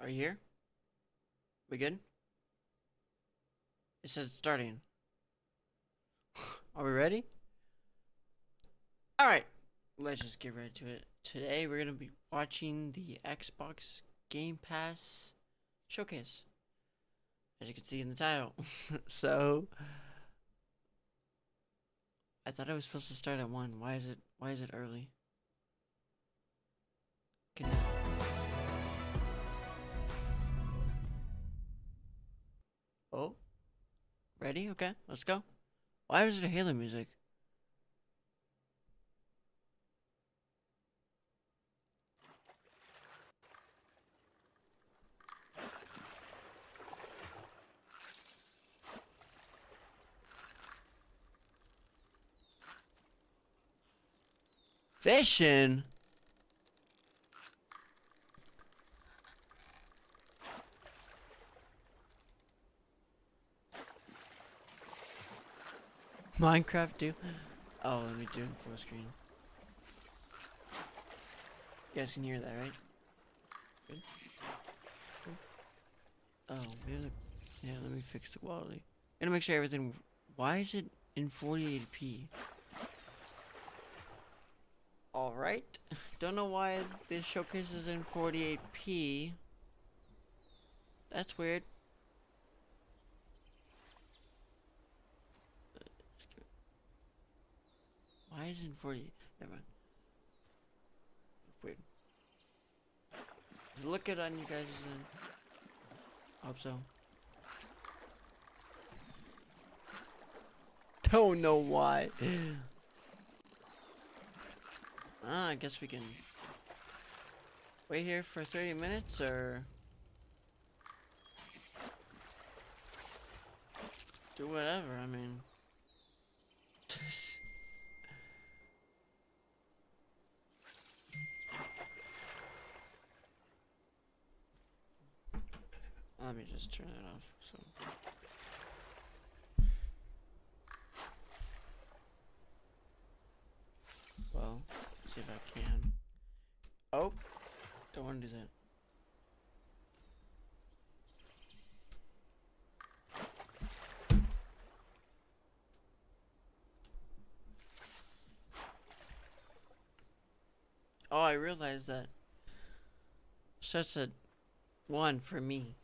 Are you here? We good? It said starting. Are we ready? Alright, let's just get right to it. Today we're going to be watching the Xbox Game Pass showcase. As you can see in the title. So, I thought I was supposed to start at 1. Why is it early? Can I... Oh, ready? Okay, let's go. Why is there Halo music? Fishing? Minecraft do? Oh, let me do it in full screen. You guys can hear that, right? Good. Oh, maybe yeah, let me fix the quality. Gotta make sure everything... Why is it in 48p? Alright. Don't know why this showcase is in 48p. That's weird. Why is it in 40? Never mind. Weird. Look it on you guys' end. Hope so. Don't know why. I guess we can wait here for 30 minutes or do whatever. I mean, let me just turn it off. So. Well, let's see if I can. Oh, don't want to do that. Oh, I realized that starts at 1 for me,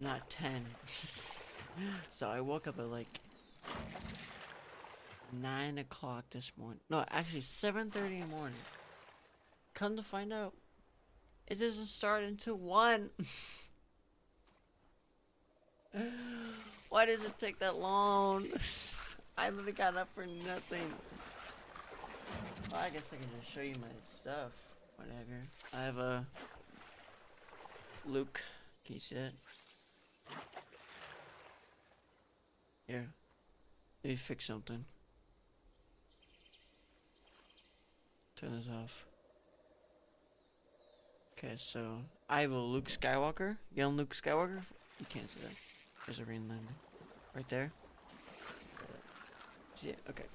not 10. So I woke up at like 9 o'clock this morning. No, actually 7:30 in the morning. Come to find out, it doesn't start until 1. Why does it take that long? I literally got up for nothing. Well, I guess I can just show you my stuff. Whatever. I have a Luke. Can you see that? Here. Let me fix something. Turn this off. Okay, so I have a Luke Skywalker. Young Luke Skywalker. You can't see that. There's a ring landing. Right there. See it? Okay.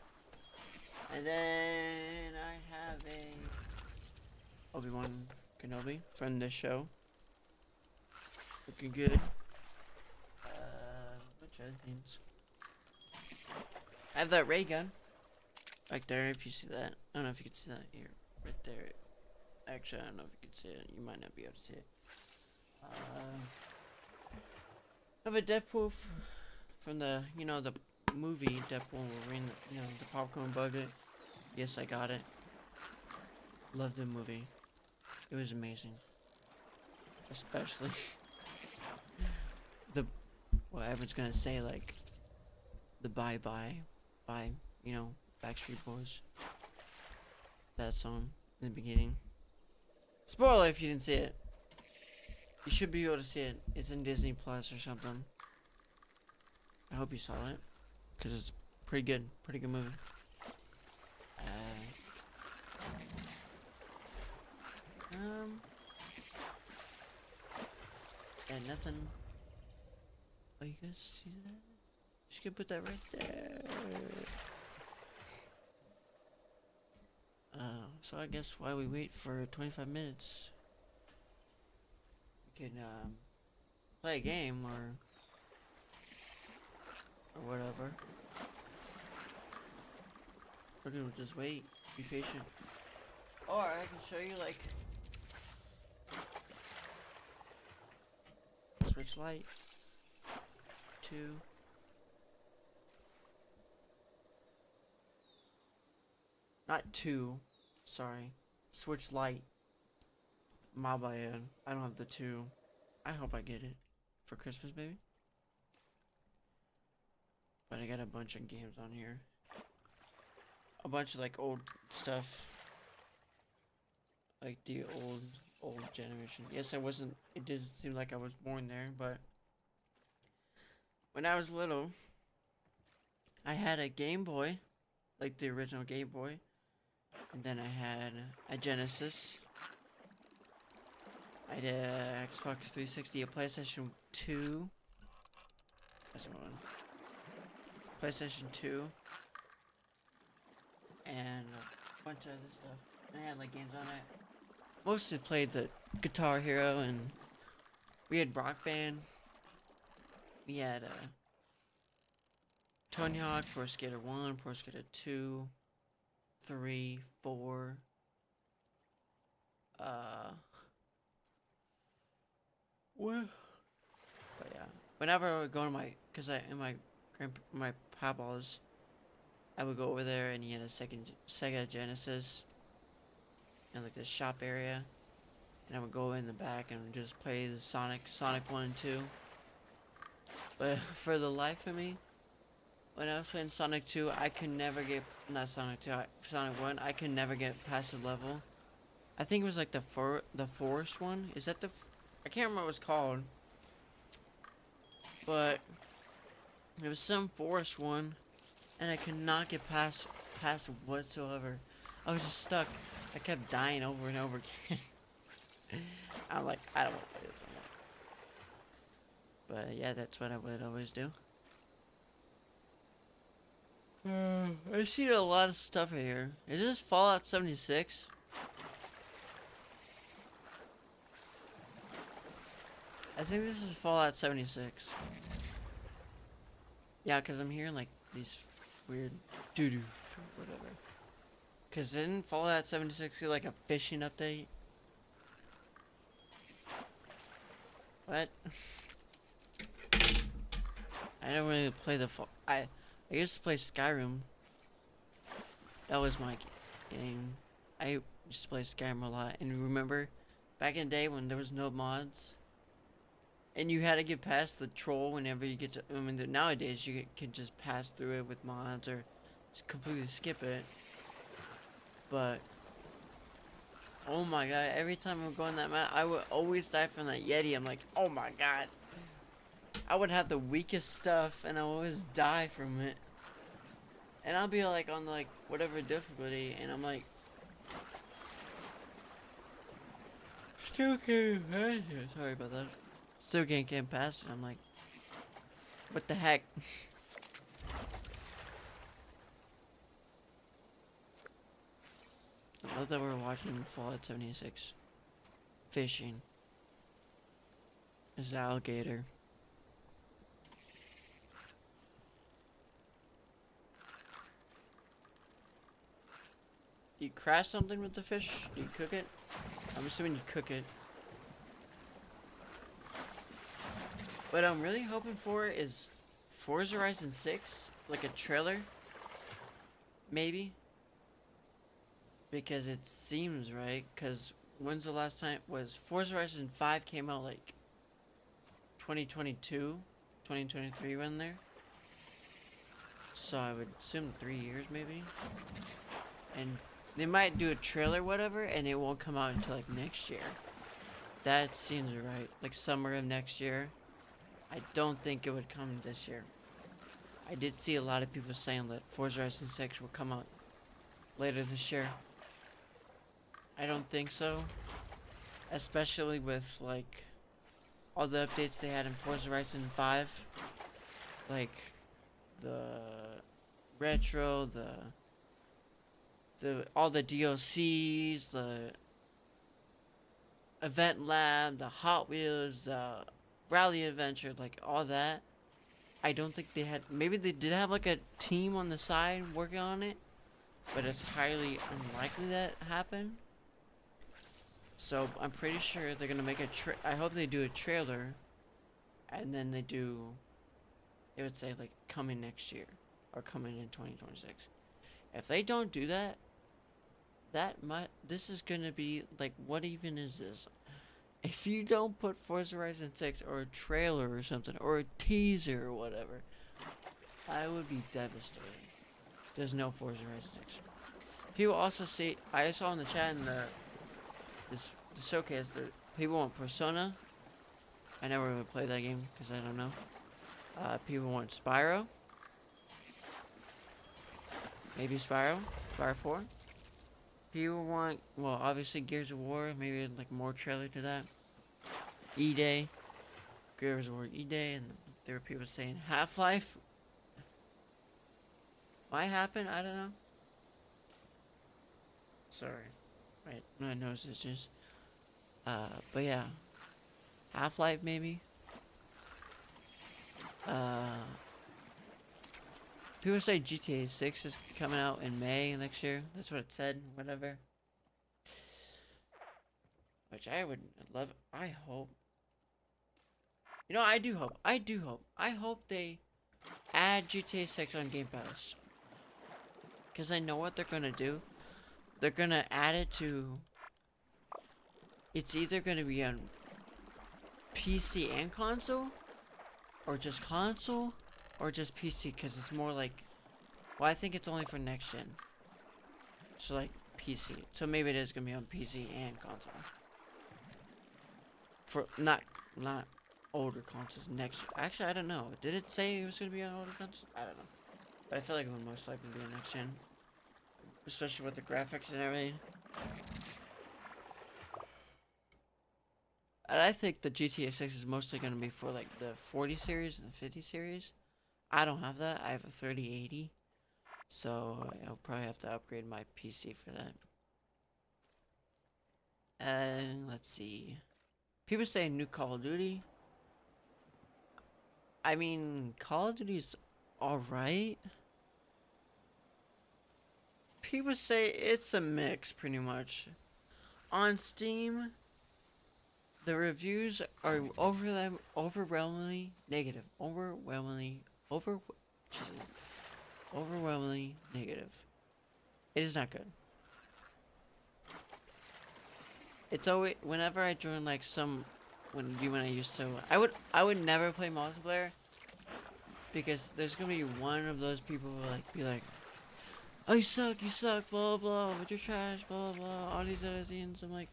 And then I have a Obi-Wan Kenobi from this show. Looking good. Bunch of other things. I have that ray gun. Back there, if you see that. I don't know if you can see that here. Right there. Actually, I don't know if you can see it. You might not be able to see it. I have a Deadpool from the, the movie Deadpool Wolverine, the popcorn bucket. Yes, I got it. Loved the movie. It was amazing. Especially the, well, everyone's gonna say like the bye, Backstreet Boys. That song in the beginning. Spoiler if you didn't see it. You should be able to see it. It's in Disney Plus or something. I hope you saw it, cause it's pretty good. Pretty good movie. And nothing. Oh, you guys see that? Just gonna put that right there. So I guess while we wait for 25 minutes, we can play a game or whatever. Or can just wait, be patient. Or I can show you like switch light 2. Not 2. Sorry. Switch light. My bad. I don't have the 2. I hope I get it for Christmas, maybe. But I got a bunch of games on here. A bunch of like old stuff. Like the old generation. Yes, I wasn't. It did seem like I was born there, but when I was little, I had a Game Boy, like the original Game Boy, and then I had a Genesis. I had a Xbox 360, a PlayStation 2. That's one. PlayStation 2. And a bunch of other stuff. And I had like games on it. Mostly played the Guitar Hero, and we had Rock Band. We had Tony Hawk, Pro Skater 1, Pro Skater 2, 3, 4. What? But yeah, whenever I would go to cause in my papa's, I would go over there and he had a Sega Genesis, in like the shop area, and I would go in the back and just play the Sonic 1 and 2. But for the life of me, when I was playing Sonic 2, I could never get, not Sonic 2, Sonic 1, I could never get past the level. I think it was like the forest one. Is that I can't remember what it's called. But it was some forest one, and I could not get past whatsoever. I was just stuck. I kept dying over and over again. I'm like, I don't want to play this anymore. But yeah, that's what I would always do. I see a lot of stuff here. Is this Fallout 76? I think this is Fallout 76. Yeah, because I'm hearing like these weird doo-doo, whatever. Because didn't Fallout 76 do like a fishing update? What? I don't really play I used to play Skyrim. That was my game. I used to play Skyrim a lot. And remember, back in the day when there was no mods, and you had to get past the troll whenever you get to. I mean, nowadays you can just pass through it with mods or just completely skip it. But oh my god, every time I'm going that map, I would always die from that Yeti. I'm like, oh my god. I would have the weakest stuff and I would always die from it. And I'll be like on like whatever difficulty, and I'm like, still can't pass it. Sorry about that. Still can't get past it. I'm like, what the heck? I love that we're watching Fallout 76. Fishing. There's an alligator. Do you crash something with the fish? Do you cook it? I'm assuming you cook it. What I'm really hoping for is Forza Horizon 6, like a trailer, maybe. Because it seems right, because when's the last time, was Forza Horizon 5 came out like 2022, 2023 when there? So I would assume 3 years maybe. And they might do a trailer whatever, and it won't come out until like next year. That seems right, like summer of next year. I don't think it would come this year. I did see a lot of people saying that Forza Horizon 6 will come out later this year. I don't think so. Especially with like all the updates they had in Forza Horizon 5. Like the retro, all the DLCs, Event Lab, the Hot Wheels, the Rally Adventure, like all that. I don't think they had. Maybe they did have like a team on the side working on it, but it's highly unlikely that happened. So I'm pretty sure they're gonna make a. I hope they do a trailer, and then they do. It would say like coming next year, or coming in 2026. If they don't do that, this is gonna be like, what even is this? If you don't put Forza Horizon 6 or a trailer or something, or a teaser or whatever, I would be devastated. There's no Forza Horizon 6. People also say, I saw in the chat in the showcase that people want Persona. I never really played that game because I don't know. People want Spyro. Maybe Spyro 4. People want, well, obviously Gears of War. Maybe like more trailer to that. E-Day. Gears of War E-Day. And there were people saying Half-Life. Might happen, I don't know. Sorry. Right, my nose is just. But yeah. Half-Life maybe. People say GTA 6 is coming out in May next year. That's what it said, whatever. Which I would love. I hope. You know, I do hope. I hope they add GTA 6 on Game Pass. Because I know what they're going to do. They're going to add it to. It's either going to be on PC and console, or just console, or just PC, because it's more like, well, I think it's only for next gen, so like PC, so maybe it is gonna be on PC and console, for not older consoles next. Actually, I don't know, did it say it was gonna be on older consoles? I don't know, but I feel like it would most likely be on next gen, especially with the graphics and everything. And I think the GTA 6 is mostly going to be for like the 40 series and the 50 series. I don't have that. I have a 3080. So I'll probably have to upgrade my PC for that. And let's see. People say new Call of Duty. I mean, Call of Duty's alright. People say it's a mix pretty much. On Steam, the reviews are overwhelmingly negative. Overwhelmingly negative. It is not good. It's always, whenever I join like when I used to, I would never play multiplayer, because there's gonna be one of those people who like be like, oh, you suck, blah blah blah, but you're trash, blah blah blah, all these other things. I'm like,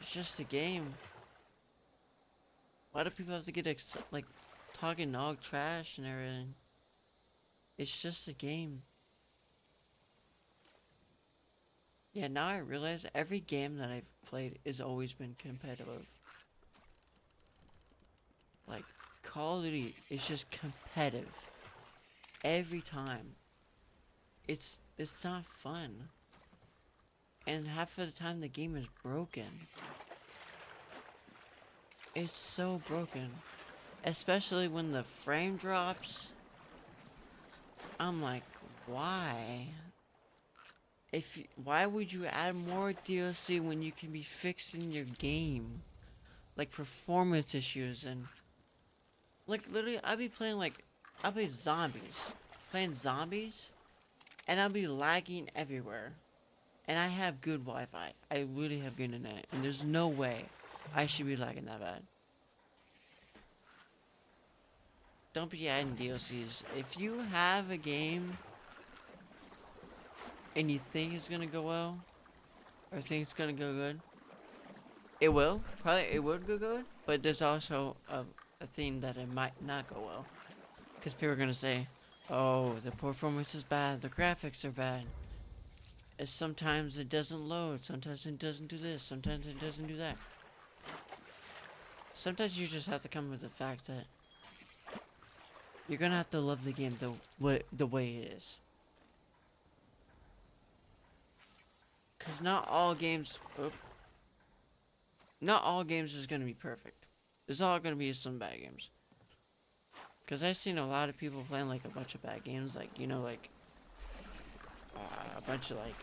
it's just a game. Why do people have to get like talking dog trash and everything? It's just a game. Yeah, now I realize every game that I've played has always been competitive. Like, Call of Duty is just competitive. Every time. It's not fun. And half of the time the game is broken. It's so broken. Especially when the frame drops. I'm like, why? Why would you add more DLC when you can be fixing your game? Like performance issues and like literally I'll play zombies and I'll be lagging everywhere. And I have good Wi-Fi. I really have good internet, and there's no way I should be lagging that bad. Don't be adding DLCs. If you have a game and you think it's gonna go well, or think it's gonna go good, it will. Probably it would go good, but there's also a thing that it might not go well. Because people are gonna say, oh, the performance is bad, the graphics are bad. Sometimes it doesn't load, sometimes it doesn't do this, sometimes it doesn't do that. Sometimes you just have to come with the fact that you're gonna have to love the game the way it is. Cause not all games. not all games is gonna be perfect. There's all gonna be some bad games. Cause I've seen a lot of people playing like a bunch of bad games, like you know, like a bunch of like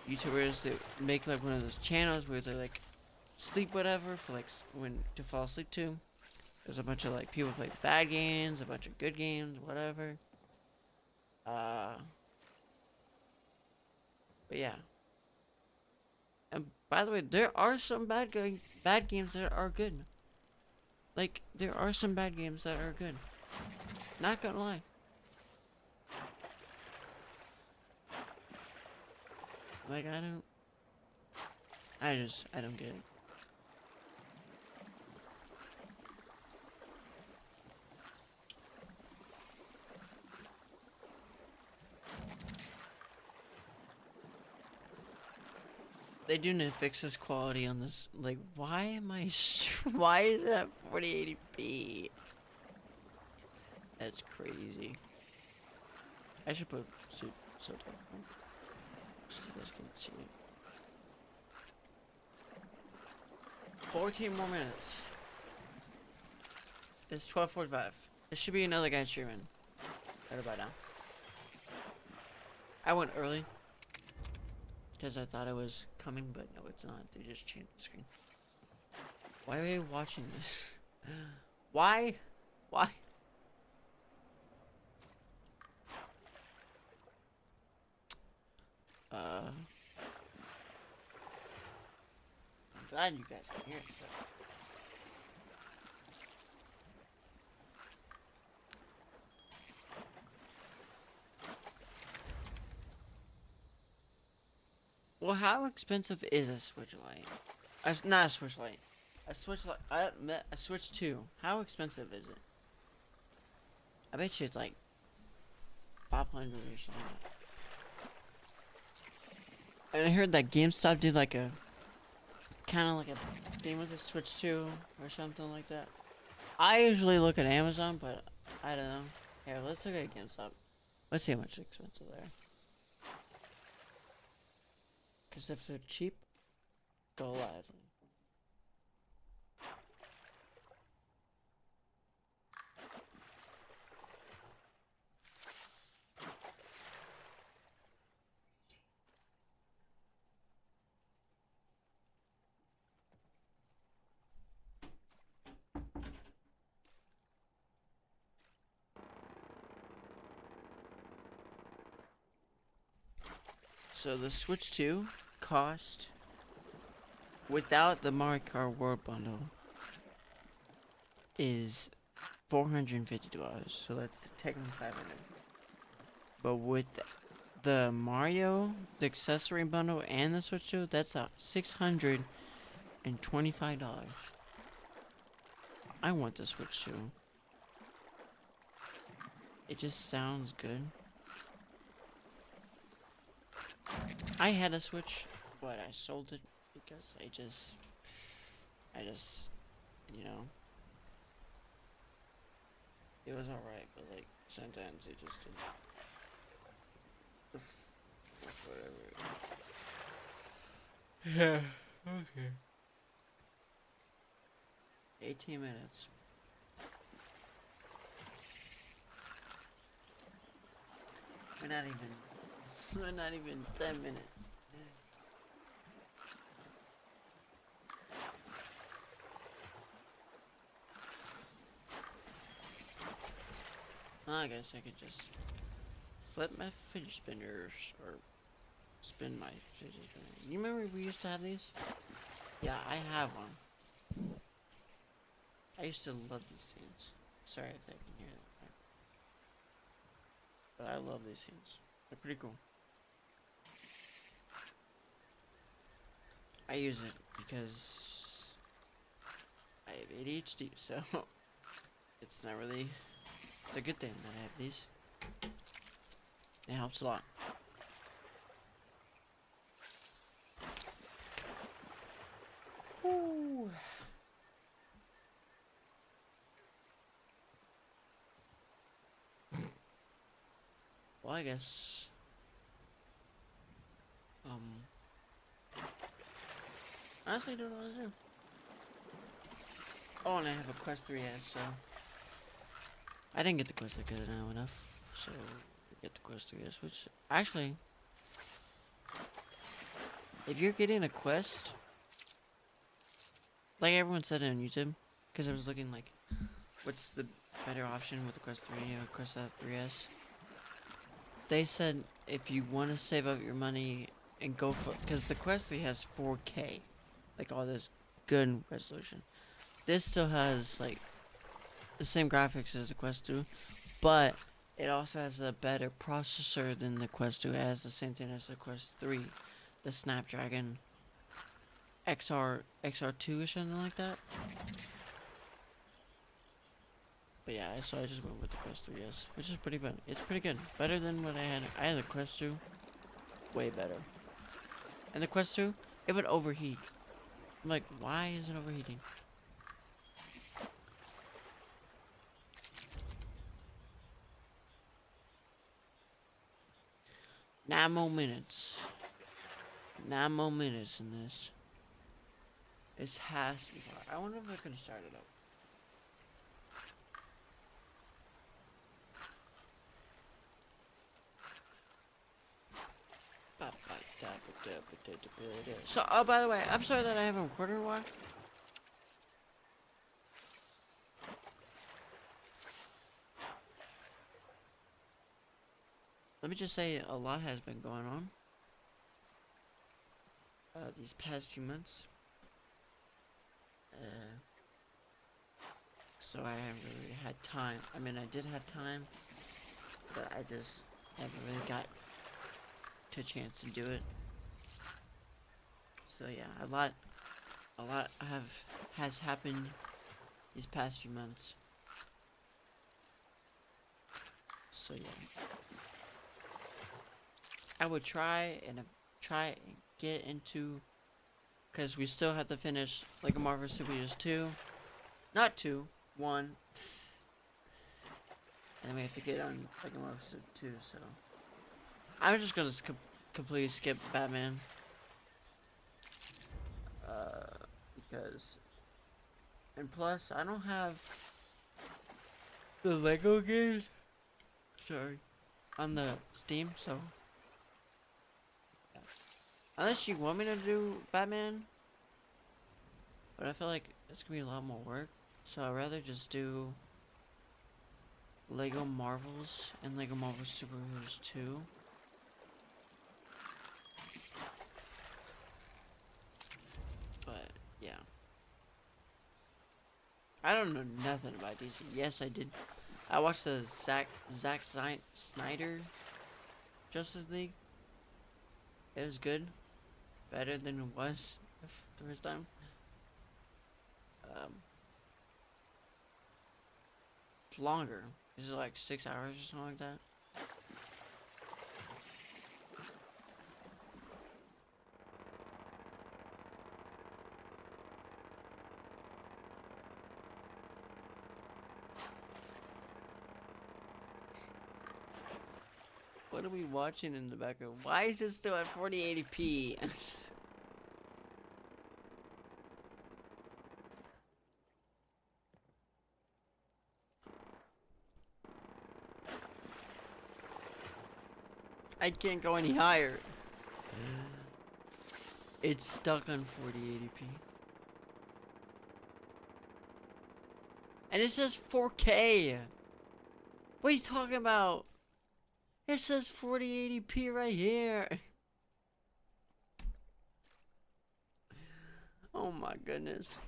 YouTubers that make like one of those channels where they like sleep whatever for like when to fall asleep to. There's a bunch of like people play bad games, a bunch of good games, whatever. Uh, but yeah. And by the way, there are some bad games that are good. Like there are some bad games that are good. Not gonna lie. Like I don't get it. They do need to fix this quality on this. Like, why am I? Why is it at 4080p? That's crazy. I should put subtitle so you guys can see it. 14 more minutes. It's 12:45. There should be another guy streaming right about now. I went early because I thought it was coming, but no, it's not. They just changed the screen. Why are you watching this? Why? Why? I'm glad you guys can hear it. So. Well, how expensive is a Switch Lite? Not a Switch Lite. A Switch Lite. A Switch 2. How expensive is it? I bet you it's like 500 or something. And I heard that GameStop did like a kind of like a thing with the Switch 2 or something like that. I usually look at Amazon, but I don't know. Here, let's look at GameStop. Let's see how much it's expensive there. Because if they're cheap, go live. So the Switch 2 cost, without the Mario Kart World Bundle, is $450. So that's technically $500. But with the Mario, the accessory bundle, and the Switch 2, that's $625. I want the Switch 2. It just sounds good. I had a Switch, but I sold it because I just, you know, it was alright, but like sometimes it just didn't. Whatever. Yeah. Okay. 18 minutes. We're not even. We're not even 10 minutes. I guess I could just flip my fidget spinners or spin my fidget spinner. You remember we used to have these? Yeah, I have one. I used to love these things. Sorry if I can hear that. But I love these things. They're pretty cool. I use it because I have ADHD, so it's not really. It's a good thing that I have these. It helps a lot. Woo. Well, I guess. Honestly, don't know what to do. Oh, and I have a quest 3 yet, so I didn't get the quest because I didn't have enough. So get the quest 3S, which actually, if you're getting a quest, like everyone said on YouTube, because I was looking like, what's the better option with the quest 3 or quest 3S? They said if you want to save up your money and go for, because the quest 3 has 4K, like all this good resolution. This still has like the same graphics as the quest 2, but it also has a better processor than the quest 2. It has the same thing as the quest 3, the Snapdragon XR2 or something like that. But yeah, so I just went with the quest 3S, which is pretty fun. It's pretty good, better than what I had. I had the quest 2, way better. And the quest 2, it would overheat. I'm like, why is it overheating? Nine more minutes. 9 more minutes in this. It has to be hard. I wonder if I can start it up. So, oh, by the way, I'm sorry that I haven't recorded in a while. Let me just say, a lot has been going on these past few months. So I haven't really had time. I mean, I did have time, but I just never really got to a chance to do it. So yeah, a lot has happened these past few months. So yeah, I would try and get into, because we still have to finish Lego Marvel Studios 2, not 2, 1, and then we have to get on Lego Marvel Studios 2. So I'm just gonna completely skip Batman. Because, and plus, I don't have the Lego games, sorry, on the Steam, so, yeah. Unless you want me to do Batman, but I feel like it's gonna be a lot more work, so I'd rather just do Lego Marvels and Lego Marvel Superheroes 2. But, yeah. I don't know nothing about DC. Yes, I did. I watched the Zack Snyder Justice League. It was good. Better than it was the first time. It's longer. Is it like 6 hours or something like that? What are we watching in the background? Why is it still at 4080p? I can't go any higher. It's stuck on 4080p. And it says 4K. What are you talking about? It says 4080p right here. Oh my goodness.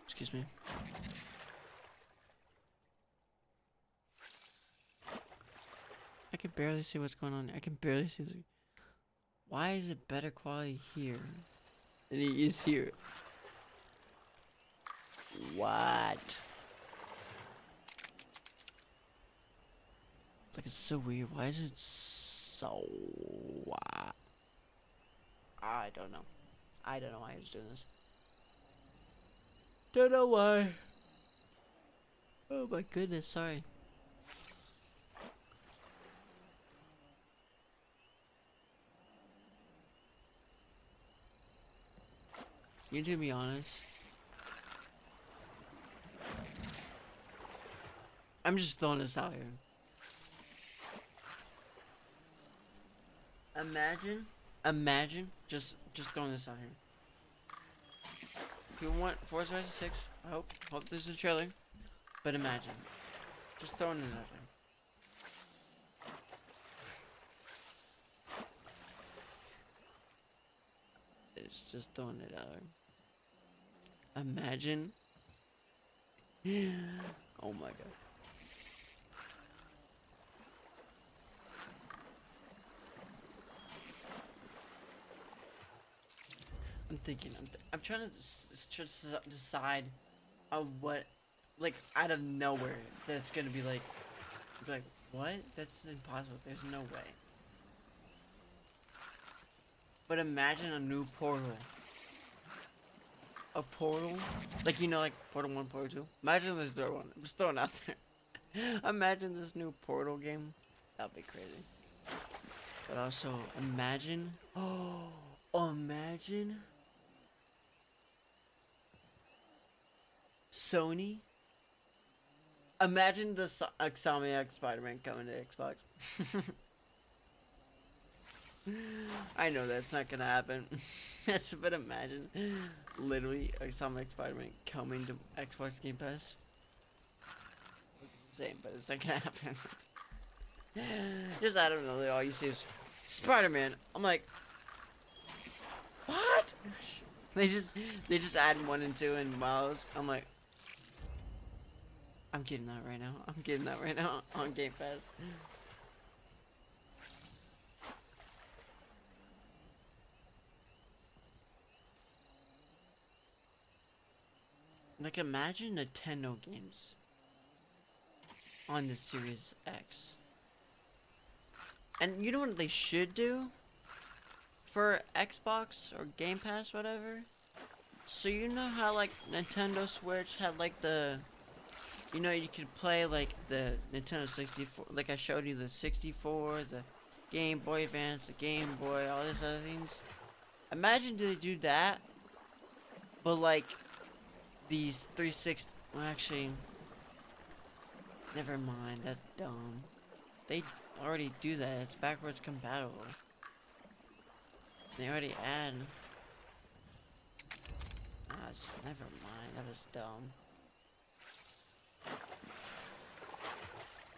Excuse me. I can barely see what's going on. I can barely see. Why is it better quality here than it is here? What? Like, it's so weird. Why is it so... I don't know. I don't know why I was doing this. Don't know why. Oh my goodness, sorry. You need to be honest. I'm just throwing this out here. Imagine, just throwing this out here. If you want Forza Horizon 6, I hope there's a trailer. But imagine, just throwing it out there. It's just throwing it out there. Imagine. Oh my god. I'm thinking. I'm trying to decide of what, like, out of nowhere that's gonna be like what? That's impossible. There's no way. But imagine a new Portal. A Portal, like, you know, like Portal 1, Portal 2. Imagine this third one. I'm just throwing it out there. Imagine this new Portal game. That'd be crazy. But also imagine. Oh, imagine. Sony. Imagine the Insomniac Spider-Man coming to Xbox. I know that's not gonna happen. But imagine, literally, Insomniac Spider-Man coming to Xbox Game Pass. Same, but it's not gonna happen. Just I don't know. All you see is Spider-Man. I'm like, what? They just add 1 and 2 and Miles. I'm like, I'm getting that right now. I'm getting that right now on Game Pass. Like, imagine Nintendo games on the Series X. And you know what they should do for Xbox or Game Pass, whatever? So you know how, like, Nintendo Switch had, like, the... You know, you could play, like, the Nintendo 64... Like, I showed you the 64, the Game Boy Advance, the Game Boy, all these other things. Imagine they do that, but, like... These 360, well, actually, never mind, that's dumb. They already do that, it's backwards compatible. They already add. Never mind, that was dumb.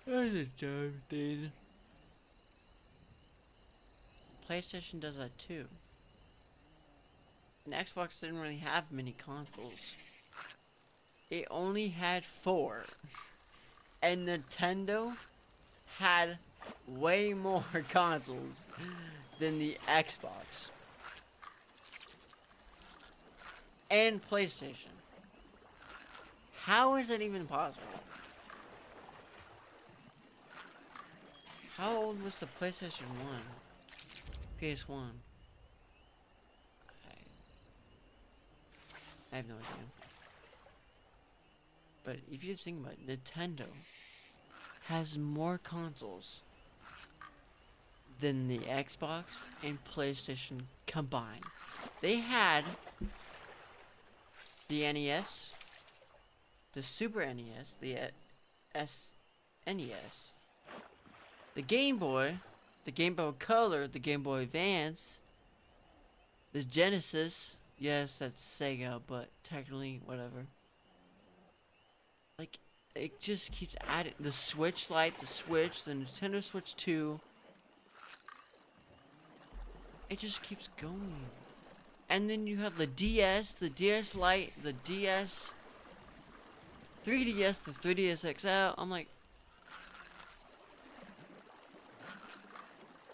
That was dumb, dude. PlayStation does that too. And Xbox didn't really have many consoles. It only had 4. And Nintendo had way more consoles than the Xbox. And PlayStation. How is that even possible? How old was the PlayStation 1? PS1? I have no idea. But if you think about it, Nintendo has more consoles than the Xbox and PlayStation combined. They had the NES, the Super NES, the SNES, the Game Boy Color, the Game Boy Advance, the Genesis. Yes, that's Sega, but technically, whatever. Like, it just keeps adding. The Switch Lite, the Switch, the Nintendo Switch 2. It just keeps going. And then you have the DS, the DS Lite, the DS, 3DS, the 3DS XL. I'm like,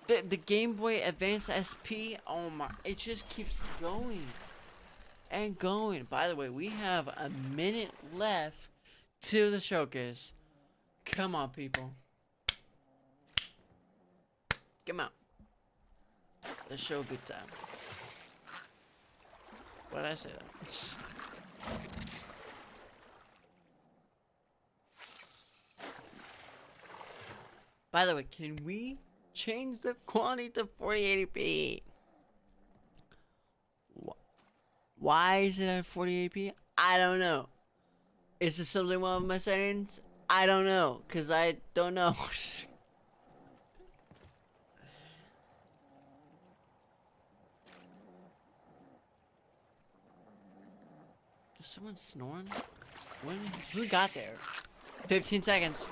the Game Boy Advance SP. Oh my! It just keeps going and going. By the way, we have a minute left to the showcase. Come on, people. Come on. Let's show a good time. What'd I say that? By the way, can we change the quality to 4080p? Why is it at 4080p? I don't know. Is this something wrong with my settings? I don't know, cause I don't know. Is someone snoring? When? Who got there? 15 seconds.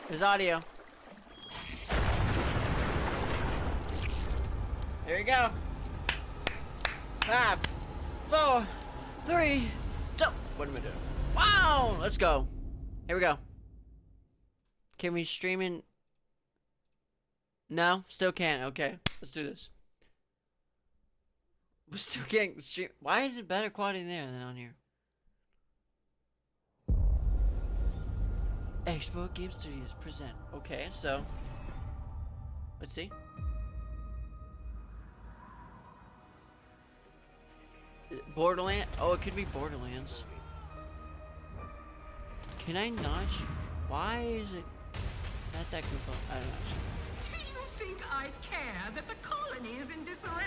There's audio. Here we go. 5, 4, 3, 2. What am I doing? Wow! Let's go. Here we go. Can we stream in? No? Still can't. Okay. Let's do this. We still can't stream. Why is it better quality in there than on here? Expo Game Studios present. Okay, so. Let's see. Borderlands? Oh, it could be Borderlands. Can I not? Why is it not that group of? I don't know. Do you think I'd care that the colony is in disarray?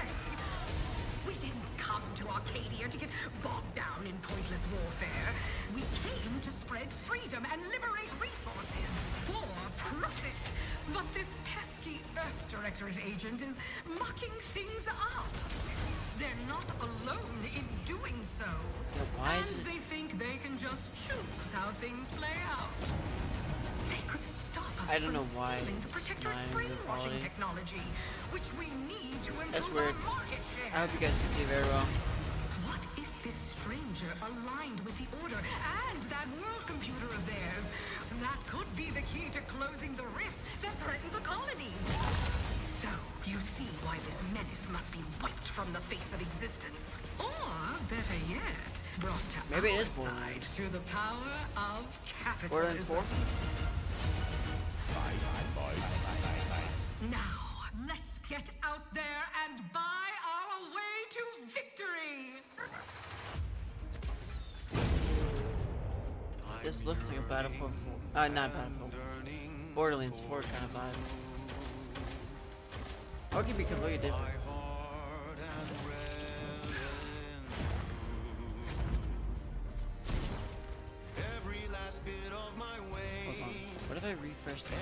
We didn't come to Arcadia to get bogged down in pointless warfare. We came to spread freedom and liberate resources for profit. But this pesky Earth Directorate agent is mucking things up. They're not alone in doing so. Yeah, why is and it? they think they can just choose how things play out. They could stop us I don't know from why stealing the it's Protectorate's not in good brainwashing quality. technology, which we need to That's improve weird. our market share. I hope you guys can see very well. What if this stranger aligned with the Order and that world computer of theirs? That could be the key to closing the rifts that threaten the colonies. So, you see why this menace must be wiped from the face of existence. Or, better yet, brought to Maybe it our is side Borderlands. through the power of Borderlands capitalism. 4? Now, let's get out there and buy our way to victory! This looks like a Battlefield 4. Not Battlefield. Borderlands 4 kind of vibe. Or it could be completely different. Hold on. What if I refresh the game?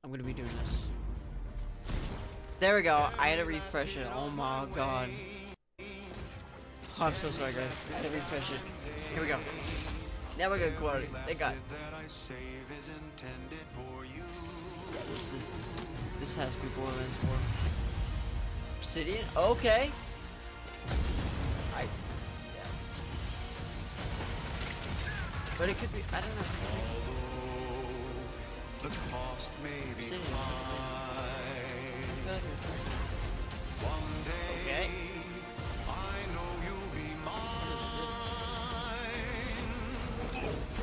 I'm gonna be doing this. There we go. I had to refresh it. Oh my god. Oh, I'm so sorry, guys. I had to refresh it. Here we go. Now we're gonna quality. They got. Yeah, this has to be Borderlands 4. Obsidian? Okay. Yeah. But it could be, I don't know. The cost may be Obsidian. high. One day, Okay. I know you'll be mine.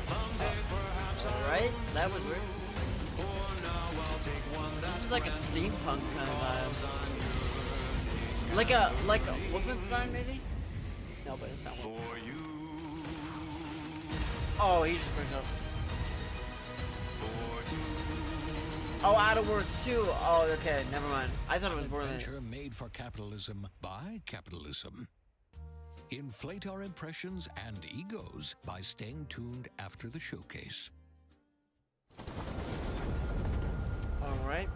Someday, perhaps Alright, that was weird. for now I'll take one This that's is like a steampunk kind of vibe. Like a Wolfenstein maybe? No, but it's not Wolfenstein. for you. Oh, he just brings up. For you. Oh, Outer Worlds 2. Oh, okay, never mind. I thought it was Borderlands. Adventure made for capitalism by capitalism. Inflate our impressions and egos by staying tuned after the showcase. Alright.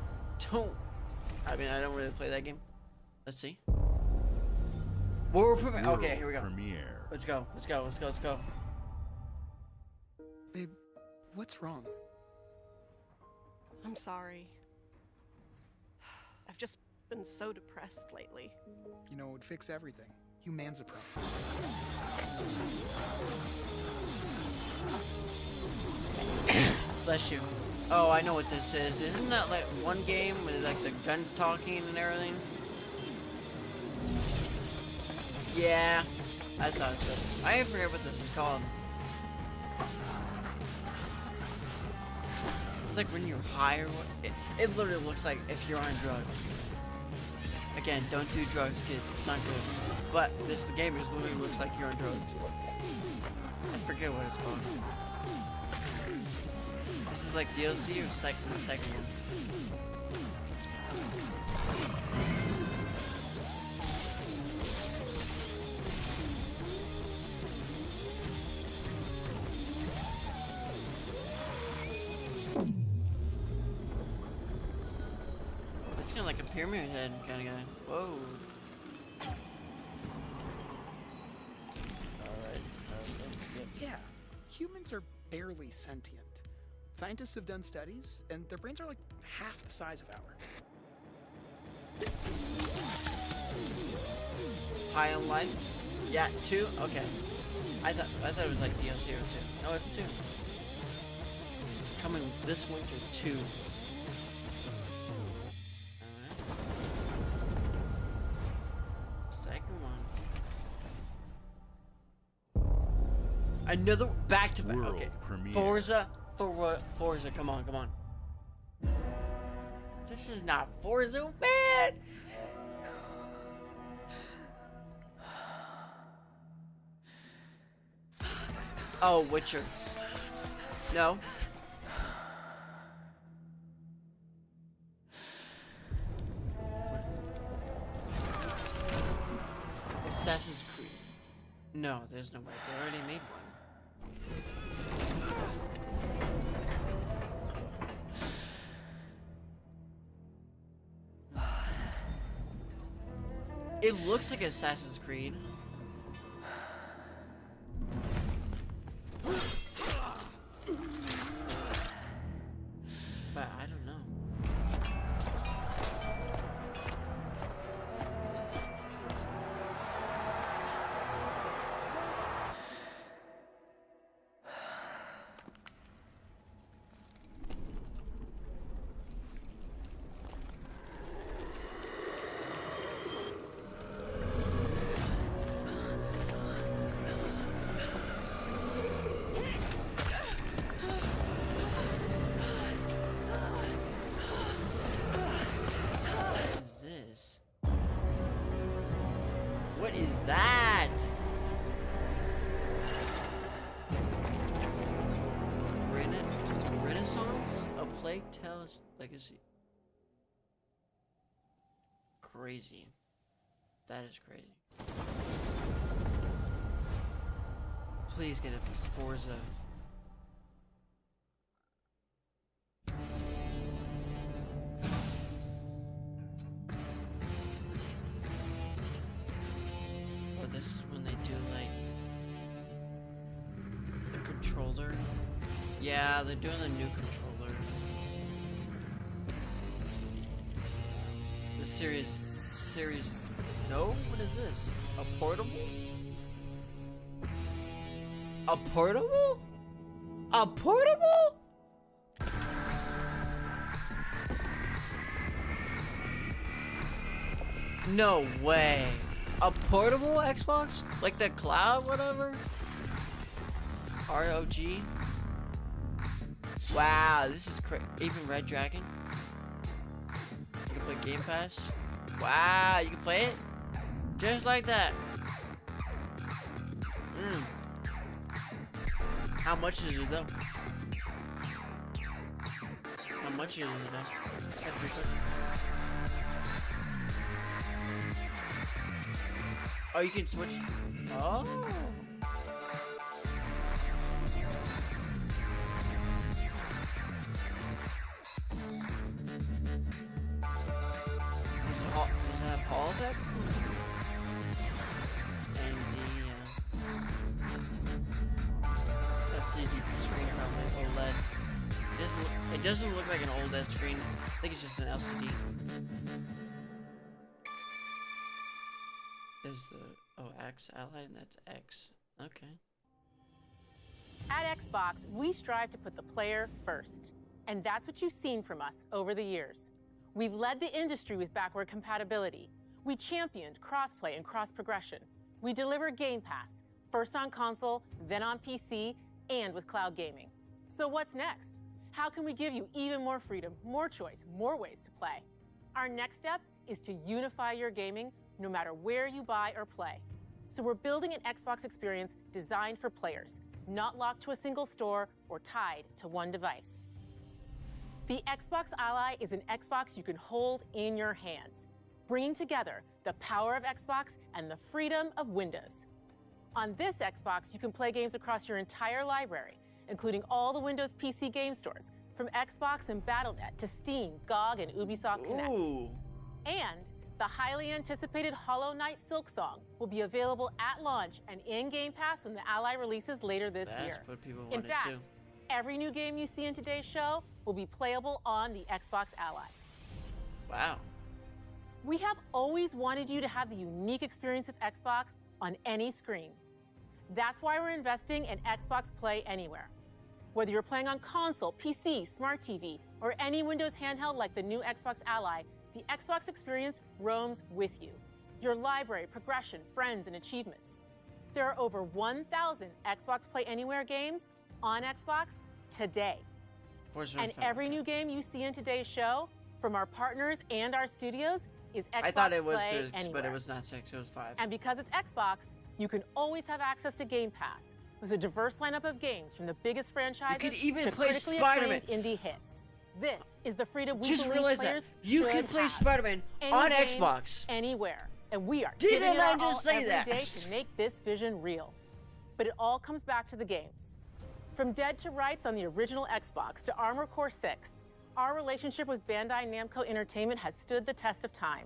I don't really play that game. Let's see. We're preparing. Okay, here we go. Premiere. Let's go. Let's go. Let's go. Let's go. Babe, what's wrong? I'm sorry. I've just been so depressed lately. You know, it would fix everything. Humanzaprom. Bless you. Oh, I know what this is. Isn't that like one game with like the guns talking and everything? Yeah, I thought so. I forget what this is called. It's like when you're high or what? It literally looks like if you're on drugs. Again, don't do drugs, kids. It's not good. But this game just literally looks like you're on drugs. I forget what it's called. This is like DLC or the second one. That's kind of like a pyramid head kind of guy. Whoa. Alright, yep. Yeah, humans are barely sentient. Scientists have done studies, and their brains are like half the size of ours. High on life? Yeah, 2? Okay. I thought it was like DLC or 2. No, it's 2. Coming this winter, 2. Alright. Second one. Another back to back. World Okay. premiere. Forza, come on, come on. This is not Forza, man! Oh, Witcher. No. Assassin's Creed. No, there's no way. They already made one. It looks like Assassin's Creed. But I don't know. What is that? Renaissance? A Plague Tale's Legacy. Crazy. That is crazy. Please get a Forza. This is when they do like the controller. Yeah, they're doing the new controller. The series. No, what is this? A portable? A portable? A portable? No way. A portable Xbox? Like the cloud, whatever? ROG? Wow, this is crazy. Even Red Dragon? You can play Gamepass? Wow, you can play it? Just like that. How much is it though? How much is it though? That's pretty quick. Oh, you can switch. Oh. Does it have Hall effect? And that's the screen probably OLED. It doesn't look like an OLED screen. I think it's just an LCD. There's the X ally, and that's X. Okay. At Xbox, we strive to put the player first. And that's what you've seen from us over the years. We've led the industry with backward compatibility. We championed crossplay and cross-progression. We deliver Gamepass, first on console, then on PC, and with cloud gaming. So what's next? How can we give you even more freedom, more choice, more ways to play? Our next step is to unify your gaming no matter where you buy or play. So we're building an Xbox experience designed for players, not locked to a single store or tied to one device. The Xbox Ally is an Xbox you can hold in your hands, bringing together the power of Xbox and the freedom of Windows. On this Xbox, you can play games across your entire library, including all the Windows PC game stores, from Xbox and Battle.net to Steam, GOG, and Ubisoft Connect. Ooh. And the highly anticipated Hollow Knight Silksong will be available at launch and in Game Pass when the Ally releases later this That's year. what people In wanted fact, too. every new game you see in today's show will be playable on the Xbox Ally. Wow. We have always wanted you to have the unique experience of Xbox on any screen. That's why we're investing in Xbox Play Anywhere. Whether you're playing on console, PC, smart TV, or any Windows handheld like the new Xbox Ally, the Xbox experience roams with you. Your library, progression, friends, and achievements. There are over 1,000 Xbox Play Anywhere games on Xbox today. Forza And 5, every okay. new game you see in today's show, from our partners and our studios, is Xbox I thought it was Play 6, Anywhere. but it was not 6. It was 5. And because it's Xbox, you can always have access to Game Pass with a diverse lineup of games from the biggest franchises could even to play critically Spider-Man. acclaimed indie hits. This is the freedom we Just believe realized that players you can should play have. Spider-Man Any on game, Xbox. anywhere, and we are Didn't giving it I our just all say every that? day to make this vision real. But it all comes back to the games. From Dead to Rights on the original Xbox to Armored Core 6, our relationship with Bandai Namco Entertainment has stood the test of time.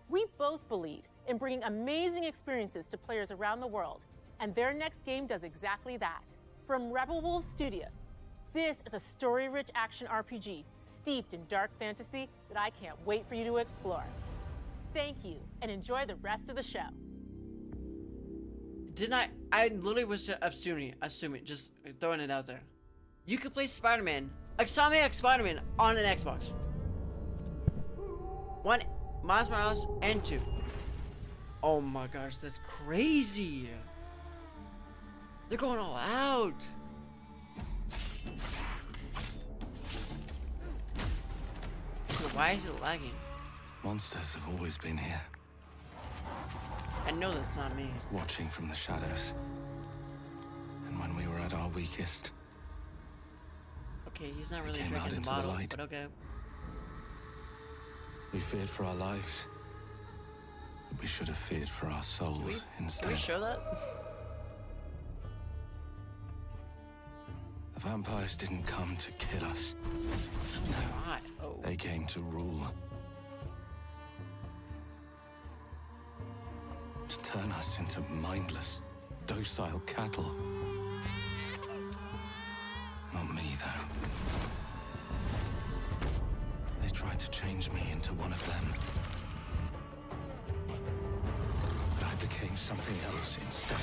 We both believe in bringing amazing experiences to players around the world, and their next game does exactly that. From Rebel Wolves Studio, this is a story-rich action RPG steeped in dark fantasy that I can't wait for you to explore. Thank you, and enjoy the rest of the show. Didn't I literally was assuming, just throwing it out there. You could play Spider-Man, Insomniac Spider-Man on an Xbox. 1, Miles Morales, and 2. Oh my gosh, that's crazy. They're going all out. Why is it lagging? Monsters have always been here, I know that's not me. watching from the shadows. And when we were at our weakest, Okay, he's not really came out drinking the into the bottle, light. but okay. we feared for our lives. But we should have feared for our souls Can instead. we show that? The vampires didn't come to kill us. No, Why? Oh. they came to rule. To turn us into mindless, docile cattle. Not me, though. They tried to change me into one of them. But I became something else instead.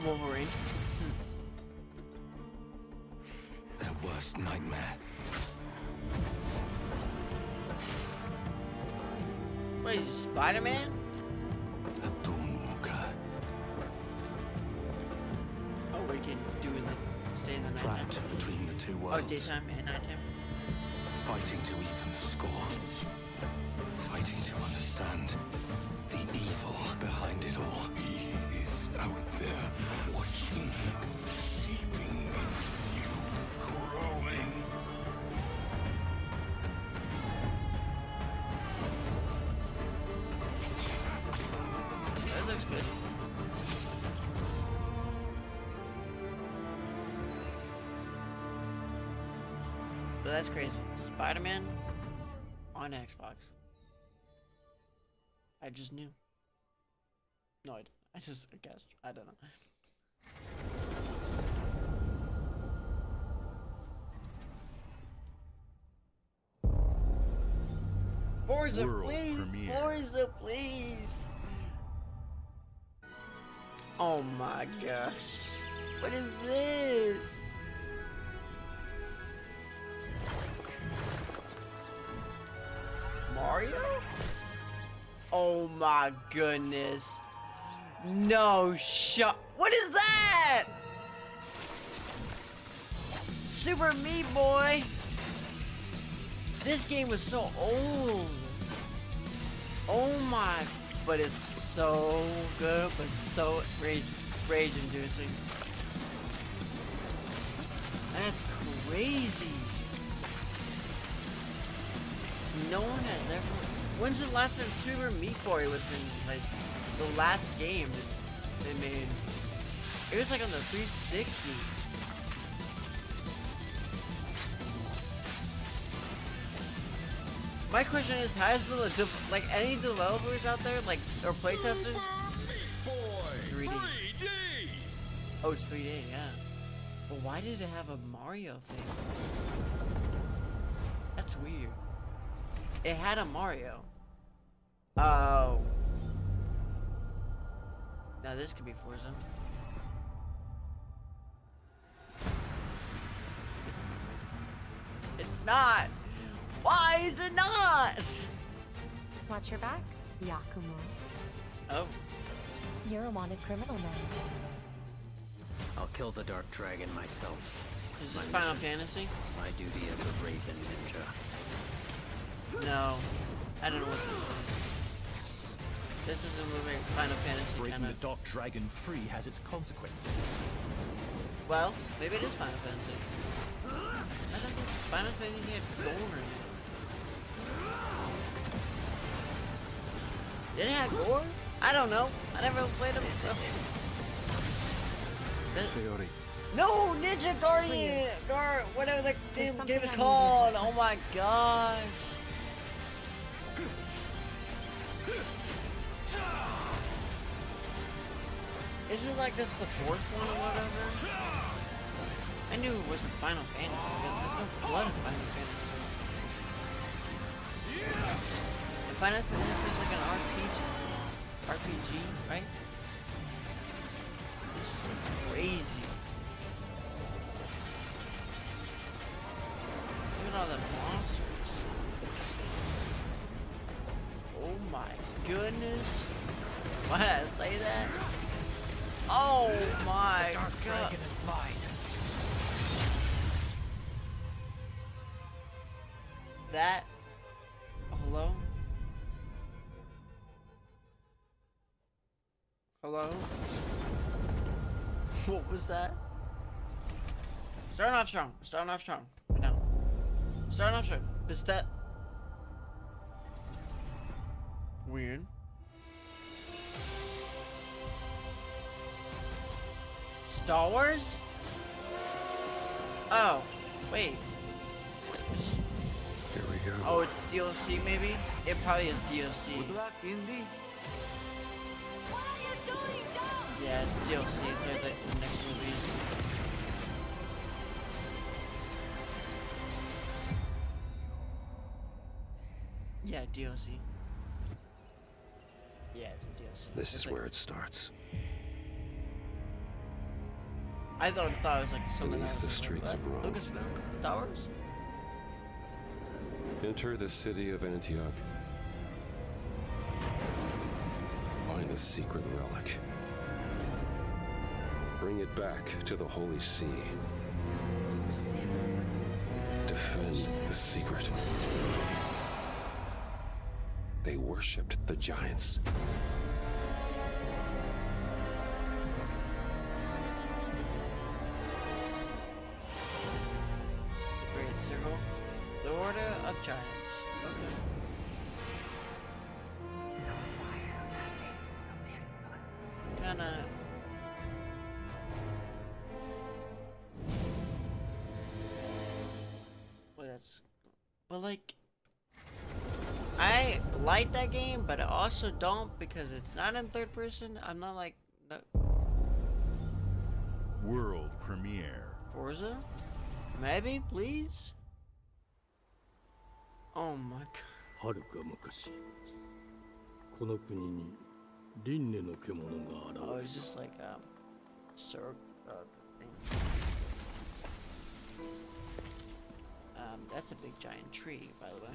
Wolverine. Their worst nightmare. What is he, Spider-Man? A Dawnwalker. Oh, we can do the stay in the night. Trapped between the two Oh, worlds. daytime and nighttime. Fighting to even the score. Fighting to understand the evil behind it all. He is out there watching, seeping into you, growing. That looks good. But that's crazy. Spider-Man on Xbox. I just knew. No, I just guessed. I don't know. Forza, World please! premiere. Forza, please! Oh my gosh. What is this? Mario? Oh my goodness. No shot. What is that? Super Meat Boy. This game was so old. Oh my. But it's so good, but so rage inducing. That's crazy. No one has ever. When's the last time Super Meat Boy was in, like, the last game that they made? It was like on the 360. My question is, has the like any developers out there, like or playtesters? 3D. Oh, it's 3D, yeah. But why did it have a Mario thing? That's weird. It had a Mario. Oh. Now this could be Forza. It's not. Why is it not? Watch your back, Yakumo. Oh. You're a wanted criminal now. I'll kill the Dark Dragon myself. Is It's this my Final mission. Fantasy? My duty as a Raven Ninja. No. I don't know what this is. This is a movie Final Fantasy Breaking kind the of. Dark Dragon free has its consequences. Well, maybe it is Final Fantasy. I don't think Final Fantasy had gore in it. Did it have gore? I don't know. I never played them. This is it. Sayori. No, Ninja Guardian, whatever the There's damn game something is I need called. to Oh my gosh. Isn't like this the fourth one or whatever? I knew it wasn't Final Fantasy because there's no blood in Final Fantasy. And Final Fantasy is like an RPG, right? This is crazy. Look at all the monsters. Oh my goodness. Why did I say that? Oh my Dark god. Dragon is mine. That. Hello? Hello? What was that? Starting off strong. Starting off strong. Right now. Starting off strong. Is that weird? Star Wars? Oh, wait. Here we go. Oh, it's DLC maybe? It probably is DLC. What are you doing, Jones? Yeah, it's DLC for the next movies. Yeah, DLC. Yeah, it's a DLC. This It's is like- where it starts. I thought it was like something Beneath else. the streets of Rome. Lucasfilm? Star Wars? Enter the city of Antioch. Find a secret relic. Bring it back to the Holy See. Defend the secret. They worshipped the giants. The Great Circle? The Order of Giants. Okay. Kinda. Well, that's. But like. I like that game, but I also don't because it's not in third person. I'm not like. The World premiere. Forza? Maybe, please? Oh my god. はるか昔この国に輪廻の獣が Oh, 現 it's れ just like circle thing. That's a big giant tree, by the way.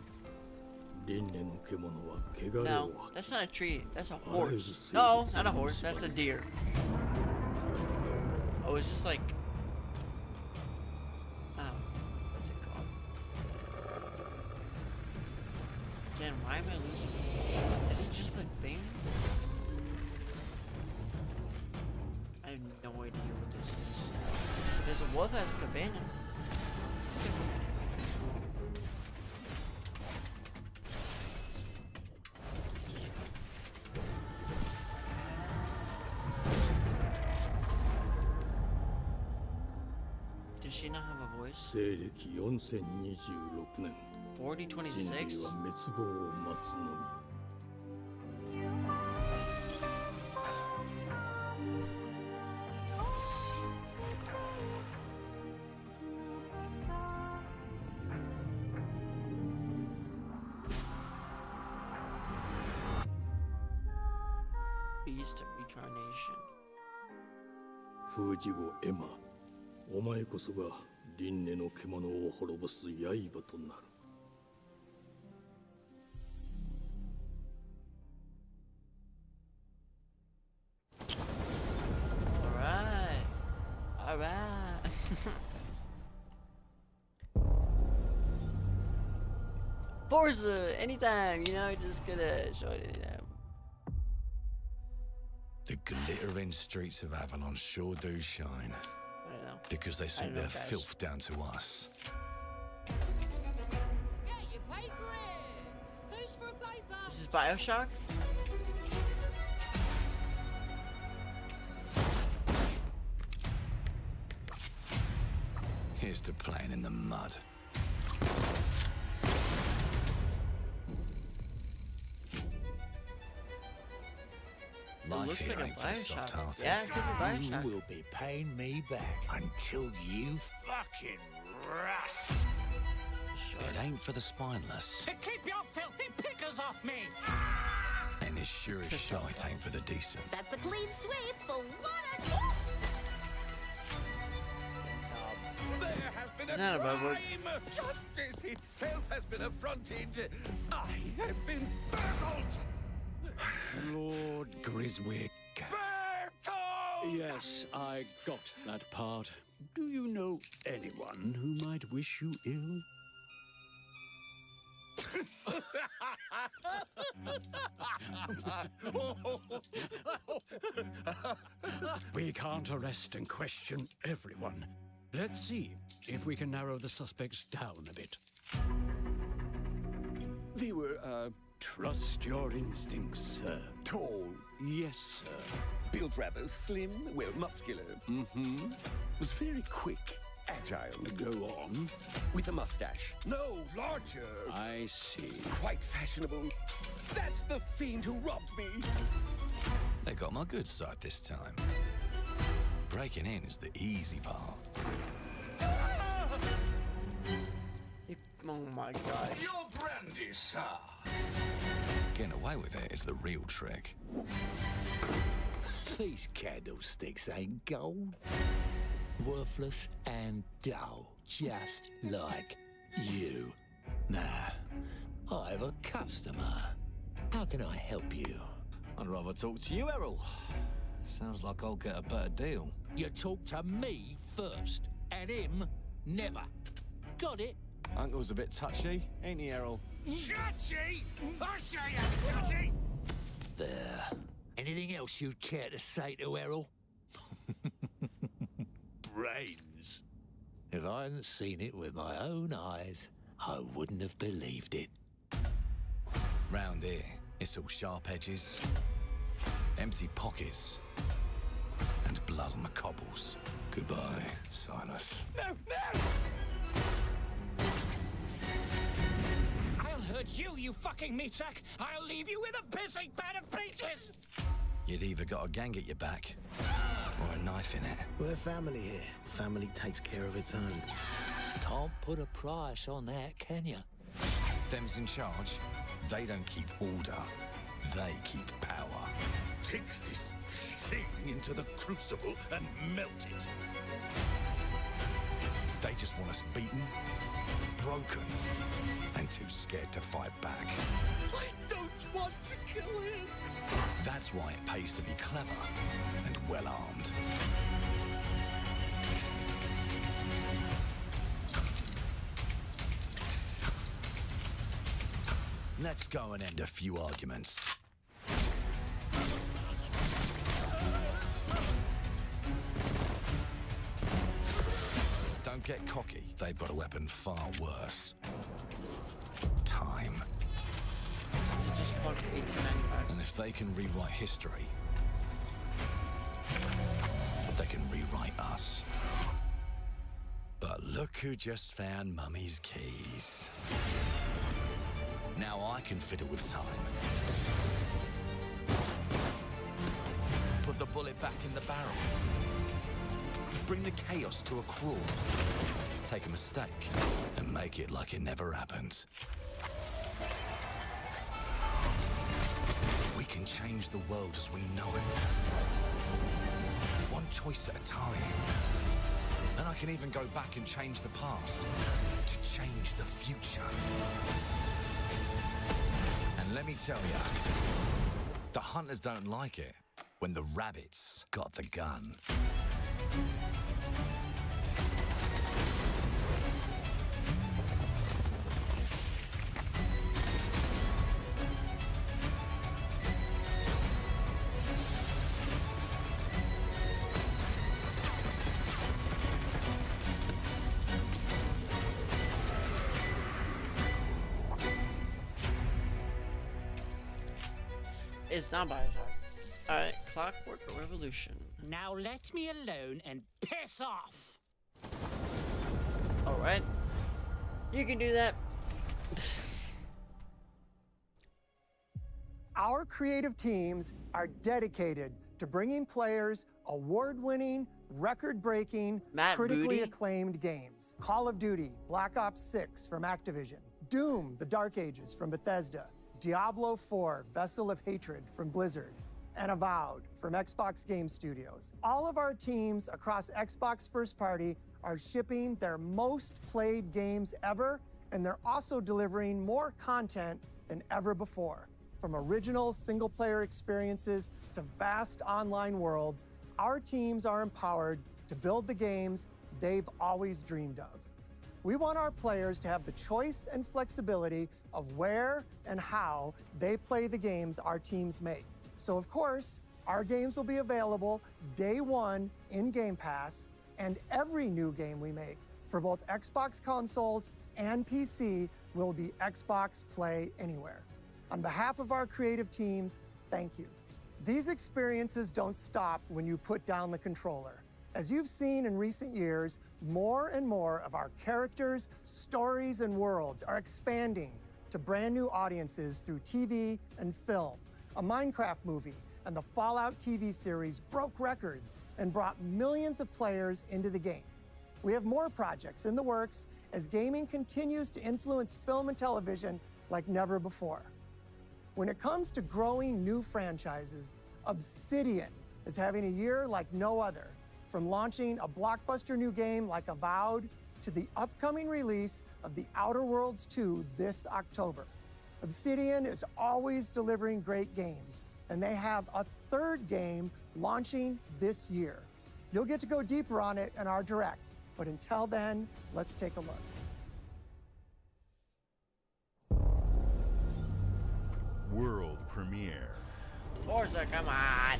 輪廻の獣は汚れ No, を吐 that's not a tree. That's a I horse. was No, saying not a horse. something That's a deer. Oh, it's just like. What's it called? Again, why am I losing? Is it just the thing? I have no idea what this is. There's a wolf has a cabana. Does she not have a voice? 西暦4026年 4026? 人類は滅亡を待つのみ。Beast of Reincarnation. 封じ後エマ、お前こそが輪廻の獣を滅ぼす刃となる。Alright. Alright. Forza, anytime, you know, just gonna show it, you know. The glittering streets of Avalon sure do shine. I don't know. Because they sent know, their guys. filth down to us. This is Bioshock? Here's to playing in the mud. It Life looks here like a ain't for the Bioshock. soft-hearted. Yeah, it could be Bioshock. You will be paying me back until you fucking rust. Sure. It ain't for the spineless. Keep your filthy pickers off me! And as sure as shite ain't for the decent. That's a clean sweep for one. There has been Isn't that a bad word? crime! Justice itself has been affronted! I have been burgled! Lord Griswick. Burgled! Yes, I got that part. Do you know anyone who might wish you ill? We can't arrest and question everyone. Let's see if we can narrow the suspects down a bit. They were, trust your instincts, sir. Tall, Yes, sir. built rather slim, well, muscular. Mm-hmm. Was very quick, agile. Go on. With a mustache. No, larger. I see. Quite fashionable. That's the fiend who robbed me. They got my good side this time. Breaking in is the easy part. Oh my god. Your brandy, sir. Getting away with it is the real trick. These candlesticks ain't gold. Worthless and dull, just like you. Nah, I have a customer. How can I help you? I'd rather talk to you, Errol. Sounds like I'll get a better deal. You talk to me first, and him never. Got it? Uncle's a bit touchy, ain't he, Errol? Touchy? I say I'm touchy! There. Anything else you'd care to say to Errol? Brains. If I hadn't seen it with my own eyes, I wouldn't have believed it. Round here, it's all sharp edges, empty pockets, and blood on the cobbles. Goodbye, Silas. No, no! I'll hurt you, you fucking meatsack! I'll leave you with a pissing pan of peaches! You'd either got a gang at your back, or a knife in it. We're family here. Family takes care of its own. Can't put a price on that, can you? Them's in charge. They don't keep order. They keep power. Take this thing into the crucible and melt it. They just want us beaten, broken, and too scared to fight back. I don't want to kill him. That's why it pays to be clever and well-armed. Let's go and end a few arguments. Don't get cocky. They've got a weapon far worse. Time. It's just called 1895. And if they can rewrite history, they can rewrite us. But look who just found Mummy's keys. Now I can fiddle with time. Put the bullet back in the barrel. Bring the chaos to a crawl. Take a mistake and make it like it never happened. We can change the world as we know it. One choice at a time. And I can even go back and change the past to change the future. And let me tell ya, the hunters don't like it when the rabbits got the gun. It's not Bioshock. Alright, Clockwork Revolution. Now let me alone and piss off! Alright. You can do that. Our creative teams are dedicated to bringing players award-winning, record-breaking, critically acclaimed games. Call of Duty, Black Ops 6 from Activision, Doom, The Dark Ages from Bethesda, Diablo 4, Vessel of Hatred from Blizzard, and Avowed from Xbox Game Studios. All of our teams across Xbox First Party are shipping their most played games ever, and they're also delivering more content than ever before. From original single-player experiences to vast online worlds, our teams are empowered to build the games they've always dreamed of. We want our players to have the choice and flexibility of where and how they play the games our teams make. So of course, our games will be available day one in Game Pass, and every new game we make for both Xbox consoles and PC will be Xbox Play Anywhere. On behalf of our creative teams, thank you. These experiences don't stop when you put down the controller. As you've seen in recent years, more and more of our characters, stories, and worlds are expanding to brand new audiences through TV and film. A Minecraft movie and the Fallout TV series broke records and brought millions of players into the game. We have more projects in the works as gaming continues to influence film and television like never before. When it comes to growing new franchises, Obsidian is having a year like no other. From launching a blockbuster new game like Avowed to the upcoming release of The Outer Worlds 2 this October. Obsidian is always delivering great games, and they have a third game launching this year. You'll get to go deeper on it in our Direct, but until then, let's take a look. World premiere. Forza, come on!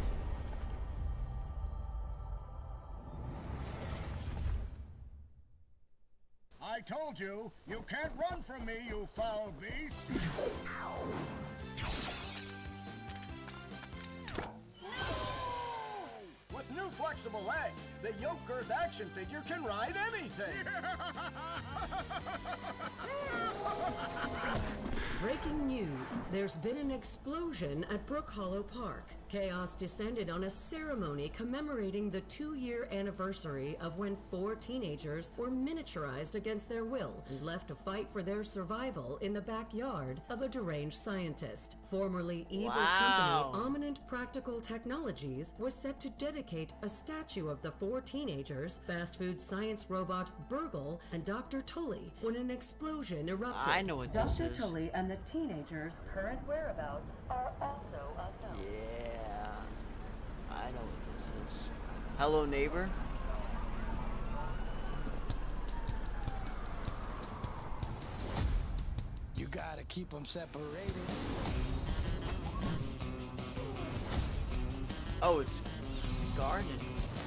I told you, you can't run from me, you foul beast! With new flexible legs, the yoke girth action figure can ride anything! Breaking news. There's been an explosion at Brook Hollow Park. Chaos descended on a ceremony commemorating the 2-year anniversary of when 4 teenagers were miniaturized against their will and left to fight for their survival in the backyard of a deranged scientist. Formerly evil company Ominent Practical Technologies was set to dedicate a statue of the 4 teenagers, fast food science robot Burgle, and Dr. Tully when an explosion erupted. I know what this is. Dr. Tully and the teenagers' current whereabouts are also unknown. Yeah, I know what this is. Hello, neighbor. You gotta keep them separated. Oh, it's guarded,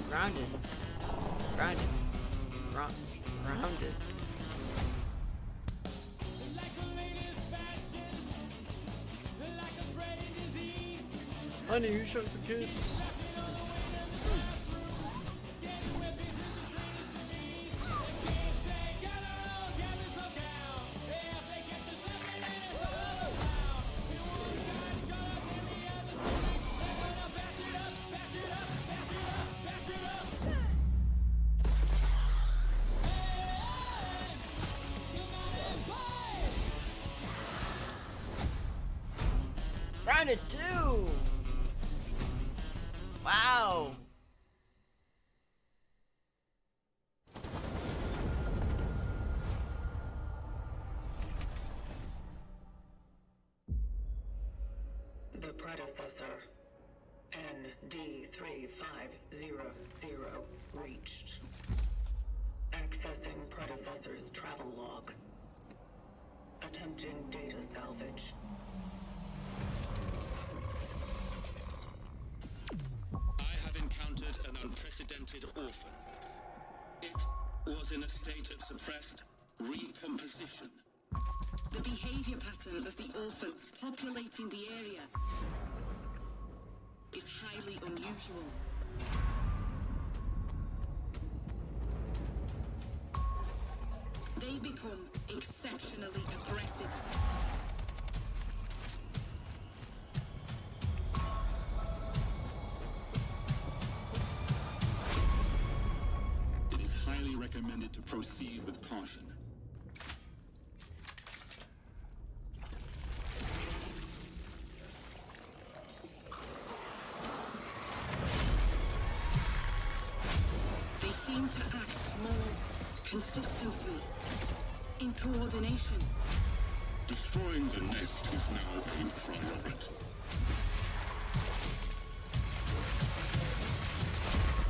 grounded, grounded. Honey, who shot the kids? Grounded 2! Wow! The predecessor, ND3500, reached. Accessing predecessor's travel log. Attempting data salvage. I have encountered an unprecedented orphan. It was in a state of suppressed recomposition. The behavior pattern of the orphans populating the area is highly unusual. They become exceptionally aggressive. It is highly recommended to proceed with caution. They seem to act more consistently, in coordination. Destroying the nest is now a priority.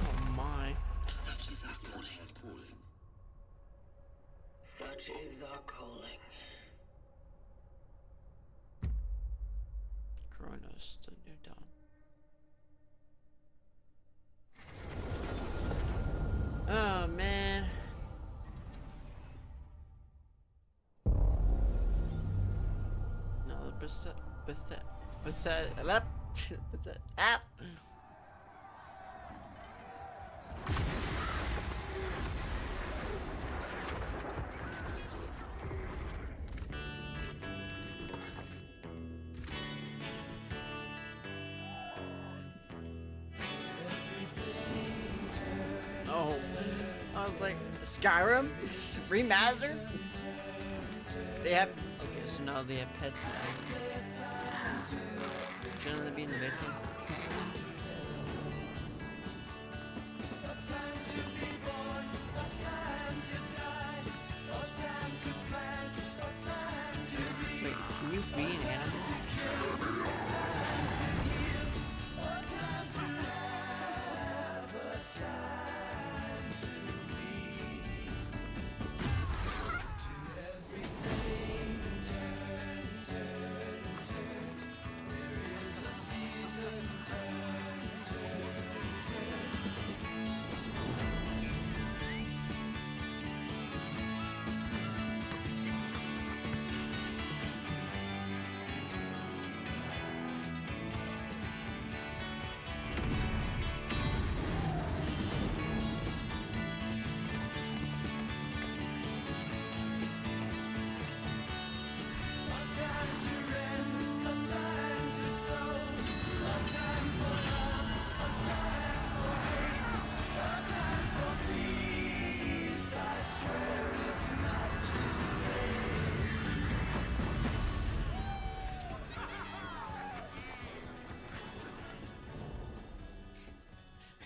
Oh my. Such is our calling. Such is our calling. Kronos, the new dawn. Oh man. No, app. Oh, I was like, Skyrim remaster. They have. Okay, so now they have pets now. Shouldn't they be in the basement? Wait, can you be an animal?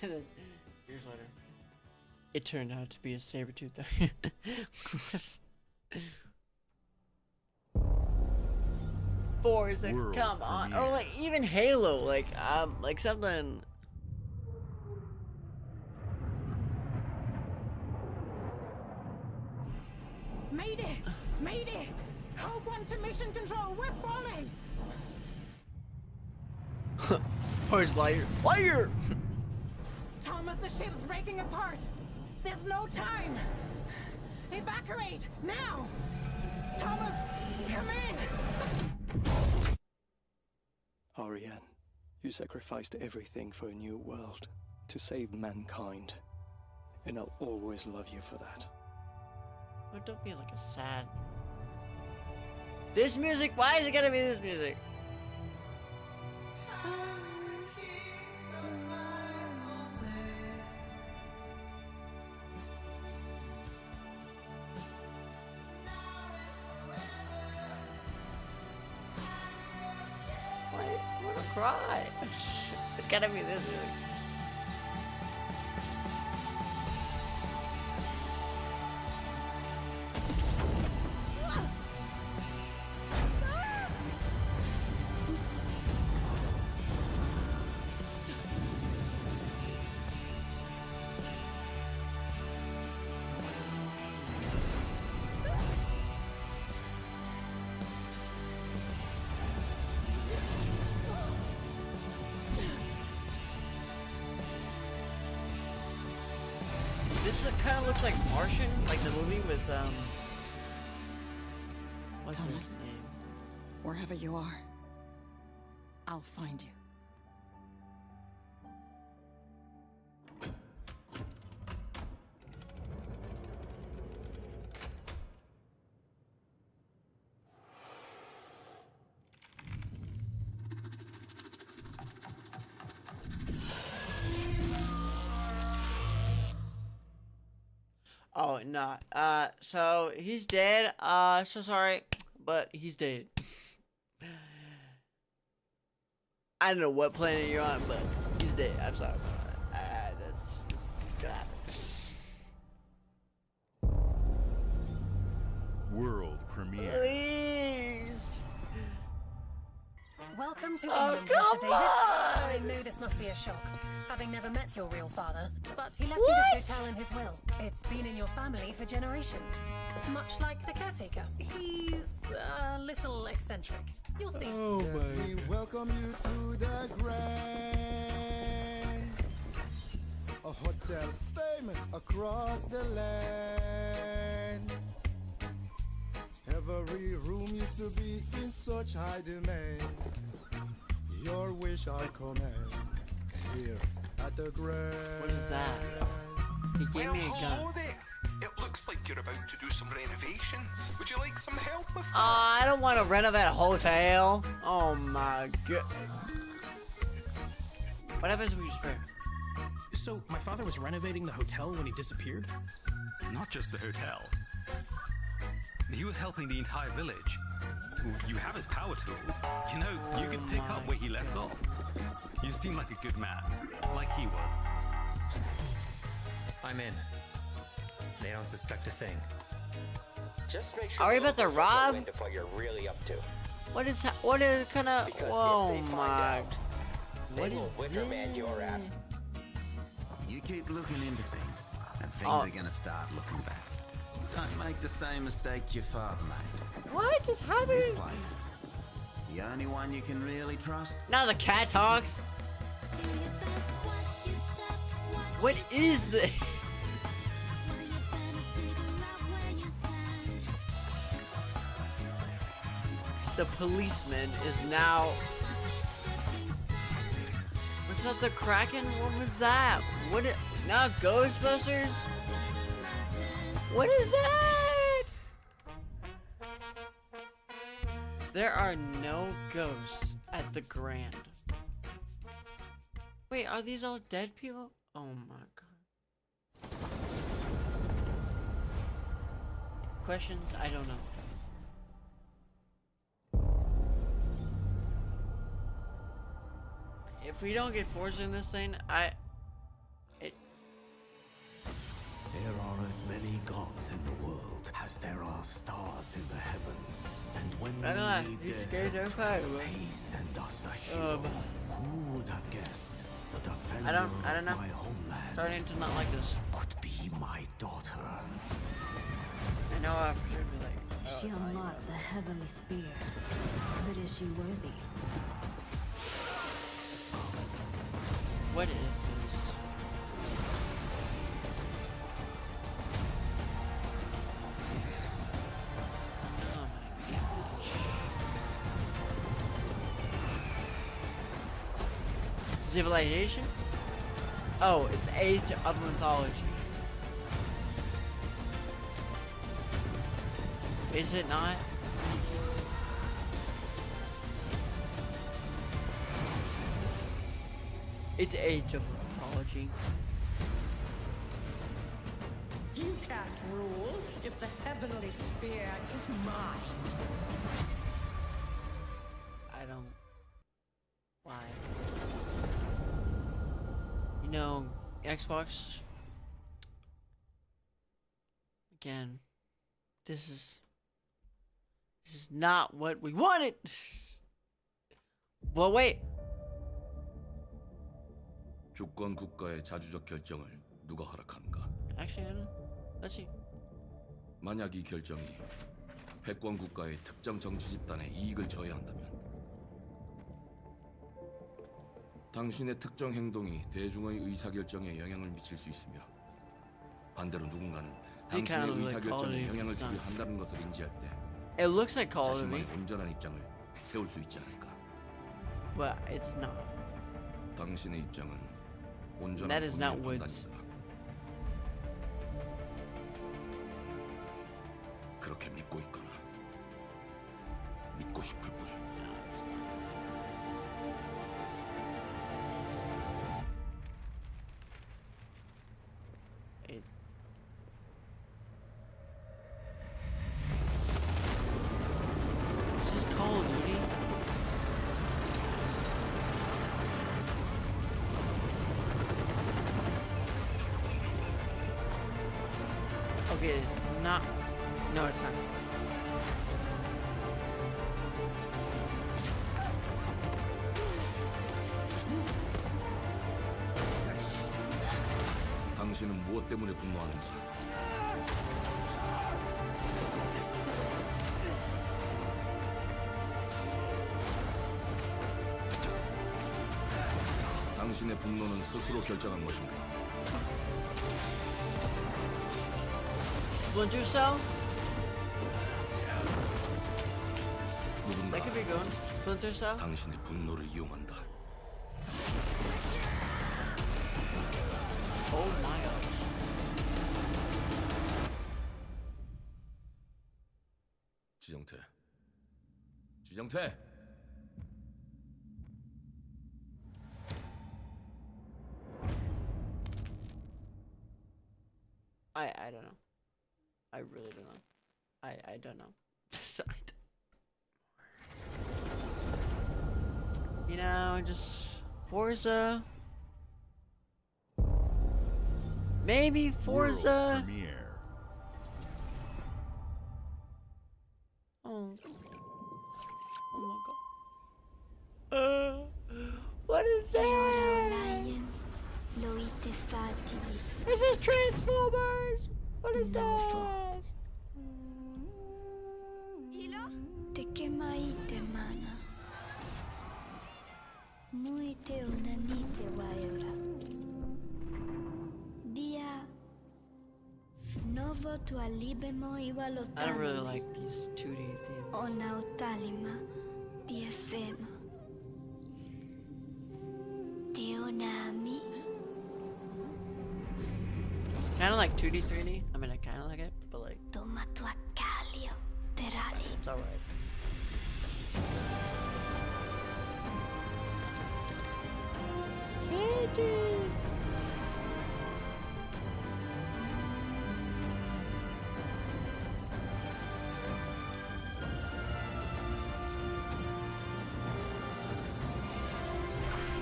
And then, years later, it turned out to be a saber-toothed tiger. Forza, come on. Or like even Halo, like something. Mayday! Mayday! Code 1 to mission control, we're falling! Where's Liar? Thomas, the ship's breaking apart! There's no time! Evacuate! Now! Thomas, come in! Ariane, you sacrificed everything for a new world, to save mankind. And I'll always love you for that. Oh, don't be like a sad. This music? Why is it gonna be this music? What? I'm gonna cry. It's gotta be this music. This kind of looks like Martian, like the movie with what's Thomas, his name? Wherever you are, I'll find you. Oh, no. So he's dead. So sorry, but he's dead. I don't know what planet you're on, but he's dead. I'm sorry about that. That's gonna happen. World premiere. Please. Welcome to Oh, England, come Mr. David. on! I know this must be a shock, having never met your real father, but he left What? you this hotel in his will. It's been in your family for generations, much like the caretaker. He's a little eccentric. You'll see. Oh Let me welcome you to the Grand, a hotel famous across the land. Every room used to be in such high demand. Your wish our command here at the Grand. What is that? He gave me a gun. Hello there. It looks like you're about to do some renovations. Would you like some help with that? I don't want to renovate a hotel. Oh my god. What happens if we spray? So, my father was renovating the hotel when he disappeared? Not just the hotel. He was helping the entire village. You have his power tools. You know, you can pick up where he left off. You seem like a good man, like he was. I'm in. They don't suspect a thing. Just make sure Are we you about to don't rob? into what you're really up to. What is kind of? Because Whoa if they find my! out, What they will is Wickerman your ass. You keep looking into things, and things Oh. are gonna start looking back. Don't make the same mistake your father made. What is This happening? place, the only one you can really trust. Now the cat talks. What is this? The policeman is now. Was that the Kraken? What was that? What? Now Ghostbusters? What is that? There are no ghosts at the Grand. Wait, are these all dead people? Oh my god. Questions? I don't know. If we don't get forged in this thing, There are as many gods in the world as there are stars in the heavens. And when we need their help, peace and us a hero, who would have guessed the defender I don't know. of my homeland Starting to not like this. would be my daughter? I know I should be like. She unlocked the heavenly spear, but is she worthy? What is this? Oh my gosh. Civilization? Oh, it's Age of Mythology. Is it not? It's Age of Mythology. You can't rule if the heavenly spear is mine. I don't. No, Xbox. Again, this is not what we wanted. Well, wait. 주권 국가의 자주적 결정을 누가 허락하는가? Actually, I don't. Let's see. 만약 이 결정이 패권 국가의 특정 정치 집단의 이익을 저해한다면 당신의 특정 행동이 대중의 의사결정에 영향을 미칠 수 있으며 반대로 누군가는 당신의 의사결정에 영향을 주려 한다는 것을 인지할 때 It looks like Call of 자신만의 Duty, 온전한 입장을 세울 수 있지 않을까? but it's not. 당신의 입장은 온전한 That is not 본인의 Woods. 판단인가? 그렇게 믿고 있거나 믿고 싶을 뿐. This is Call of Duty. Okay, it's not. No, it's not. 당신은 무엇 때문에 분노하는가? 당신의 분노는 스스로 결정한 것인가? Splinter Cell? 누군가 That could be good. Splinter Cell? 당신의 분노를 이용한다. Oh my gosh. 지정태. 지정태. I don't know. I really don't know. I don't know. You know, just Forza. Maybe Forza. World premiere. Oh. Oh my god. What is that? This is Transformers. What is that? Te kemaite mana. Muite unanite waiora. Dia. Novo tu alibemo iwalotano. I don't really like these 2D themes. Ona utalima. Di efema. Te onami. Kind of like 2D, 3D. I mean, I kind of like it, but like. Toma tu acalio. Terali. It's alright. Kitty.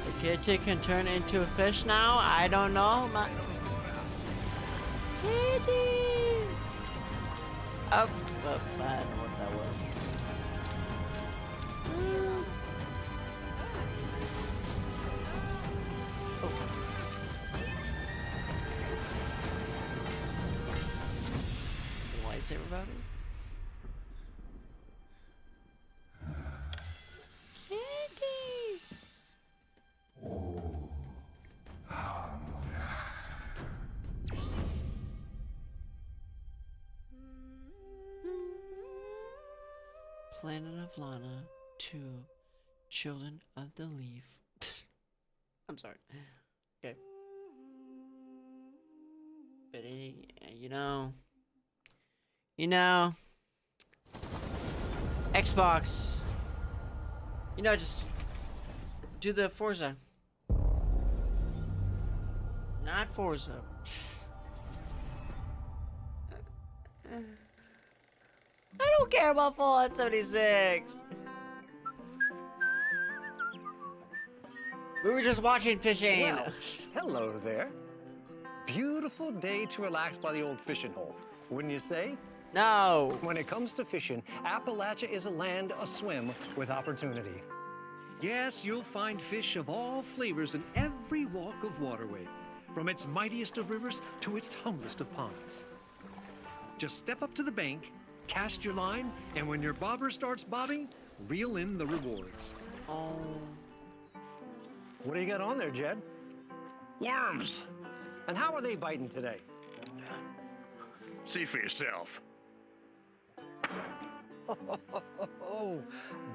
The kitty can turn into a fish now? I don't know. Kitty! Oh, I don't know what that was. Lightsaber battle? Kitty! Planet of Lana 2 Children of the Leaf. I'm sorry. Okay. But you know, Xbox, just do the Forza. Not Forza. I don't care about Fallout 76. We were just watching fishing. Well, hello there. Beautiful day to relax by the old fishing hole, wouldn't you say? No. When it comes to fishing, Appalachia is a land aswim with opportunity. Yes, you'll find fish of all flavors in every walk of waterway, from its mightiest of rivers to its humblest of ponds. Just step up to the bank, cast your line, and when your bobber starts bobbing, reel in the rewards. Oh. What do you got on there, Jed? Worms. And how are they biting today? See for yourself.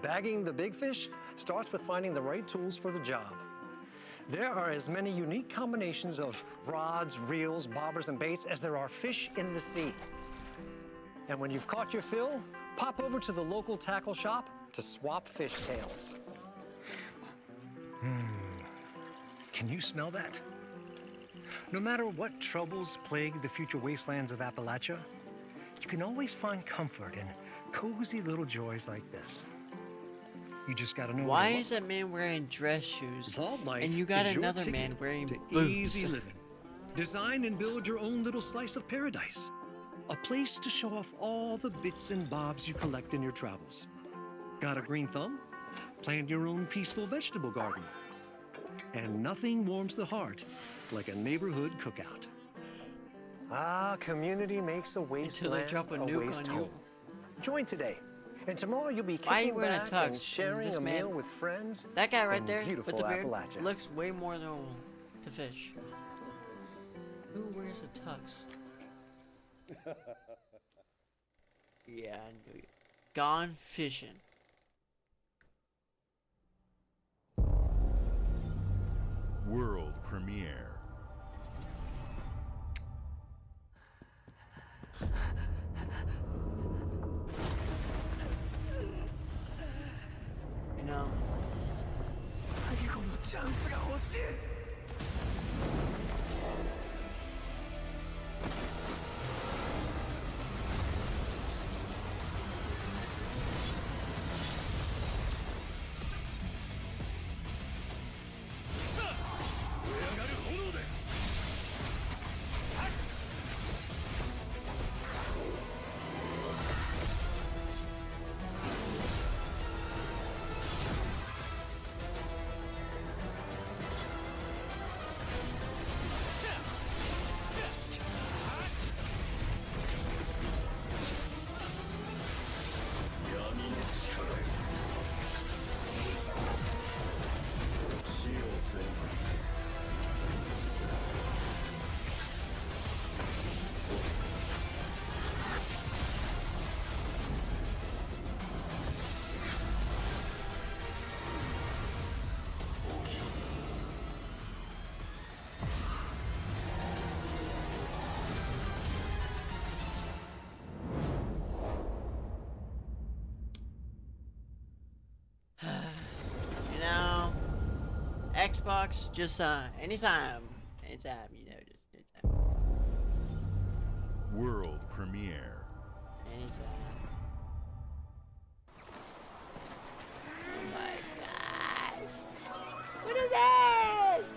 Bagging the big fish starts with finding the right tools for the job. There are as many unique combinations of rods, reels, bobbers, and baits as there are fish in the sea. And when you've caught your fill, pop over to the local tackle shop to swap fish tails. Can you smell that? No matter what troubles plague the future wastelands of Appalachia, you can always find comfort in cozy little joys like this. You just gotta know. Why is that man wearing dress shoes? And you got another man wearing boots. Easy living. Design and build your own little slice of paradise. A place to show off all the bits and bobs you collect in your travels. Got a green thumb? Plant your own peaceful vegetable garden. And nothing warms the heart like a neighborhood cookout. Ah, community makes a wasteland Until they drop a nuke on you. Join today, and tomorrow you'll be Why are you kicking wearing a back tux? and sharing This a man, meal with friends. that guy right in there with beautiful the beard Appalachia. looks way more normal to fish. Who wears a tux? Yeah, I knew you. Gone fishing. World premiere. You know. You know, Xbox, just anytime, you know, just anytime. World premiere. Anytime. Oh my gosh! What is this?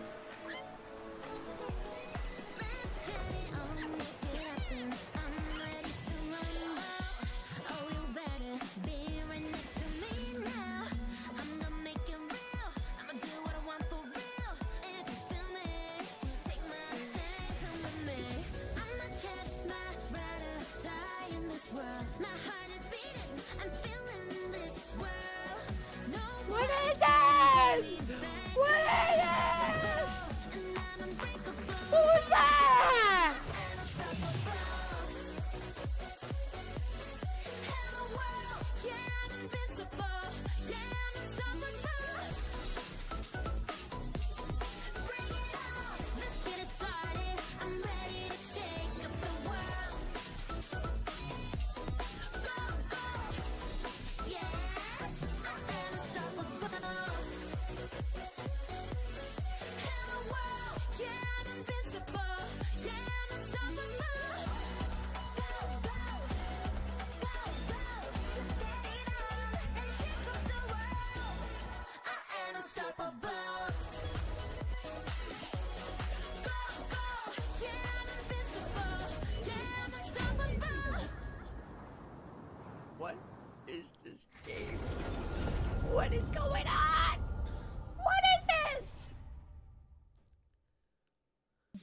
My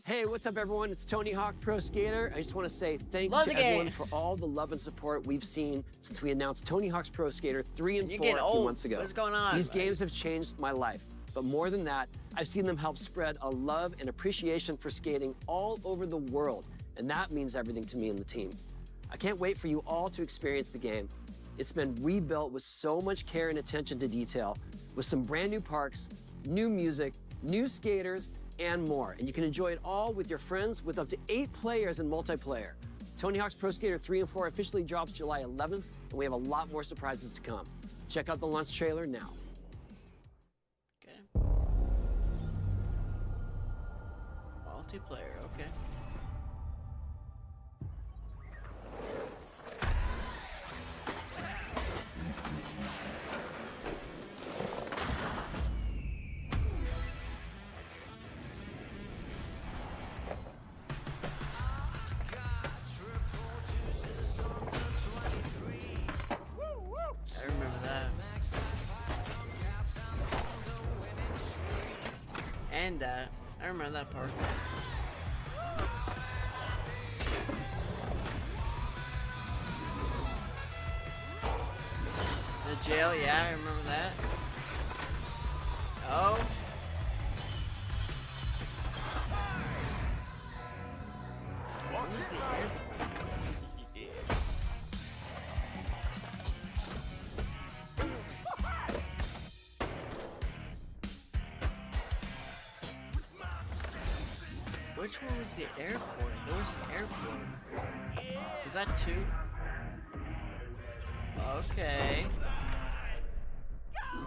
Hey, what's up, everyone? It's Tony Hawk Pro Skater. I just want to say thanks Love to the game. everyone for all the love and support we've seen since we announced Tony Hawk's Pro Skater 3 and You 4 get a few old. months ago. What's going on, These buddy? games have changed my life. But more than that, I've seen them help spread a love and appreciation for skating all over the world. And that means everything to me and the team. I can't wait for you all to experience the game. It's been rebuilt with so much care and attention to detail, with some brand new parks, new music, new skaters, and more. And you can enjoy it all with your friends with up to 8 players in multiplayer. Tony Hawk's Pro Skater 3 and 4 officially drops July 11th, and we have a lot more surprises to come. Check out the launch trailer now. Okay. Multiplayer, okay. I remember that. And that. I remember that part. The jail, yeah, I remember that. Oh. What was the airport? Which one was the airport? There was an airport. Was that 2? Okay. Ooh,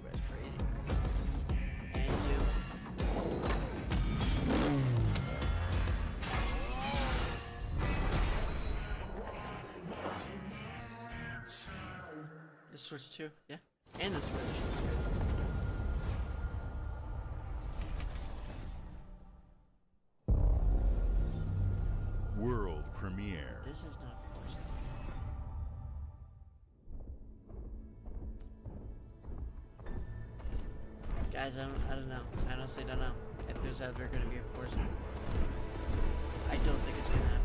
that's crazy. And 2. The Switch 2, yeah. And the Switch. World premiere. This is not Forza. Guys, I don't know. I honestly don't know if there's ever going to be a Forza. I don't think it's going to happen.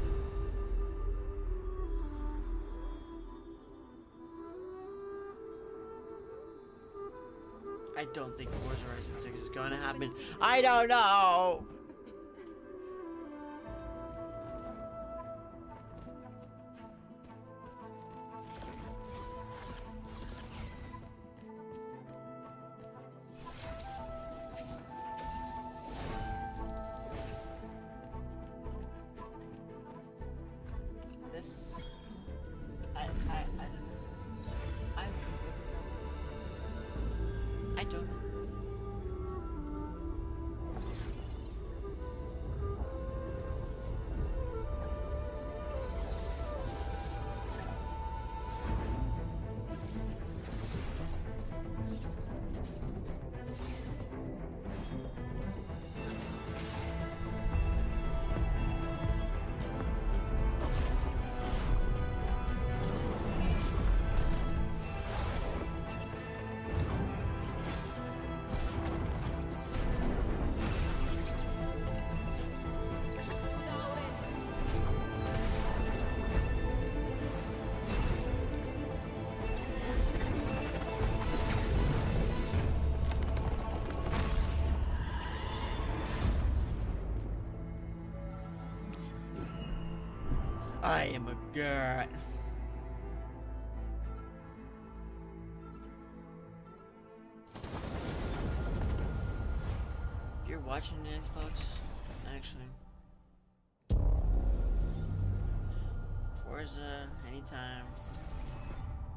I don't think Forza Horizon 6 is going to happen. I don't know! This... I don't know. I am a god. If you're watching the Xbox, actually, Forza, anytime,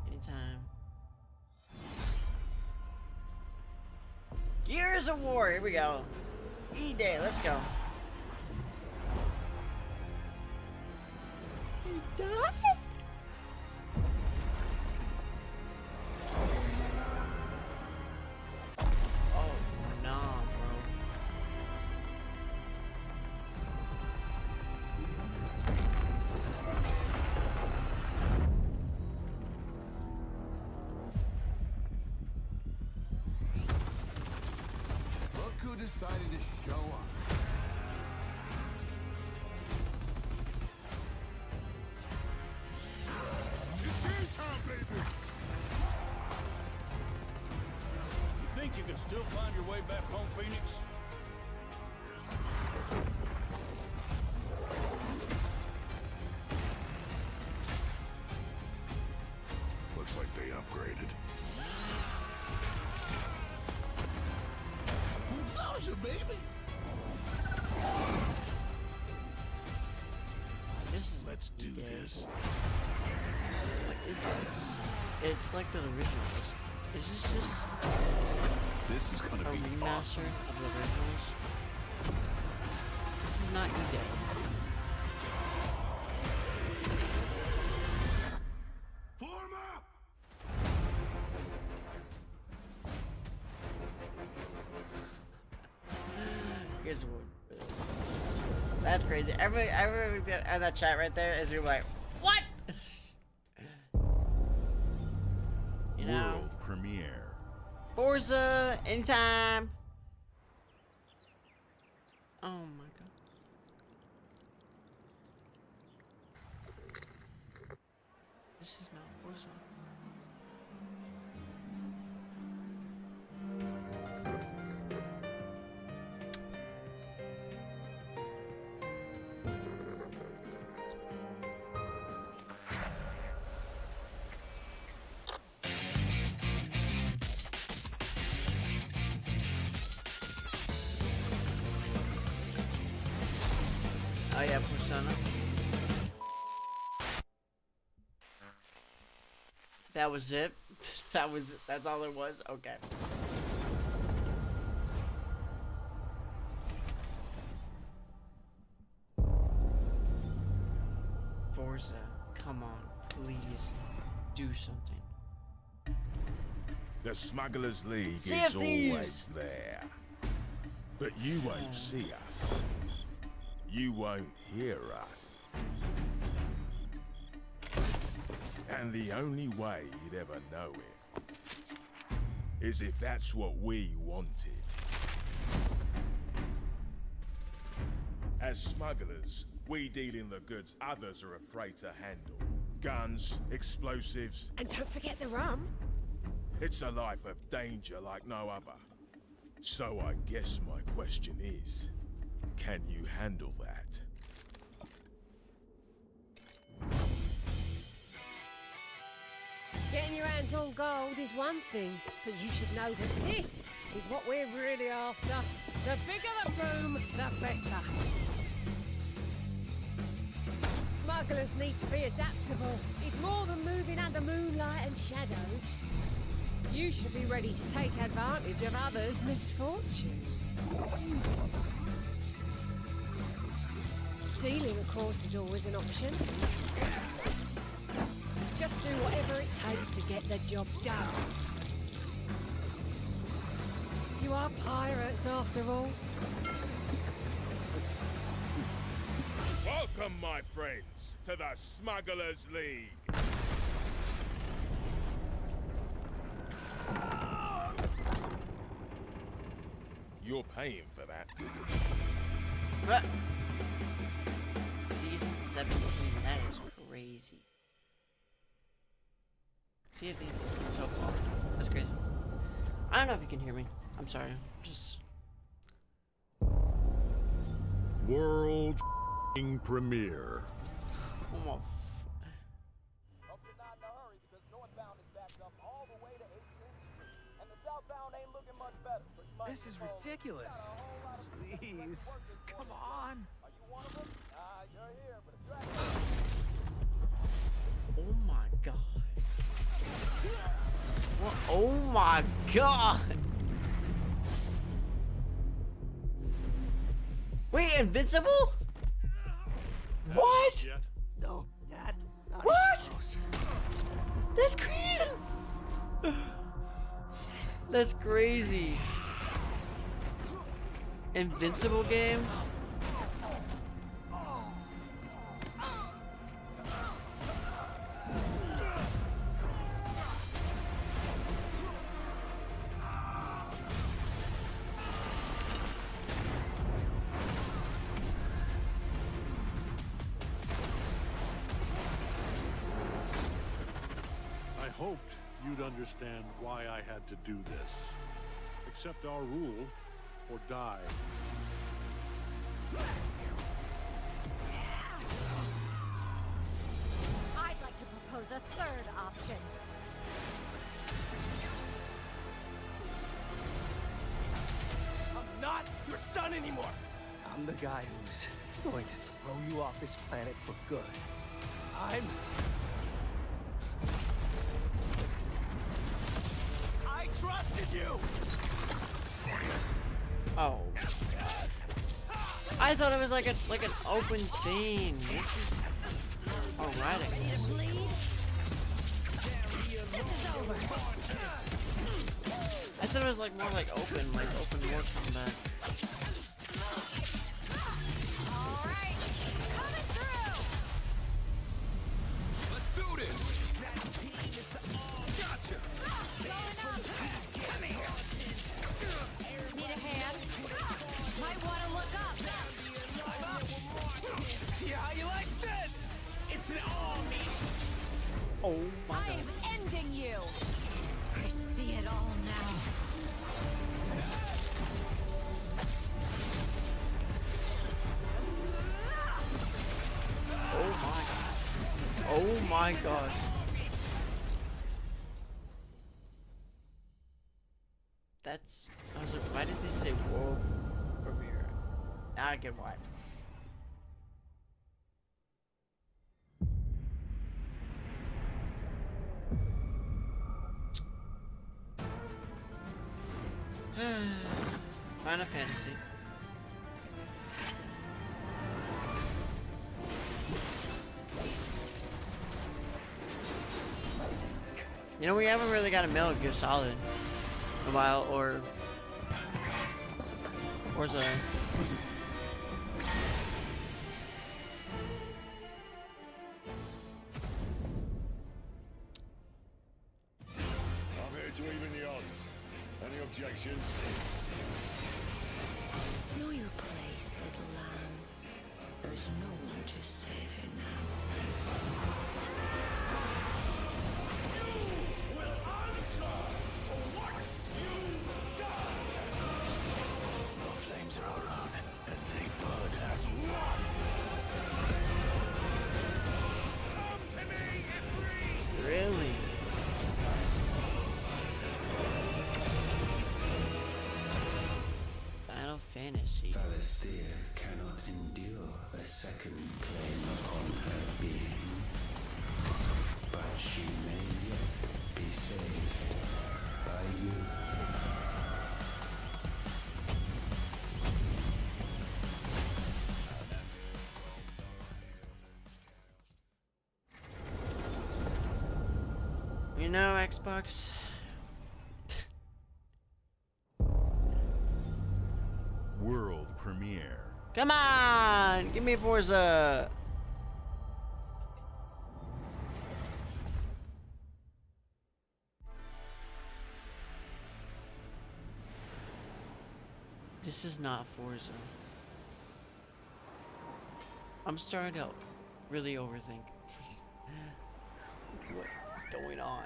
anytime. Gears of War, here we go. E-Day, let's go. He died? Oh, no, bro. Nico decided to show up. It's game time, baby! You think you can still find your way back home, Phoenix? Looks like they upgraded. Who baby? Let's do this. What is this? It's like the originals. Is this just This is gonna a be remaster awesome. of the originals? This is not E-Day. Guess what? That's crazy. Everyone in that chat right there is gonna be like, what? You know? World premiere. Forza, anytime. Oh my god. This is not Forza. Oh yeah, Persona. That was it? That's all there was? Okay. Forza, come on, please, do something. The Smugglers League Sea is of Thieves. always there. But you won't see us. You won't hear us. And the only way you'd ever know it is if that's what we wanted. As smugglers, we deal in the goods others are afraid to handle. Guns, explosives. And don't forget the rum. It's a life of danger like no other. So I guess my question is, can you handle that? Getting your hands on gold is one thing, but you should know that this is what we're really after. The bigger the room, the better. Smugglers need to be adaptable. It's more than moving under moonlight and shadows. You should be ready to take advantage of others' misfortune. Stealing, of course, is always an option. Just do whatever it takes to get the job done. You are pirates, after all. Welcome, my friends, to the Smugglers League. You're paying for that. What? Season 17, that is crazy. See if these so far. That's crazy. I don't know if you can hear me. I'm sorry. Just World premiere. come on. This is ridiculous. Please, come on. Oh my god. What? Oh my god. Wait, Invincible? What? No, Dad. Not What? close. That's crazy. That's crazy. Invincible game? hoped you'd understand why I had to do this. Accept our rule, or die. I'd like to propose a third option. I'm not your son anymore. I'm the guy who's going to throw you off this planet for good. I trusted you. Oh. I thought it was like an open thing. This is alright. I thought it was like more like open war combat. Alright, coming through! Let's do this! Gotcha! Going up! Come here! Need a hand? Might want to look up! See how you like this? It's an army! Oh my I god. am ending you! I see it all now. Oh my god. Oh my god. That's... I was like, why did they say world premiere? Now I get why. Final Fantasy. You know, we haven't really got a Metal Gear Solid in a while, or the... I'm here to even the odds. Any objections? Know your place, little lamb. There's no one to save you now. Will answer for what you've done! Our flames are our own, and they burn as one. Come to me, Ifrit! Really? Final Fantasy. Valisthea cannot endure a second claim upon her being, but she may yet be saved by you. You know, Xbox. World premiere. Come on! Give me Forza! This is not Forza. I'm starting to really overthink what's going on.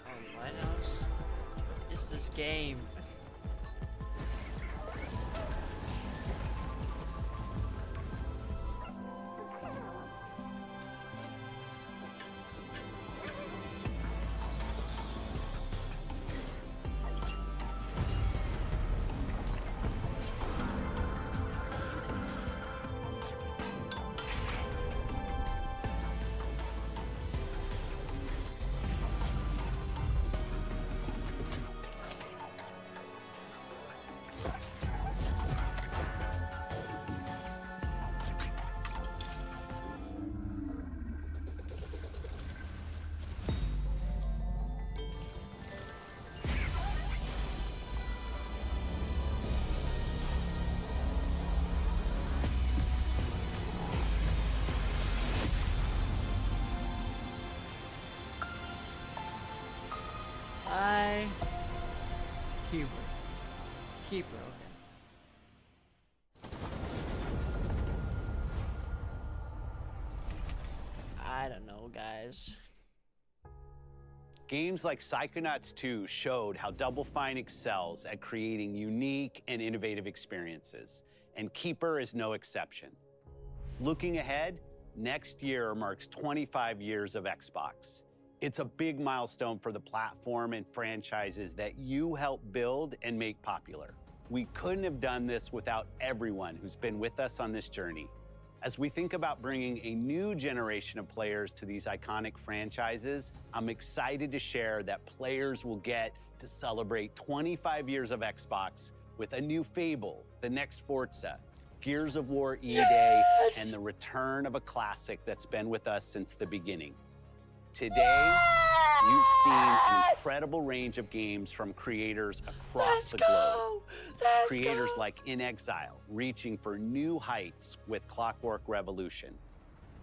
Oh, what else is this game? Keeper. Keeper, okay. I don't know, guys. Games like Psychonauts 2 showed how Double Fine excels at creating unique and innovative experiences, and Keeper is no exception. Looking ahead, next year marks 25 years of Xbox. It's a big milestone for the platform and franchises that you helped build and make popular. We couldn't have done this without everyone who's been with us on this journey. As we think about bringing a new generation of players to these iconic franchises, I'm excited to share that players will get to celebrate 25 years of Xbox with a new Fable, the next Forza, Gears of War E-Day, and the return of a classic that's been with us since the beginning. Today, you've seen an incredible range of games from creators across the globe. Creators like In Exile, reaching for new heights with Clockwork Revolution.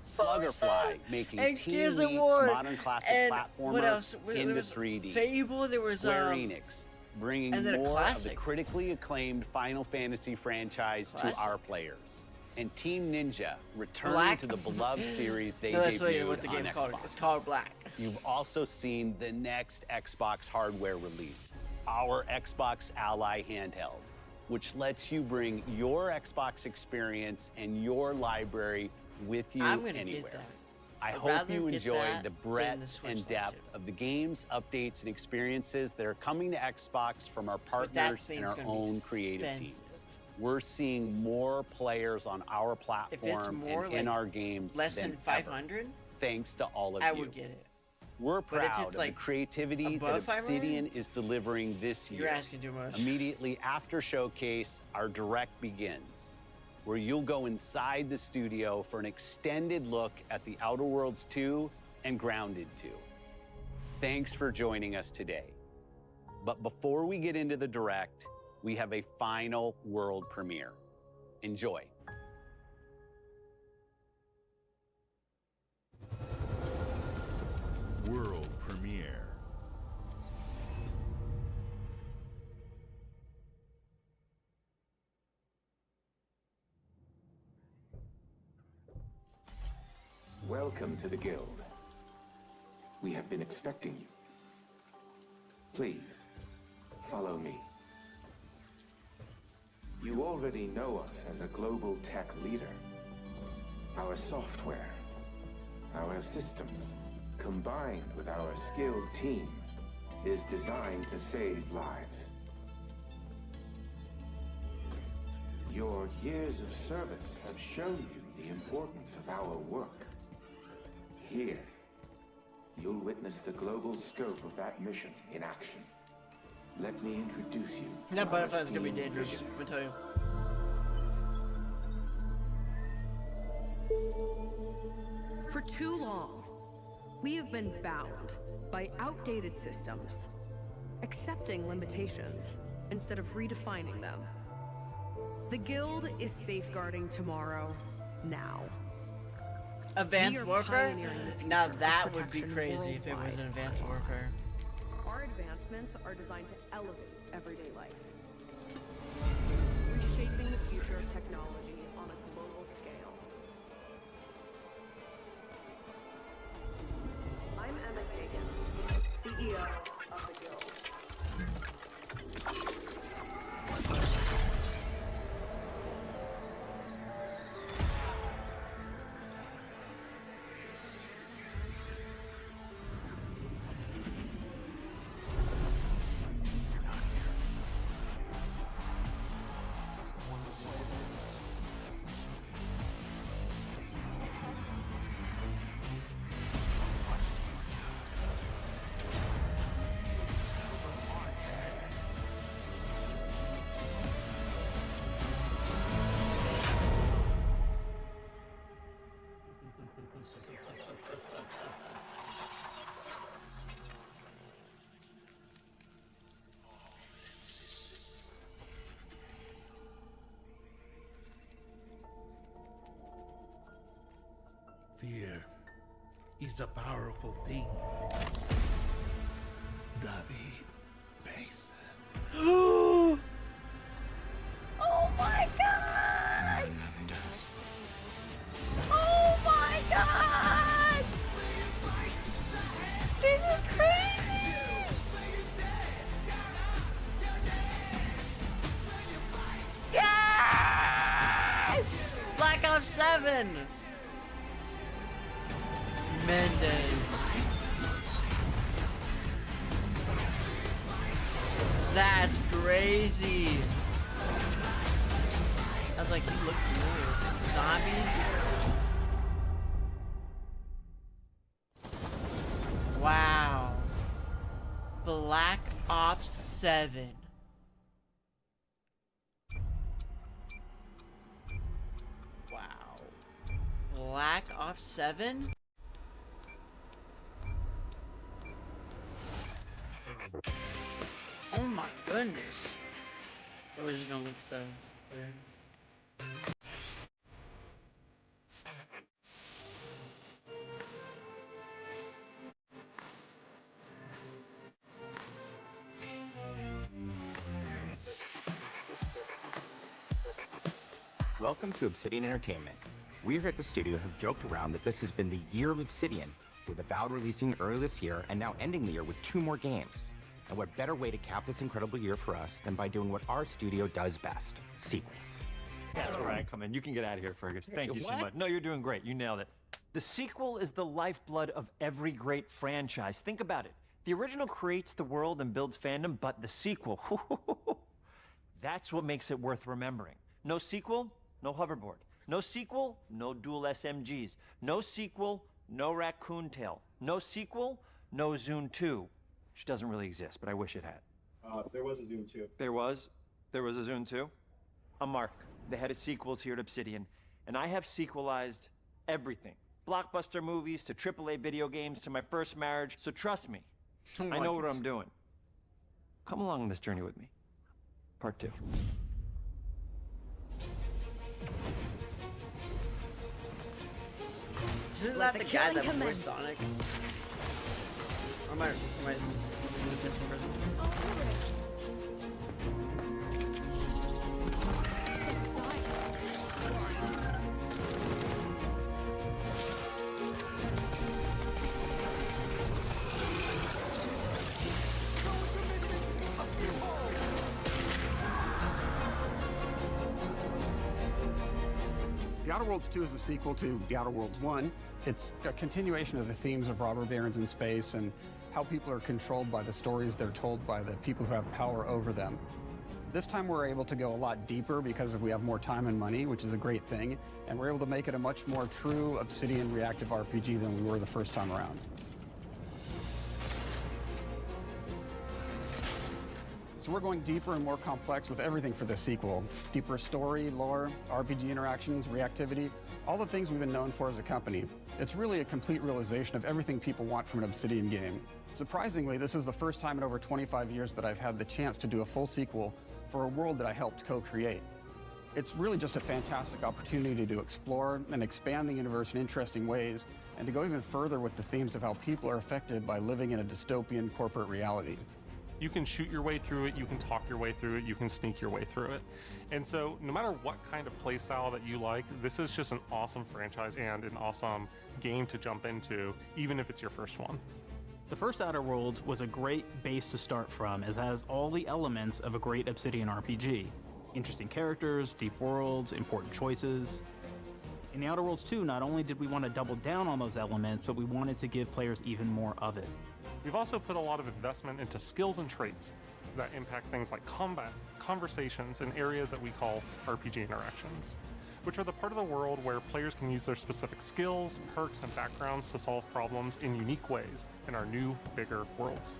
Sluggerfly, making Teen Beats modern classic platformer into 3D. Fable, there was Square Enix, bringing more of the critically acclaimed Final Fantasy franchise to our players. And Team Ninja, returning to the beloved series they debuted what the on game's Xbox. called. It's called Black. You've also seen the next Xbox hardware release, our Xbox Ally handheld, which lets you bring your Xbox experience and your library with you anywhere. I hope you enjoy the breadth and depth of the games, updates, and experiences that are coming to Xbox from our partners and our own creative teams. We're seeing more players on our platform and in our games less than 500, thanks to all of you. I would get it. We're proud of the creativity that Obsidian is delivering this year. You're asking too much. Immediately after Showcase, our direct begins, where you'll go inside the studio for an extended look at the Outer Worlds 2 and Grounded 2. Thanks for joining us today. But before we get into the direct, we have a final world premiere. Enjoy. World premiere. Welcome to the Guild. We have been expecting you. Please, follow me. You already know us as a global tech leader. Our software, our systems, combined with our skilled team, is designed to save lives. Your years of service have shown you the importance of our work. Here, you'll witness the global scope of that mission in action. Let me introduce you to That our butterfly's gonna be esteemed dangerous, vision. I'm gonna tell you. For too long, we have been bound by outdated systems, accepting limitations instead of redefining them. The Guild is safeguarding tomorrow, now. Advanced Warfare? Now that would be crazy if it was an Advanced Warfare. Our advancements are designed to elevate everyday life, reshaping the future of technology on a global scale. I'm Emma Kagan, CEO of the Guild. Fear is a powerful thing. David Mason. off 7! Mendez. That's crazy. I was like, he looked familiar. Zombies? Wow. Black Ops 7. Wow. Black Ops 7? Oh my goodness. We're just gonna look the Welcome to Obsidian Entertainment. We here at the studio have joked around that this has been the year of Obsidian, with Avowed releasing early this year and now ending the year with 2 more games. And what better way to cap this incredible year for us than by doing what our studio does best, sequels. That's where I come in. You can get out of here, Fergus. Thank you so much. No, you're doing great. You nailed it. The sequel is the lifeblood of every great franchise. Think about it. The original creates the world and builds fandom, but the sequel, that's what makes it worth remembering. No sequel, no hoverboard. No sequel, no dual SMGs. No sequel, no raccoon tail. No sequel, no Zune 2. Which doesn't really exist, but I wish it had. There was a Zune 2. There was? There was a Zune 2? I'm Mark, the head of sequels here at Obsidian, and I have sequelized everything. Blockbuster movies to AAA video games to my first marriage, so trust me, I know what I'm doing. Come along on this journey with me. Part 2. Isn't that the guy that voiced Sonic? Or am I a different person? The Outer Worlds 2 is a sequel to The Outer Worlds 1. It's a continuation of the themes of robber barons in space and how people are controlled by the stories they're told by the people who have power over them. This time we're able to go a lot deeper because we have more time and money, which is a great thing, and we're able to make it a much more true Obsidian reactive RPG than we were the first time around. So we're going deeper and more complex with everything for this sequel. Deeper story, lore, RPG interactions, reactivity, all the things we've been known for as a company. It's really a complete realization of everything people want from an Obsidian game. Surprisingly, this is the first time in over 25 years that I've had the chance to do a full sequel for a world that I helped co-create. It's really just a fantastic opportunity to explore and expand the universe in interesting ways, and to go even further with the themes of how people are affected by living in a dystopian corporate reality. You can shoot your way through it, you can talk your way through it, you can sneak your way through it. And so no matter what kind of play style that you like, this is just an awesome franchise and an awesome game to jump into, even if it's your first one. The first Outer Worlds was a great base to start from, as it has all the elements of a great Obsidian RPG. Interesting characters, deep worlds, important choices. In the Outer Worlds 2, not only did we want to double down on those elements, but we wanted to give players even more of it. We've also put a lot of investment into skills and traits that impact things like combat, conversations, and areas that we call RPG interactions, which are the part of the world where players can use their specific skills, perks, and backgrounds to solve problems in unique ways in our new, bigger worlds.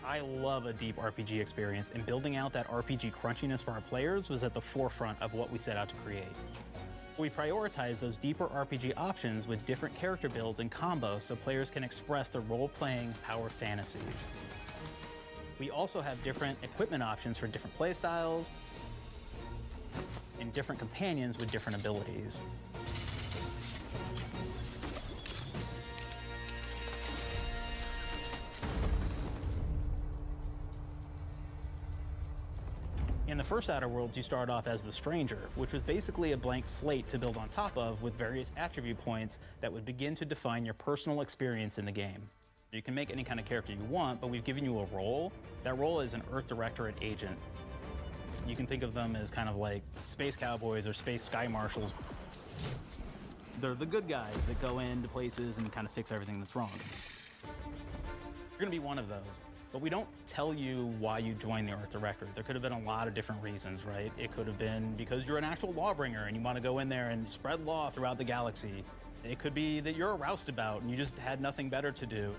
I love a deep RPG experience, and building out that RPG crunchiness for our players was at the forefront of what we set out to create. We prioritize those deeper RPG options with different character builds and combos so players can express their role-playing power fantasies. We also have different equipment options for different playstyles and different companions with different abilities. In the first Outer Worlds, you start off as the Stranger, which was basically a blank slate to build on top of with various attribute points that would begin to define your personal experience in the game. You can make any kind of character you want, but we've given you a role. That role is an Earth Directorate agent. You can think of them as kind of like space cowboys or space sky marshals. They're the good guys that go into places and kind of fix everything that's wrong. You're gonna be one of those. But we don't tell you why you joined the Art Directorate. There could have been a lot of different reasons, right? It could have been because you're an actual lawbringer and you want to go in there and spread law throughout the galaxy. It could be that you're a roustabout and you just had nothing better to do.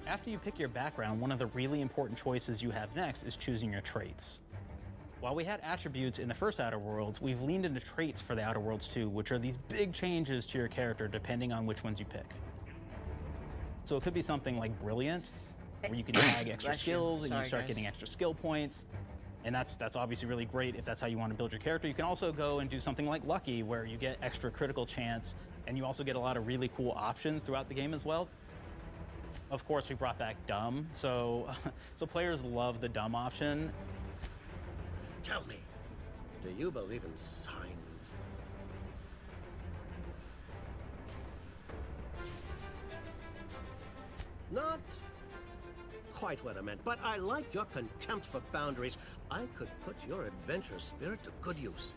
After you pick your background, one of the really important choices you have next is choosing your traits. While we had attributes in the first Outer Worlds, we've leaned into traits for the Outer Worlds too, which are these big changes to your character depending on which ones you pick. So it could be something like Brilliant, where you can tag extra skills and you start getting extra skill points. And that's obviously really great if that's how you want to build your character. You can also go and do something like Lucky, where you get extra critical chance, and you also get a lot of really cool options throughout the game as well. Of course, we brought back Dumb, so players love the Dumb option. Tell me, do you believe in signs? Not quite what I meant, but I like your contempt for boundaries. I could put your adventure spirit to good use.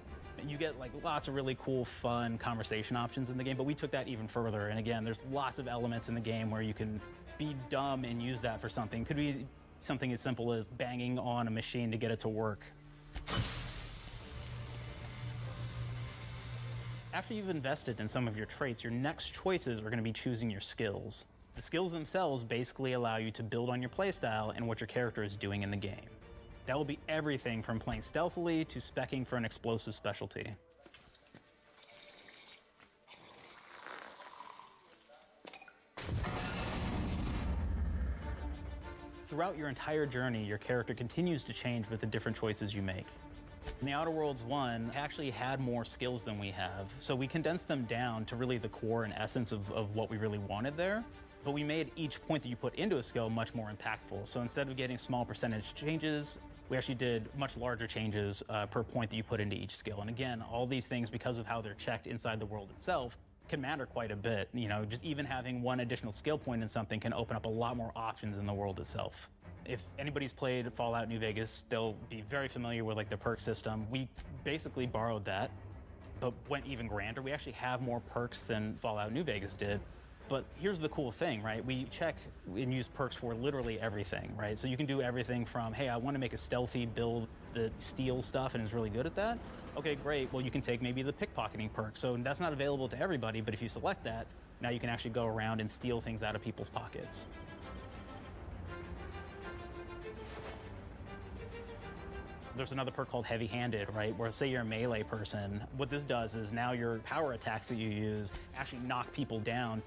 You get like lots of really cool, fun conversation options in the game, but we took that even further. And again, there's lots of elements in the game where you can be dumb and use that for something. It could be something as simple as banging on a machine to get it to work. After you've invested in some of your traits, your next choices are going to be choosing your skills. The skills themselves basically allow you to build on your playstyle and what your character is doing in the game. That will be everything from playing stealthily to speccing for an explosive specialty. Throughout your entire journey, your character continues to change with the different choices you make. In the Outer Worlds 1, it actually had more skills than we have, so we condensed them down to really the core and essence of what we really wanted there. But we made each point that you put into a skill much more impactful. So instead of getting small percentage changes, we actually did much larger changes per point that you put into each skill. And again, all these things, because of how they're checked inside the world itself, can matter quite a bit. You know, just even having one additional skill point in something can open up a lot more options in the world itself. If anybody's played Fallout New Vegas, they'll be very familiar with like the perk system. We basically borrowed that, but went even grander. We actually have more perks than Fallout New Vegas did. But here's the cool thing, right? We check and use perks for literally everything, right? So you can do everything from, hey, I want to make a stealthy build that steals stuff and is really good at that. Okay, great. Well, you can take maybe the pickpocketing perk. So that's not available to everybody, but if you select that, now you can actually go around and steal things out of people's pockets. There's another perk called heavy-handed, right? Where say you're a melee person, what this does is now your power attacks that you use actually knock people down.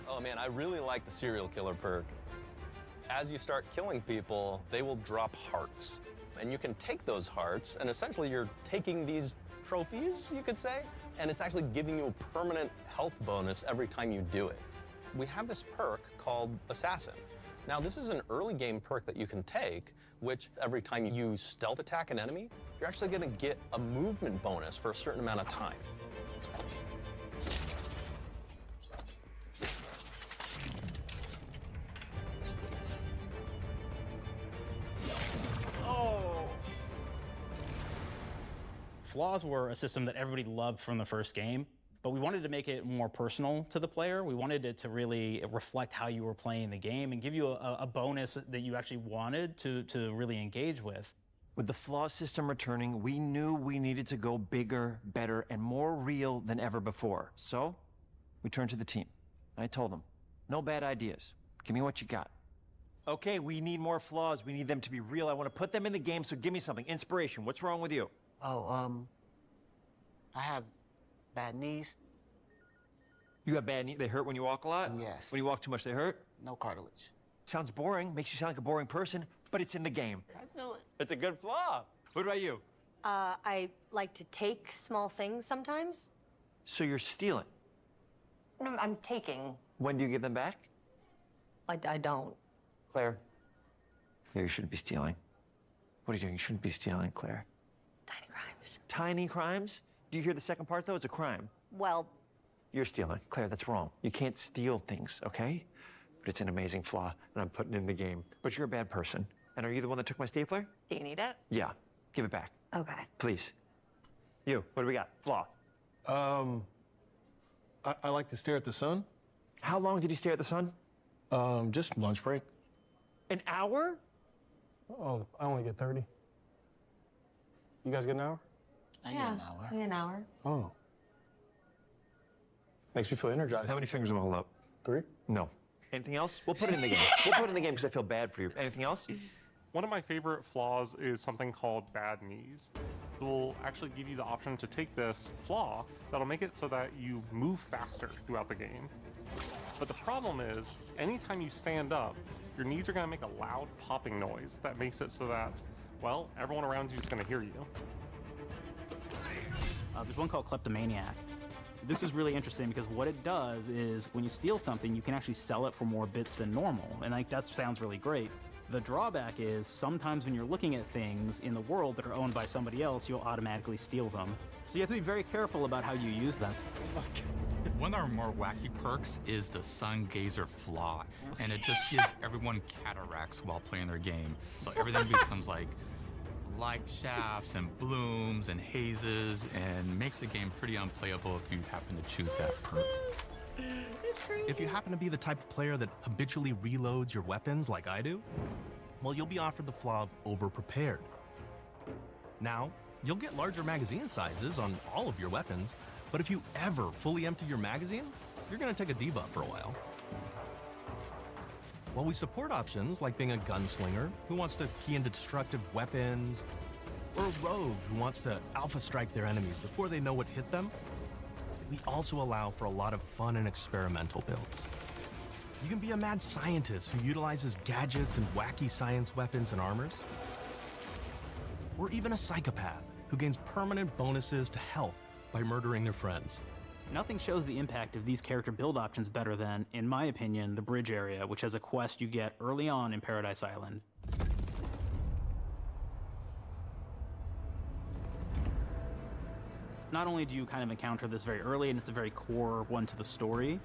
Oh man, I really like the serial killer perk. As you start killing people, they will drop hearts. And you can take those hearts, and essentially you're taking these trophies, you could say, and it's actually giving you a permanent health bonus every time you do it. We have this perk called Assassin. Now, this is an early game perk that you can take, which every time you stealth attack an enemy, you're actually going to get a movement bonus for a certain amount of time. Flaws were a system that everybody loved from the first game, but we wanted to make it more personal to the player. We wanted it to really reflect how you were playing the game and give you a bonus that you actually wanted to really engage with. With the flaw system returning, we knew we needed to go bigger, better, and more real than ever before. So, we turned to the team. I told them, no bad ideas. Give me what you got. Okay, we need more flaws. We need them to be real. I want to put them in the game, so give me something. Inspiration. What's wrong with you? Oh, I have bad knees. You got bad knees? They hurt when you walk a lot? Yes. When you walk too much, they hurt? No cartilage. Sounds boring. Makes you sound like a boring person, but it's in the game. I know it. It's a good flaw. What about you? I like to take small things sometimes. So you're stealing? No, I'm taking. When do you give them back? I don't. Claire. Claire, you shouldn't be stealing. What are you doing? You shouldn't be stealing, Claire. Tiny crimes. Tiny crimes? Do you hear the second part, though? It's a crime. Well, You're stealing. Claire, that's wrong. You can't steal things, okay? But it's an amazing flaw, and I'm putting it in the game. But you're a bad person. And are you the one that took my stapler? Do you need it? Yeah. Give it back. Okay. Please. You, what do we got? Flaw. I like to stare at the sun. How long did you stare at the sun? Just lunch break. An hour? Oh, I only get 30. You guys get an hour? I get an hour. Oh. Makes me feel energized. How many fingers am I holding up? 3? No. Anything else? We'll put it in the game. We'll put it in the game because I feel bad for you. Anything else? One of my favorite flaws is something called bad knees. It will actually give you the option to take this flaw that'll make it so that you move faster throughout the game. But the problem is, anytime you stand up, your knees are going to make a loud popping noise that makes it so that, well, everyone around you is going to hear you. There's one called Kleptomaniac. This is really interesting because what it does is when you steal something, you can actually sell it for more bits than normal. And like that sounds really great. The drawback is sometimes when you're looking at things in the world that are owned by somebody else, you'll automatically steal them. So you have to be very careful about how you use them. One of our more wacky perks is the Sun Gazer Flaw, and it just gives everyone cataracts while playing their game. So everything becomes like light shafts and blooms and hazes, and makes the game pretty unplayable if you happen to choose that perk. If you happen to be the type of player that habitually reloads your weapons like I do, well, you'll be offered the flaw of over-prepared. Now, you'll get larger magazine sizes on all of your weapons, but if you ever fully empty your magazine, you're gonna take a debuff for a while. While we support options like being a gunslinger who wants to key into destructive weapons, or a rogue who wants to alpha strike their enemies before they know what hit them, we also allow for a lot of fun and experimental builds. You can be a mad scientist who utilizes gadgets and wacky science weapons and armors, or even a psychopath who gains permanent bonuses to health by murdering their friends. Nothing shows the impact of these character build options better than, in my opinion, the bridge area, which has a quest you get early on in Paradise Island. Not only do you kind of encounter this very early, and it's a very core one to the story,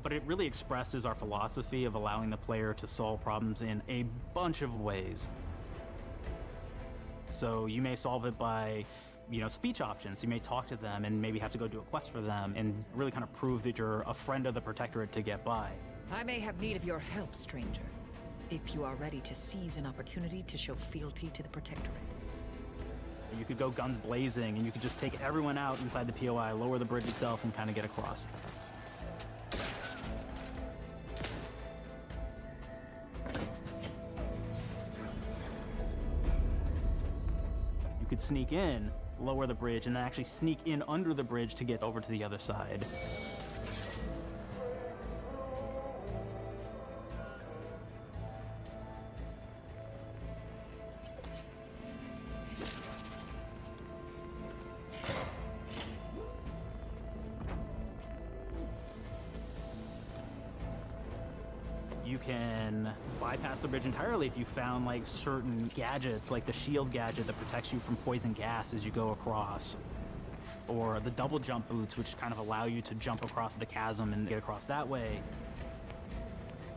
but it really expresses our philosophy of allowing the player to solve problems in a bunch of ways. So you may solve it by, speech options. You may talk to them and maybe have to go do a quest for them and really kind of prove that you're a friend of the Protectorate to get by. I may have need of your help, stranger, if you are ready to seize an opportunity to show fealty to the Protectorate. You could go guns blazing and you could just take everyone out inside the POI, lower the bridge itself, and kind of get across. You could sneak in, lower the bridge, and then actually sneak in under the bridge to get over to the other side. You can bypass the bridge entirely if you found like certain gadgets, like the shield gadget that protects you from poison gas as you go across, or the double jump boots, which kind of allow you to jump across the chasm and get across that way.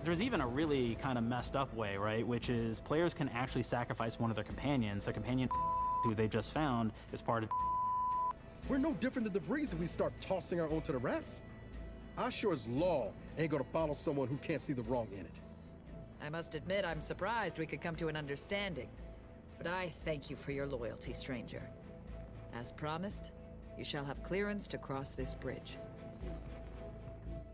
There's even a really kind of messed up way, right? Which is players can actually sacrifice one of their companions. Their companion who they just found is part of. We're no different than the Breeze if we start tossing our own to the rats. I sure as law ain't gonna follow someone who can't see the wrong in it. I must admit I'm surprised we could come to an understanding. But I thank you for your loyalty, stranger. As promised, you shall have clearance to cross this bridge.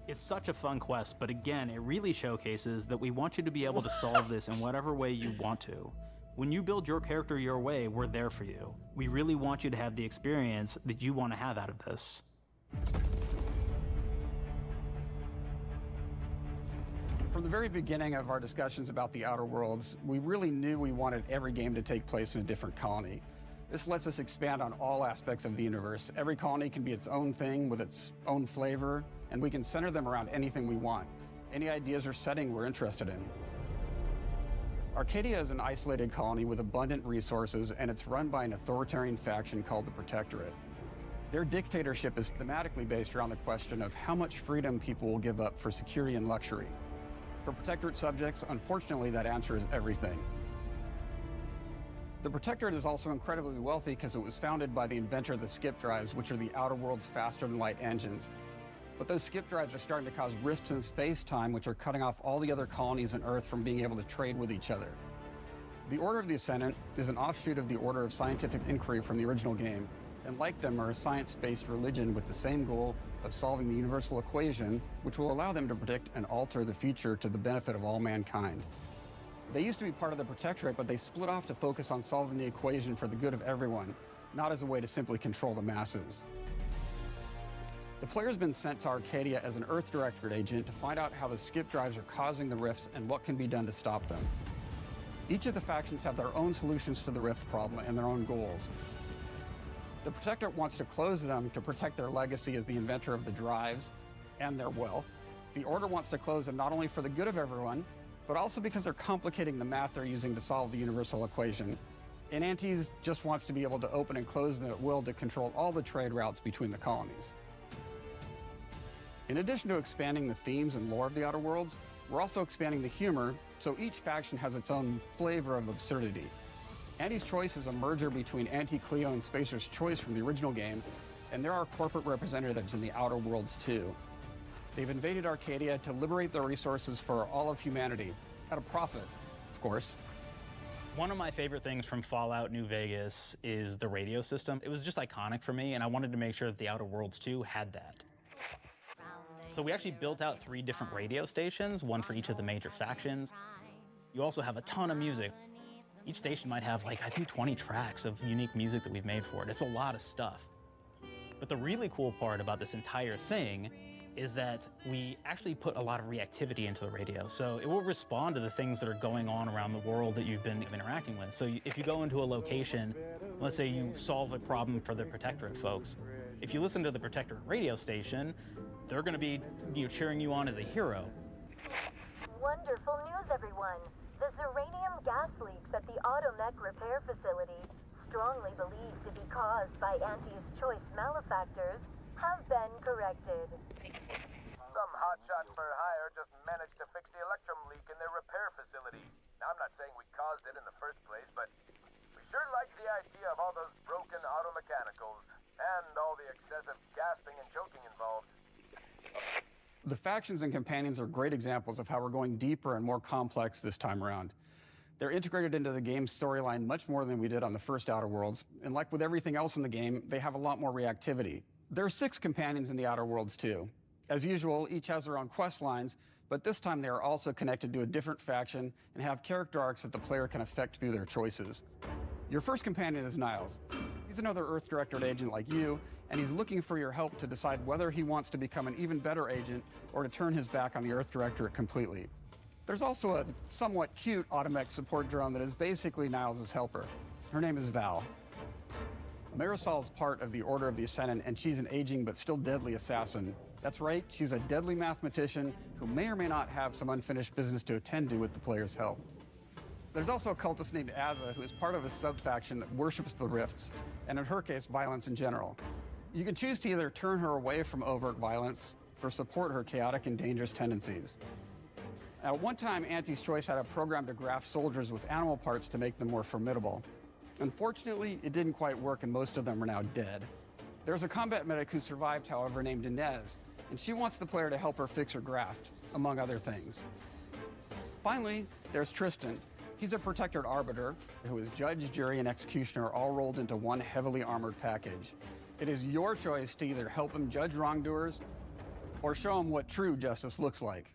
It's such a fun quest, but again, it really showcases that we want you to be able to solve this in whatever way you want to. When you build your character your way, we're there for you. We really want you to have the experience that you want to have out of this. From the very beginning of our discussions about the Outer Worlds, we really knew we wanted every game to take place in a different colony. This lets us expand on all aspects of the universe. Every colony can be its own thing with its own flavor, and we can center them around anything we want. Any ideas or setting we're interested in. Arcadia is an isolated colony with abundant resources, and it's run by an authoritarian faction called the Protectorate. Their dictatorship is thematically based around the question of how much freedom people will give up for security and luxury. For Protectorate subjects, unfortunately, that answer is everything. The Protectorate is also incredibly wealthy because it was founded by the inventor of the skip drives, which are the outer world's faster-than-light engines. But those skip drives are starting to cause rifts in space-time, which are cutting off all the other colonies on Earth from being able to trade with each other. The Order of the Ascendant is an offshoot of the Order of Scientific Inquiry from the original game, and like them are a science-based religion with the same goal of solving the universal equation, which will allow them to predict and alter the future to the benefit of all mankind. They used to be part of the Protectorate, but they split off to focus on solving the equation for the good of everyone, not as a way to simply control the masses. The player's been sent to Arcadia as an Earth Directorate agent to find out how the skip drives are causing the rifts and what can be done to stop them. Each of the factions have their own solutions to the rift problem and their own goals. The Protectorate wants to close them to protect their legacy as the inventor of the drives and their wealth. The Order wants to close them not only for the good of everyone, but also because they're complicating the math they're using to solve the universal equation. And Antes just wants to be able to open and close them at will to control all the trade routes between the colonies. In addition to expanding the themes and lore of the Outer Worlds, we're also expanding the humor, so each faction has its own flavor of absurdity. Anti's Choice is a merger between Anti-Cleo and Spacer's Choice from the original game, and there are corporate representatives in the Outer Worlds too. They've invaded Arcadia to liberate their resources for all of humanity, at a profit, of course. One of my favorite things from Fallout New Vegas is the radio system. It was just iconic for me, and I wanted to make sure that the Outer Worlds 2 had that. So we actually built out 3 different radio stations, one for each of the major factions. You also have a ton of music. Each station might have, like, I think 20 tracks of unique music that we've made for it. It's a lot of stuff. But the really cool part about this entire thing is that we actually put a lot of reactivity into the radio. So it will respond to the things that are going on around the world that you've been interacting with. So if you go into a location, let's say you solve a problem for the Protectorate folks, if you listen to the Protectorate radio station, they're gonna be cheering you on as a hero. Wonderful news, everyone. The Zeranium gas leaks at the Automech repair facility, strongly believed to be caused by Anti's Choice malefactors, have been corrected. Some hotshot for hire just managed to fix the electrum leak in their repair facility. Now, I'm not saying we caused it in the first place, but we sure like the idea of all those broken automechanicals and all the excessive gasping and choking involved. The factions and companions are great examples of how we're going deeper and more complex this time around. They're integrated into the game's storyline much more than we did on the first Outer Worlds, and like with everything else in the game, they have a lot more reactivity. There are 6 companions in the Outer Worlds too. As usual, each has their own quest lines, but this time they are also connected to a different faction and have character arcs that the player can affect through their choices. Your first companion is Niles. He's another Earth Directorate agent like you, and he's looking for your help to decide whether he wants to become an even better agent or to turn his back on the Earth Directorate completely. There's also a somewhat cute Automech support drone that is basically Niles' helper. Her name is Val. Marisol's part of the Order of the Ascendant, and she's an aging but still deadly assassin. That's right, she's a deadly mathematician who may or may not have some unfinished business to attend to with the player's help. There's also a cultist named Azza, who is part of a sub-faction that worships the rifts, and in her case, violence in general. You can choose to either turn her away from overt violence or support her chaotic and dangerous tendencies. At one time, Anti's Choice had a program to graft soldiers with animal parts to make them more formidable. Unfortunately, it didn't quite work and most of them are now dead. There's a combat medic who survived, however, named Inez, and she wants the player to help her fix her graft, among other things. Finally, there's Tristan. He's a Protectorate arbiter who is judge, jury, and executioner all rolled into one heavily armored package. It is your choice to either help him judge wrongdoers or show him what true justice looks like.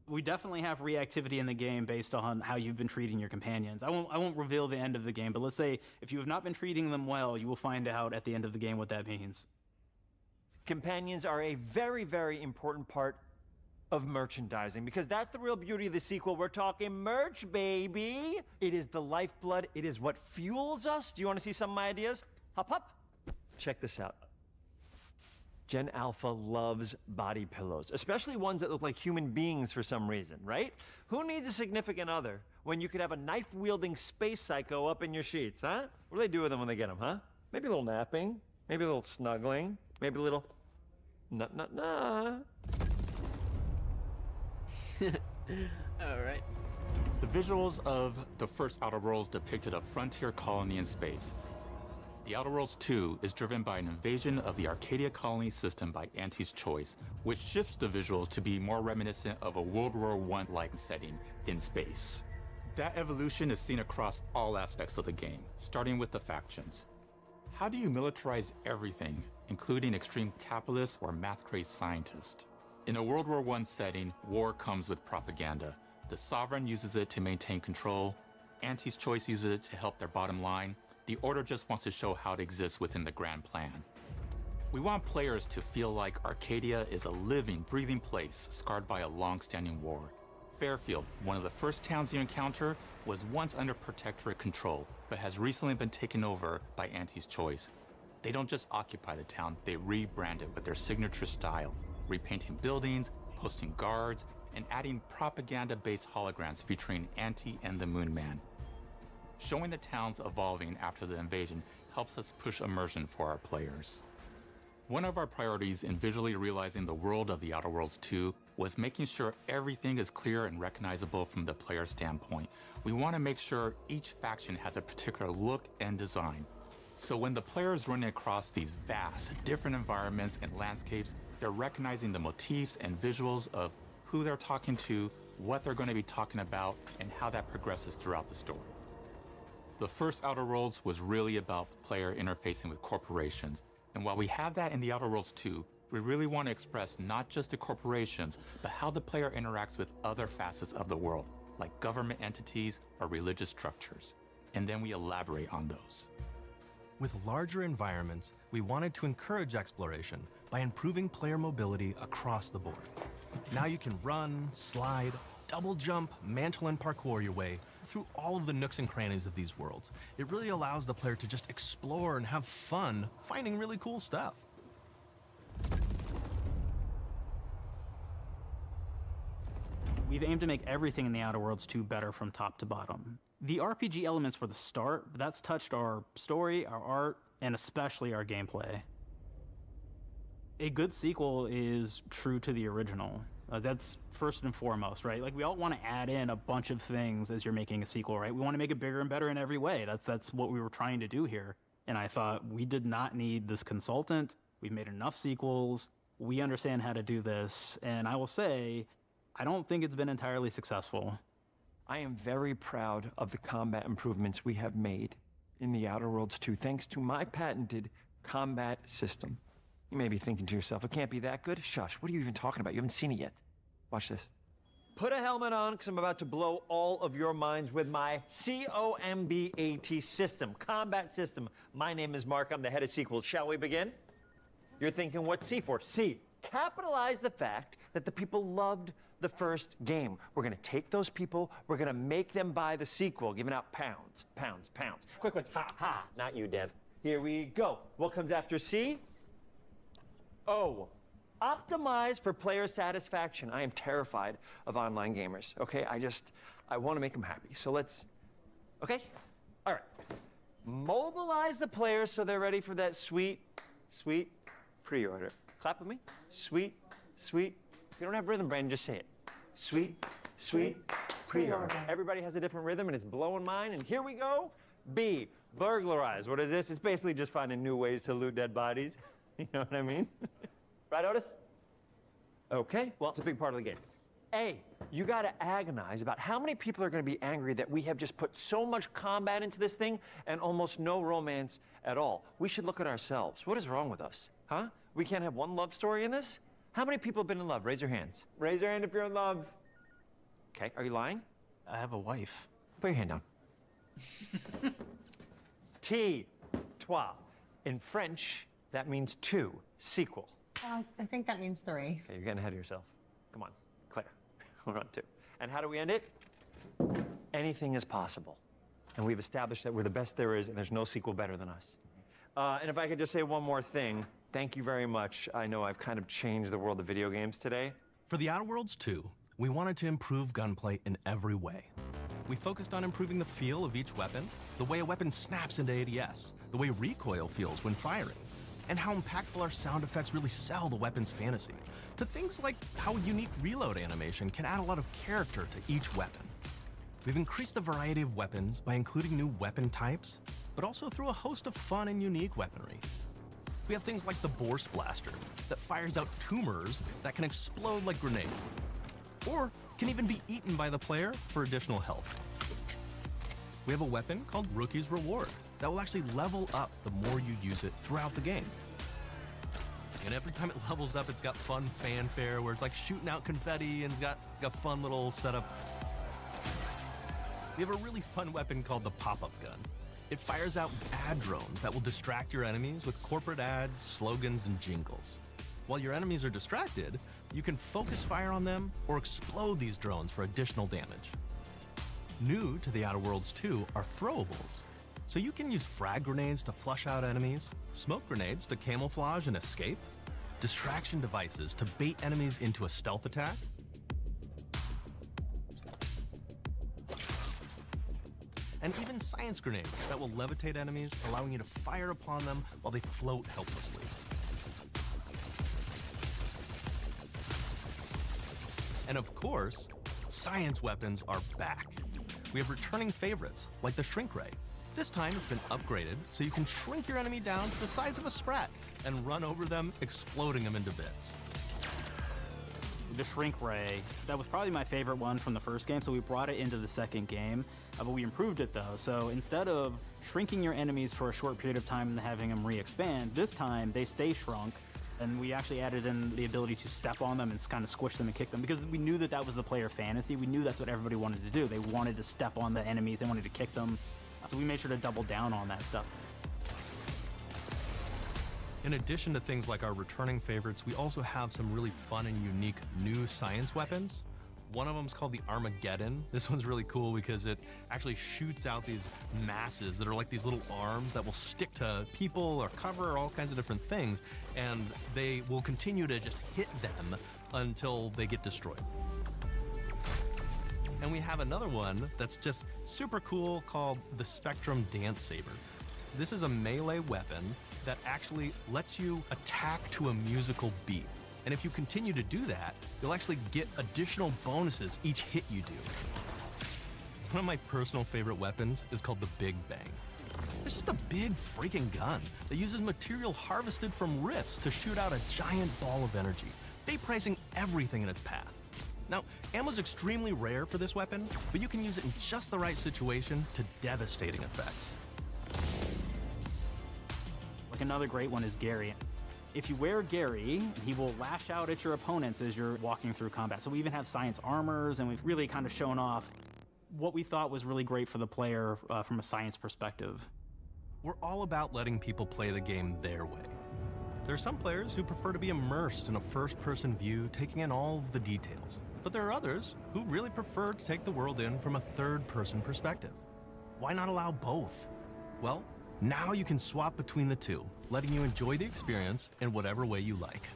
We definitely have reactivity in the game based on how you've been treating your companions. I won't reveal the end of the game, but let's say if you have not been treating them well, you will find out at the end of the game what that means. Companions are a very, very important part of merchandising, because that's the real beauty of the sequel. We're talking merch, baby. It is the lifeblood. It is what fuels us. Do you want to see some of my ideas? Hop, hop. Check this out. Gen Alpha loves body pillows, especially ones that look like human beings for some reason, right? Who needs a significant other when you could have a knife-wielding space psycho up in your sheets, huh? What do they do with them when they get them, huh? Maybe a little napping, maybe a little snuggling, maybe a little nut. All right. The visuals of the first Outer Worlds depicted a frontier colony in space. The Outer Worlds 2 is driven by an invasion of the Arcadia colony system by Anti's Choice, which shifts the visuals to be more reminiscent of a World War I-like setting in space. That evolution is seen across all aspects of the game, starting with the factions. How do you militarize everything, including extreme capitalists or math-crazed scientists? In a World War I setting, war comes with propaganda. The Sovereign uses it to maintain control, Anti's Choice uses it to help their bottom line, the Order just wants to show how it exists within the grand plan. We want players to feel like Arcadia is a living, breathing place scarred by a long-standing war. Fairfield, one of the first towns you encounter, was once under Protectorate control, but has recently been taken over by Anti's Choice. They don't just occupy the town, they rebrand it with their signature style, repainting buildings, posting guards, and adding propaganda-based holograms featuring Anti and the Moon Man. Showing the towns evolving after the invasion helps us push immersion for our players. One of our priorities in visually realizing the world of the Outer Worlds 2 was making sure everything is clear and recognizable from the player standpoint. We want to make sure each faction has a particular look and design. So when the player is running across these vast, different environments and landscapes, they're recognizing the motifs and visuals of who they're talking to, what they're going to be talking about, and how that progresses throughout the story. The first Outer Worlds was really about the player interfacing with corporations, and while we have that in the Outer Worlds 2, we really want to express not just the corporations, but how the player interacts with other facets of the world, like government entities or religious structures. And then we elaborate on those. With larger environments, we wanted to encourage exploration by improving player mobility across the board. Now you can run, slide, double jump, mantle, and parkour your way through all of the nooks and crannies of these worlds. It really allows the player to just explore and have fun finding really cool stuff. We've aimed to make everything in the Outer Worlds 2 better from top to bottom. The RPG elements were the start, but that's touched our story, our art, and especially our gameplay. A good sequel is true to the original. That's first and foremost, right? Like, we all want to add in a bunch of things as you're making a sequel, right? We want to make it bigger and better in every way. That's what we were trying to do here. And I thought, we did not need this consultant. We've made enough sequels. We understand how to do this. And I will say, I don't think it's been entirely successful. I am very proud of the combat improvements we have made in the Outer Worlds 2, thanks to my patented combat system. You may be thinking to yourself, it can't be that good? Shush, what are you even talking about? You haven't seen it yet. Watch this. Put a helmet on, because I'm about to blow all of your minds with my COMBAT system, combat system. My name is Mark, I'm the head of sequels. Shall we begin? You're thinking, what's C for? C, capitalize the fact that the people loved the first game. We're gonna take those people, we're gonna make them buy the sequel, giving out pounds, pounds, pounds. Quick ones, ha, ha, not you, Dev. Here we go. What comes after C? O, optimize for player satisfaction. I am terrified of online gamers, okay? I wanna make them happy, so let's, okay? All right, mobilize the players so they're ready for that sweet, sweet pre-order. Clap with me, sweet, sweet. If you don't have rhythm, Brandon, just say it. Sweet, sweet pre-order. Everybody has a different rhythm, and it's blowing mine, and here we go. B, burglarize. What is this? It's basically just finding new ways to loot dead bodies. You know what I mean? Right, Otis? Okay, well, it's a big part of the game. A, you gotta agonize about how many people are gonna be angry that we have just put so much combat into this thing and almost no romance at all. We should look at ourselves. What is wrong with us, huh? We can't have one love story in this? How many people have been in love? Raise your hands. Raise your hand if you're in love. Okay, are you lying? I have a wife. Put your hand down. T, toi. In French, that means two, sequel. I think that means 3. Okay, you're getting ahead of yourself. Come on, Claire, we're on 2. And how do we end it? Anything is possible. And we've established that we're the best there is, and there's no sequel better than us. And if I could just say one more thing, thank you very much. I know I've kind of changed the world of video games today. For the Outer Worlds 2, we wanted to improve gunplay in every way. We focused on improving the feel of each weapon, the way a weapon snaps into ADS, the way recoil feels when firing, and how impactful our sound effects really sell the weapon's fantasy, to things like how a unique reload animation can add a lot of character to each weapon. We've increased the variety of weapons by including new weapon types, but also through a host of fun and unique weaponry. We have things like the Borscht Blaster that fires out tumors that can explode like grenades, or can even be eaten by the player for additional health. We have a weapon called Rookie's Reward that will actually level up the more you use it throughout the game. And every time it levels up, it's got fun fanfare where it's like shooting out confetti and it's got a fun little setup. We have a really fun weapon called the pop-up gun. It fires out ad drones that will distract your enemies with corporate ads, slogans, and jingles. While your enemies are distracted, you can focus fire on them or explode these drones for additional damage. New to the Outer Worlds 2 are throwables. So you can use frag grenades to flush out enemies, smoke grenades to camouflage and escape, distraction devices to bait enemies into a stealth attack, and even science grenades that will levitate enemies, allowing you to fire upon them while they float helplessly. And of course, science weapons are back. We have returning favorites, like the Shrink Ray. This time it's been upgraded so you can shrink your enemy down to the size of a sprat and run over them, exploding them into bits. The Shrink Ray, that was probably my favorite one from the first game, so we brought it into the second game, but we improved it though. So instead of shrinking your enemies for a short period of time and having them re-expand, this time they stay shrunk, and we actually added in the ability to step on them and kind of squish them and kick them, because we knew that that was the player fantasy. We knew that's what everybody wanted to do. They wanted to step on the enemies, they wanted to kick them, so we made sure to double down on that stuff. In addition to things like our returning favorites, we also have some really fun and unique new science weapons. One of them is called the Armageddon. This one's really cool because it actually shoots out these masses that are like these little arms that will stick to people or cover or all kinds of different things, and they will continue to just hit them until they get destroyed. And we have another one that's just super cool called the Spectrum Dance Saber. This is a melee weapon that actually lets you attack to a musical beat. And if you continue to do that, you'll actually get additional bonuses each hit you do. One of my personal favorite weapons is called the Big Bang. It's just a big freaking gun that uses material harvested from rifts to shoot out a giant ball of energy, vaporizing everything in its path. Now, ammo's extremely rare for this weapon, but you can use it in just the right situation to devastating effects. Like another great one is Gary. If you wear Gary, he will lash out at your opponents as you're walking through combat. So we even have science armors, and we've really kind of shown off what we thought was really great for the player from a science perspective. We're all about letting people play the game their way. There are some players who prefer to be immersed in a first-person view, taking in all of the details. But there are others who really prefer to take the world in from a third-person perspective. Why not allow both? Well, now you can swap between the two, letting you enjoy the experience in whatever way you like.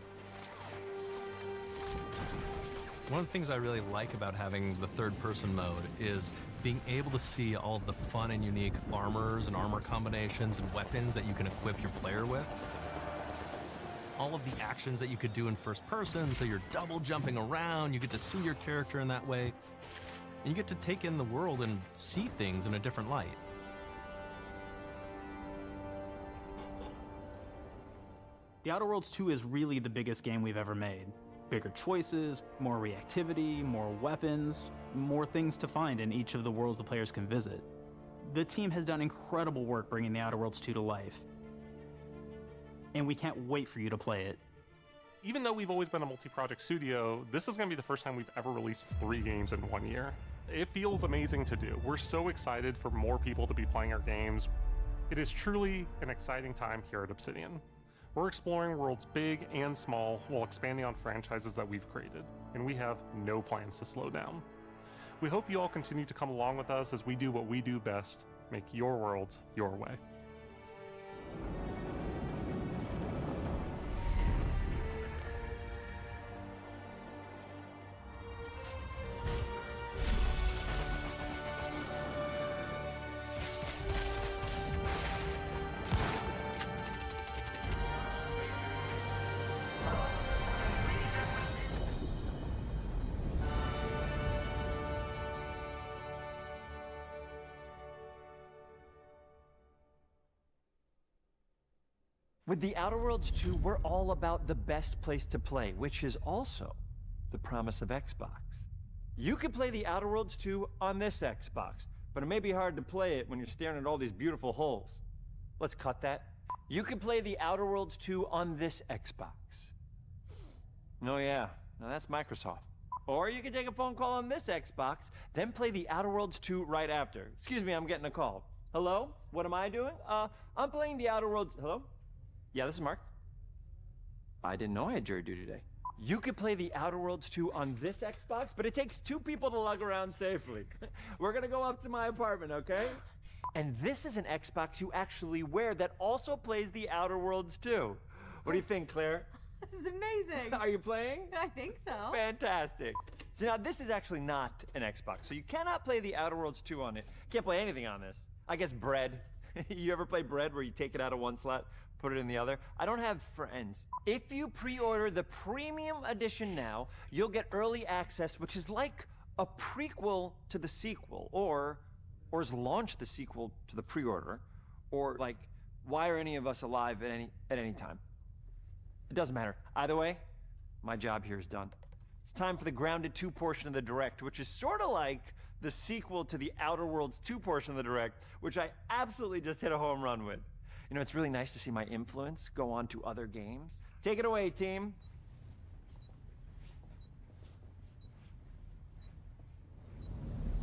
One of the things I really like about having the third-person mode is being able to see all of the fun and unique armors and armor combinations and weapons that you can equip your player with. All of the actions that you could do in first person, so you're double jumping around, you get to see your character in that way, and you get to take in the world and see things in a different light. The Outer Worlds 2 is really the biggest game we've ever made. Bigger choices, more reactivity, more weapons, more things to find in each of the worlds the players can visit. The team has done incredible work bringing the Outer Worlds 2 to life, and we can't wait for you to play it. Even though we've always been a multi-project studio, this is going to be the first time we've ever released 3 games in 1 year. It feels amazing to do. We're so excited for more people to be playing our games. It is truly an exciting time here at Obsidian. We're exploring worlds big and small while expanding on franchises that we've created, and we have no plans to slow down. We hope you all continue to come along with us as we do what we do best, make your worlds your way. With the Outer Worlds 2, we're all about the best place to play, which is also the promise of Xbox. You can play the Outer Worlds 2 on this Xbox, but it may be hard to play it when you're staring at all these beautiful holes. Let's cut that. You can play the Outer Worlds 2 on this Xbox. Oh yeah, now that's Microsoft. Or you can take a phone call on this Xbox, then play the Outer Worlds 2 right after. Excuse me, I'm getting a call. Hello? What am I doing? I'm playing the Outer Worlds. Hello? Yeah, this is Mark. I didn't know I had jury duty today. You could play the Outer Worlds 2 on this Xbox, but it takes 2 people to lug around safely. We're gonna go up to my apartment, okay? And this is an Xbox you actually wear that also plays the Outer Worlds 2. What do you think, Claire? This is amazing. Are you playing? I think so. Fantastic. So now this is actually not an Xbox, so you cannot play the Outer Worlds 2 on it. Can't play anything on this. I guess Bread. You ever play Bread where you take it out of one slot, put it in the other? I don't have friends. If you pre-order the premium edition now, you'll get early access, which is like a prequel to the sequel, or is launch the sequel to the pre-order, or like, why are any of us alive at any time? It doesn't matter. Either way, my job here is done. It's time for the Grounded 2 portion of the Direct, which is sort of like the sequel to the Outer Worlds 2 portion of the Direct, which I absolutely just hit a home run with. You know, it's really nice to see my influence go on to other games. Take it away, team.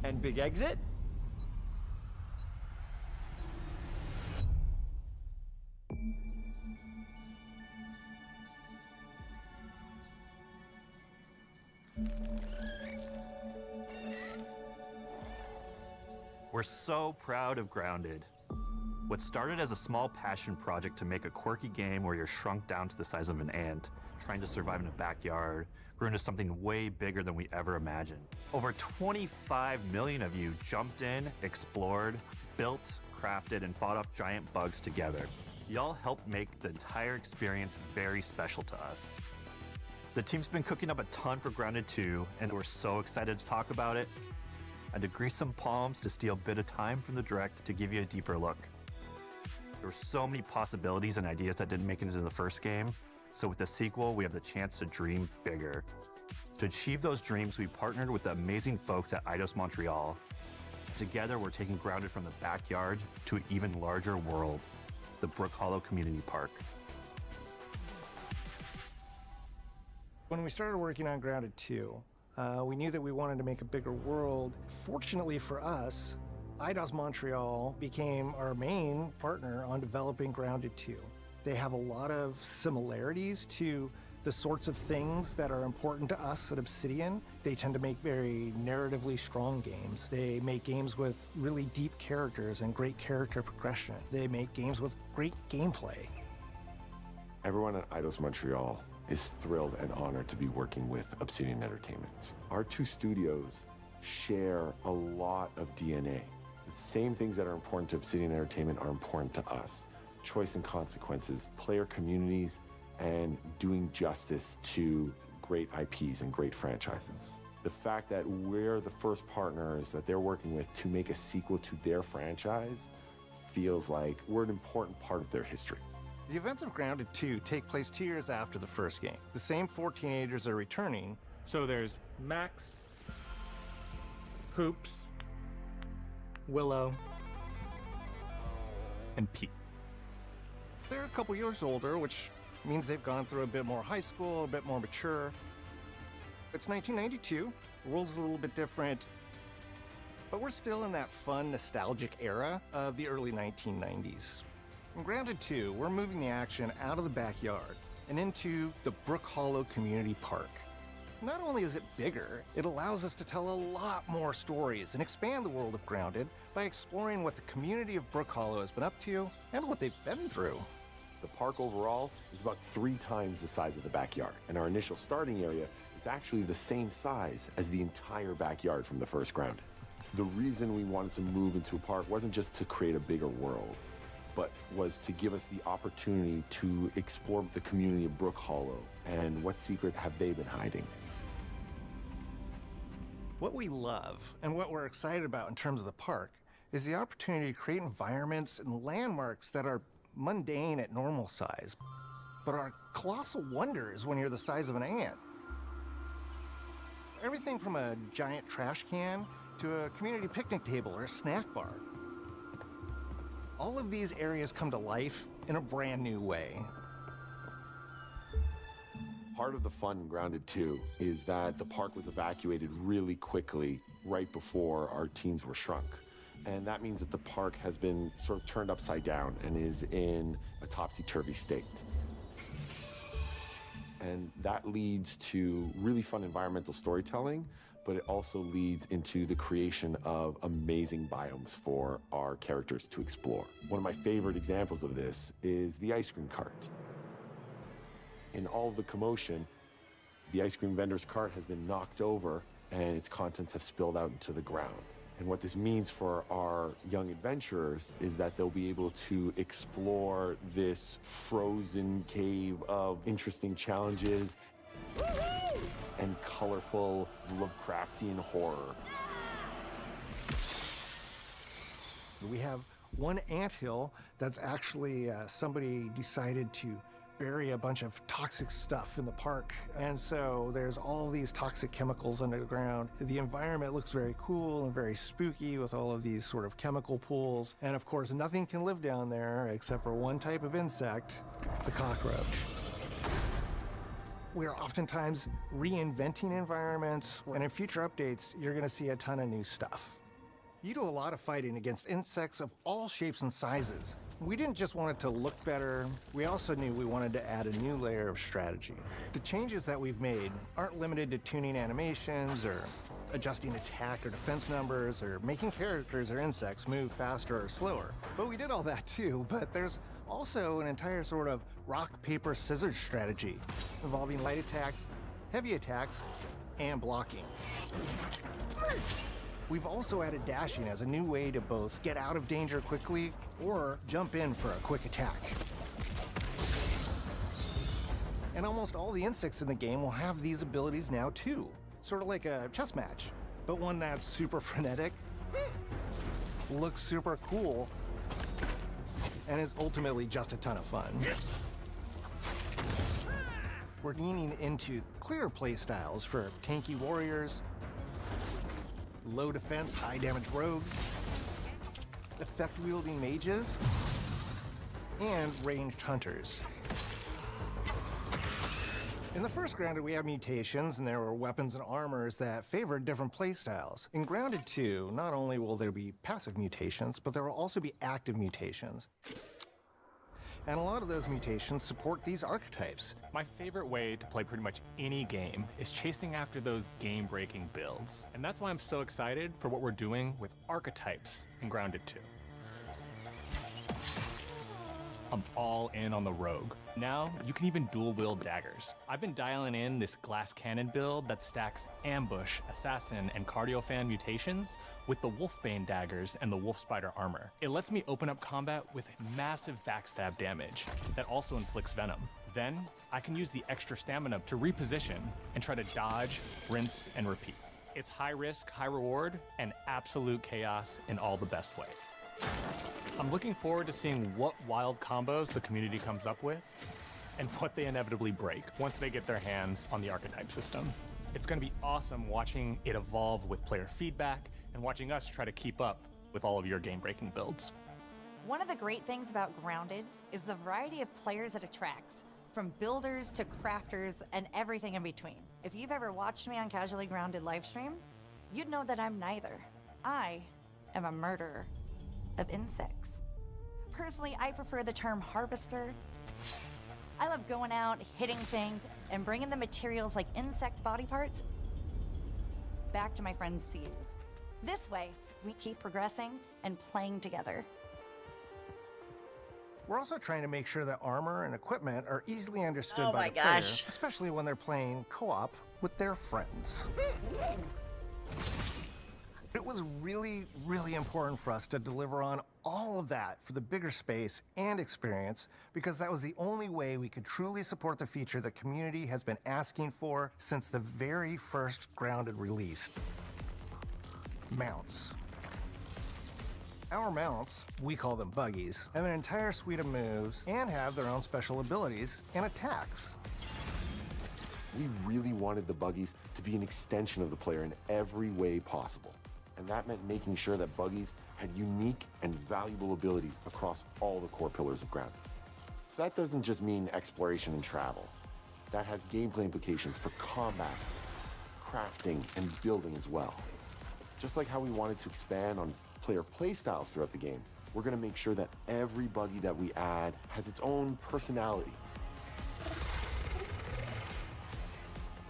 And big exit. We're so proud of Grounded. What started as a small passion project to make a quirky game where you're shrunk down to the size of an ant, trying to survive in a backyard, grew into something way bigger than we ever imagined. Over 25 million of you jumped in, explored, built, crafted, and fought off giant bugs together. Y'all helped make the entire experience very special to us. The team's been cooking up a ton for Grounded 2, and we're so excited to talk about it. I had to grease some palms to steal a bit of time from the Direct to give you a deeper look. There were so many possibilities and ideas that didn't make it into the first game, so with the sequel, we have the chance to dream bigger. To achieve those dreams, we partnered with the amazing folks at Eidos Montreal. Together, we're taking Grounded from the backyard to an even larger world, the Brook Hollow Community Park. When we started working on Grounded 2, we knew that we wanted to make a bigger world. Fortunately for us, Eidos Montreal became our main partner on developing Grounded 2. They have a lot of similarities to the sorts of things that are important to us at Obsidian. They tend to make very narratively strong games. They make games with really deep characters and great character progression. They make games with great gameplay. Everyone at Eidos Montreal is thrilled and honored to be working with Obsidian Entertainment. Our 2 studios share a lot of DNA. The same things that are important to Obsidian Entertainment are important to us. Choice and consequences, player communities, and doing justice to great IPs and great franchises. The fact that we're the first partners that they're working with to make a sequel to their franchise feels like we're an important part of their history. The events of Grounded 2 take place 2 years after the first game. The same 4 teenagers are returning. So there's Max, Hoops, Willow, and Pete. They're a couple years older, which means they've gone through a bit more high school, a bit more mature. It's 1992. The world's a little bit different, but we're still in that fun, nostalgic era of the early 1990s. In Grounded 2, we're moving the action out of the backyard and into the Brook Hollow Community Park. Not only is it bigger, it allows us to tell a lot more stories and expand the world of Grounded by exploring what the community of Brook Hollow has been up to and what they've been through. The park overall is about 3 times the size of the backyard, and our initial starting area is actually the same size as the entire backyard from the first Grounded. The reason we wanted to move into a park wasn't just to create a bigger world, but was to give us the opportunity to explore the community of Brook Hollow and what secrets have they been hiding. What we love and what we're excited about in terms of the park is the opportunity to create environments and landmarks that are mundane at normal size, but are colossal wonders when you're the size of an ant. Everything from a giant trash can to a community picnic table or a snack bar. All of these areas come to life in a brand new way. Part of the fun in Grounded 2 is that the park was evacuated really quickly right before our teens were shrunk. And that means that the park has been sort of turned upside down and is in a topsy-turvy state. And that leads to really fun environmental storytelling, but it also leads into the creation of amazing biomes for our characters to explore. One of my favorite examples of this is the ice cream cart. In all of the commotion, the ice cream vendor's cart has been knocked over and its contents have spilled out into the ground. And what this means for our young adventurers is that they'll be able to explore this frozen cave of interesting challenges and colorful Lovecraftian horror. We have one anthill that's actually somebody decided to bury a bunch of toxic stuff in the park. And so there's all these toxic chemicals underground. The environment looks very cool and very spooky with all of these sort of chemical pools. And of course, nothing can live down there except for one type of insect, the cockroach. We're oftentimes reinventing environments, and in future updates, you're gonna see a ton of new stuff. You do a lot of fighting against insects of all shapes and sizes. We didn't just want it to look better, we also knew we wanted to add a new layer of strategy. The changes that we've made aren't limited to tuning animations or adjusting attack or defense numbers or making characters or insects move faster or slower. But we did all that too, but there's also an entire sort of rock, paper, scissors strategy involving light attacks, heavy attacks, and blocking. We've also added dashing as a new way to both get out of danger quickly or jump in for a quick attack. And almost all the insects in the game will have these abilities now too. Sort of like a chess match, but one that's super frenetic, looks super cool, and is ultimately just a ton of fun. We're leaning into clear playstyles for tanky warriors, low defense, high damage rogues, effect-wielding mages, and ranged hunters. In the first Grounded, we have mutations, and there were weapons and armors that favored different playstyles. In Grounded 2, not only will there be passive mutations, but there will also be active mutations. And a lot of those mutations support these archetypes. My favorite way to play pretty much any game is chasing after those game-breaking builds. And that's why I'm so excited for what we're doing with archetypes in Grounded 2. I'm all in on the rogue. Now, you can even dual-wield daggers. I've been dialing in this glass cannon build that stacks ambush, assassin, and cardiofan mutations with the wolfbane daggers and the wolf spider armor. It lets me open up combat with massive backstab damage that also inflicts venom. Then, I can use the extra stamina to reposition and try to dodge, rinse, and repeat. It's high risk, high reward, and absolute chaos in all the best way. I'm looking forward to seeing what wild combos the community comes up with and what they inevitably break once they get their hands on the archetype system. It's going to be awesome watching it evolve with player feedback and watching us try to keep up with all of your game-breaking builds. One of the great things about Grounded is the variety of players it attracts, from builders to crafters and everything in between. If you've ever watched me on Casually Grounded livestream, you'd know that I'm neither. I am a murderer of insects. Personally, I prefer the term harvester. I love going out, hitting things, and bringing the materials like insect body parts back to my friends to use. This way, we keep progressing and playing together. We're also trying to make sure that armor and equipment are easily understood Oh by my the player, gosh. especially when they're playing co-op with their friends. It was really, really important for us to deliver on all of that for the bigger space and experience, because that was the only way we could truly support the feature the community has been asking for since the very first Grounded release: mounts. Our mounts, we call them buggies, have an entire suite of moves and have their own special abilities and attacks. We really wanted the buggies to be an extension of the player in every way possible. And that meant making sure that buggies had unique and valuable abilities across all the core pillars of Grounded. So that doesn't just mean exploration and travel. That has gameplay implications for combat, crafting, and building as well. Just like how we wanted to expand on player playstyles throughout the game, we're going to make sure that every buggy that we add has its own personality.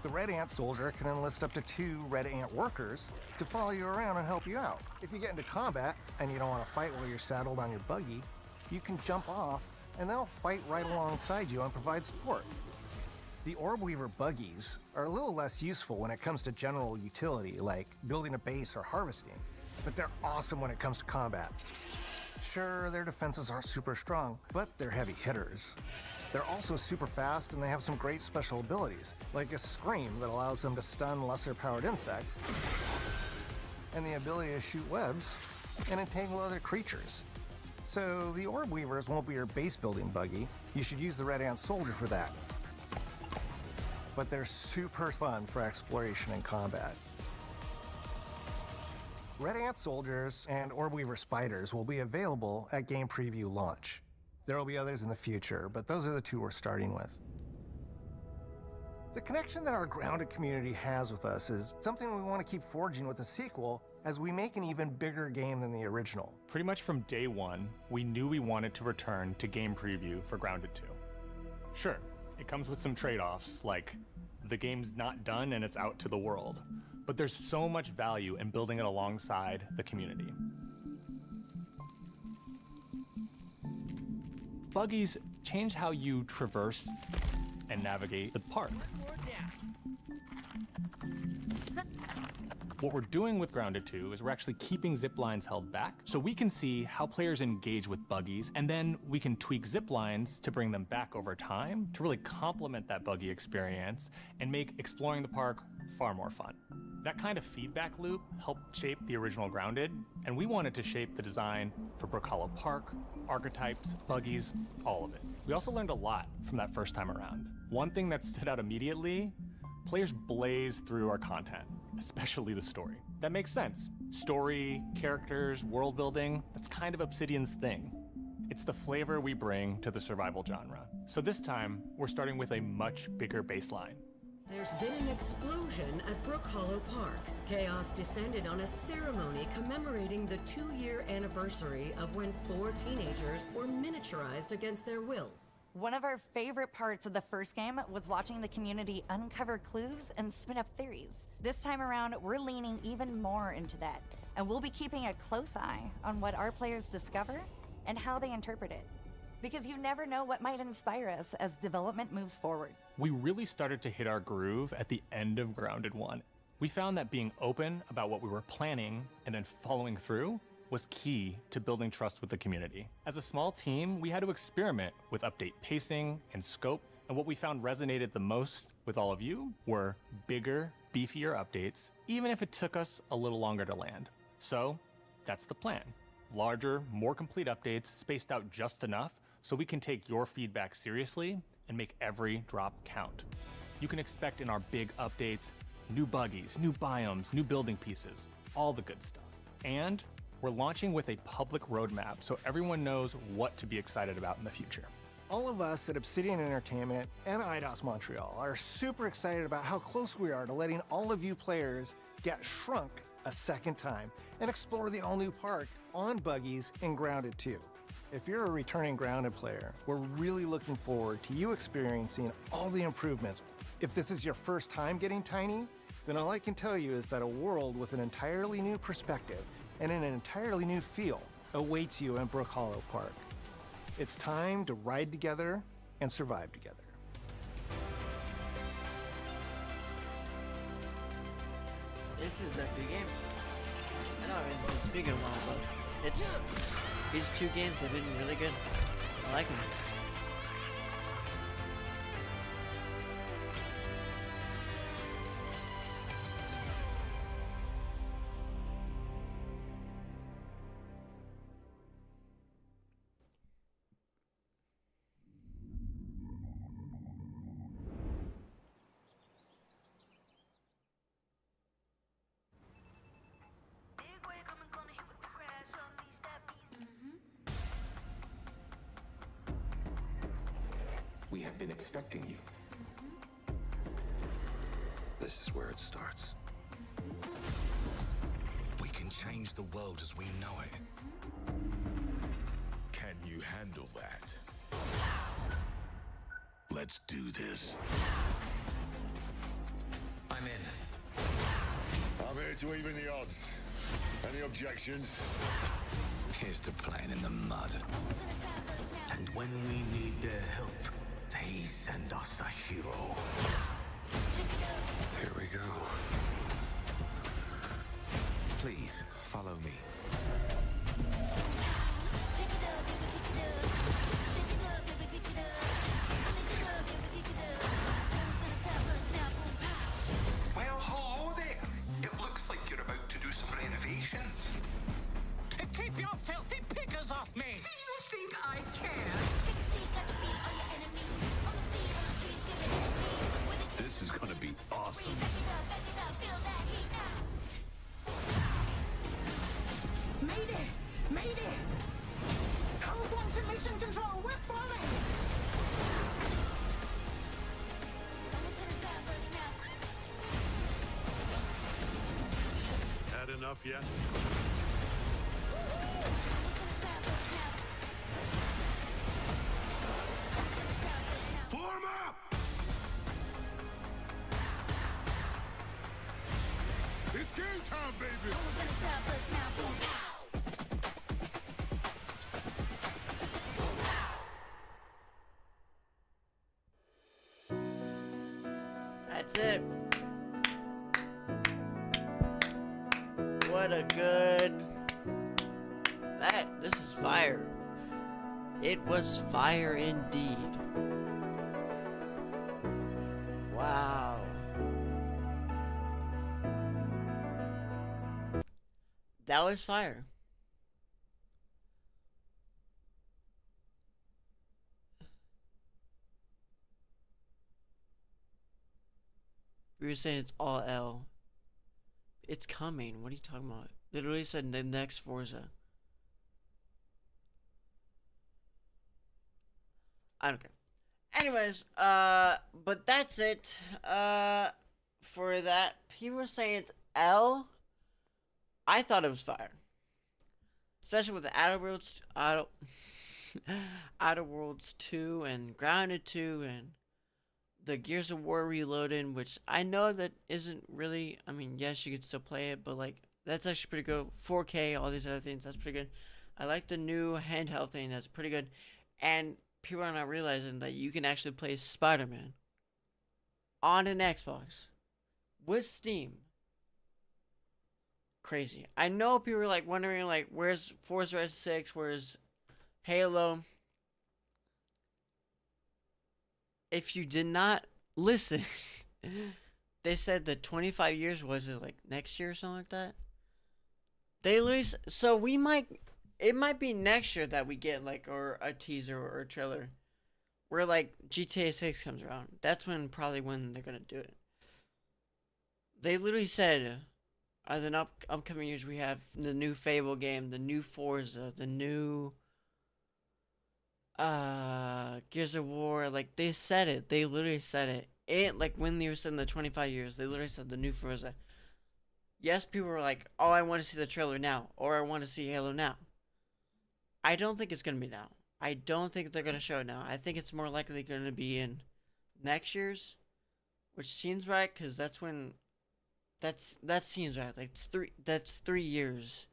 The Red Ant Soldier can enlist up to 2 Red Ant workers to follow you around and help you out. If you get into combat and you don't want to fight while you're saddled on your buggy, you can jump off and they'll fight right alongside you and provide support. The Orb Weaver buggies are a little less useful when it comes to general utility, like building a base or harvesting, but they're awesome when it comes to combat. Sure, their defenses aren't super strong, but they're heavy hitters. They're also super fast and they have some great special abilities, like a scream that allows them to stun lesser-powered insects, and the ability to shoot webs and entangle other creatures. So the Orb Weavers won't be your base-building buggy. You should use the Red Ant Soldier for that. But they're super fun for exploration and combat. Red Ant Soldiers and Orb Weaver Spiders will be available at Game Preview launch. There will be others in the future, but those are the 2 we're starting with. The connection that our Grounded community has with us is something we want to keep forging with the sequel as we make an even bigger game than the original. Pretty much from day one, we knew we wanted to return to Game Preview for Grounded 2. Sure, it comes with some trade-offs, like the game's not done and it's out to the world, but there's so much value in building it alongside the community. Buggies change how you traverse and navigate the park. What we're doing with Grounded 2 is we're actually keeping zip lines held back so we can see how players engage with buggies, and then we can tweak zip lines to bring them back over time to really complement that buggy experience and make exploring the park far more fun. That kind of feedback loop helped shape the original Grounded, and we wanted to shape the design for Brook Hollow Park, archetypes, buggies, all of it. We also learned a lot from that first time around. One thing that stood out immediately, players blazed through our content, especially the story. That makes sense. Story, characters, world building, that's kind of Obsidian's thing. It's the flavor we bring to the survival genre. So this time, we're starting with a much bigger baseline. There's been an explosion at Brook Hollow Park. Chaos descended on a ceremony commemorating the 2-year anniversary of when 4 teenagers were miniaturized against their will. One of our favorite parts of the first game was watching the community uncover clues and spin up theories. This time around, we're leaning even more into that, and we'll be keeping a close eye on what our players discover and how they interpret it. Because you never know what might inspire us as development moves forward. We really started to hit our groove at the end of Grounded 1. We found that being open about what we were planning and then following through was key to building trust with the community. As a small team, we had to experiment with update pacing and scope, and what we found resonated the most with all of you were bigger, beefier updates, even if it took us a little longer to land. So that's the plan. Larger, more complete updates spaced out just enough so we can take your feedback seriously and make every drop count. You can expect in our big updates, new buggies, new biomes, new building pieces, all the good stuff. And we're launching with a public roadmap so everyone knows what to be excited about in the future. All of us at Obsidian Entertainment and IDOS Montreal are super excited about how close we are to letting all of you players get shrunk a second time and explore the all-new park on buggies in Grounded 2. If you're a returning Grounded player, we're really looking forward to you experiencing all the improvements. If this is your first time getting Tiny, then all I can tell you is that a world with an entirely new perspective and an entirely new feel awaits you in Brook Hollow Park. It's time to ride together and survive together. This is that big game. I know it's been a while, but these 2 games have been really good. I like them. been expecting you. This is where it starts. We can change the world as we know it. Can you handle that? Let's do this. I'm in. I'm here to even the odds. Any objections? Here's to playing in the mud. And when we need their help, they send us a hero. Here we go. Please, follow me. Well, hello there. It looks like you're about to do some renovations. Keep your filthy pickers off me! You think I care? This is gonna be awesome. Mayday! Mayday! Hold on to mission control, we're falling! Had enough yet? Form up! It's game time, baby! That's it. What a good... This is fire. It was fire indeed. Wow. That was fire. We were saying it's all L. It's coming. What are you talking about? Literally said the next Forza. I don't care. Anyways, but that's it. For that, people were saying it's L. I thought it was fire. Especially with the Outer Worlds 2 and Grounded 2 and the Gears of War Reloaded, which I know that isn't really, I mean, yes, you could still play it, but like, that's actually pretty good. 4K, all these other things, that's pretty good. I like the new handheld thing, that's pretty good. And people are not realizing that you can actually play Spider-Man on an Xbox with Steam. Crazy. I know people are like wondering like, where's Forza 6, where's Halo? If you did not listen, they said that 25 years, was it like next year or something like that? They literally, so it might be next year that we get like, or a teaser or a trailer where like GTA 6 comes around. That's when they're gonna do it. They literally said, as an upcoming years, we have the new Fable game, the new Forza, the new Gears of War. Like, they said it. They literally said it. Like, when they were saying the 25 years, they literally said the new Forza. Yes, people were like, oh, I want to see the trailer now, or I want to see Halo now. I don't think it's going to be now. I don't think they're going to show it now. I think it's more likely going to be in next year's, which seems right, because that's when... That seems right. Like, that's 3 years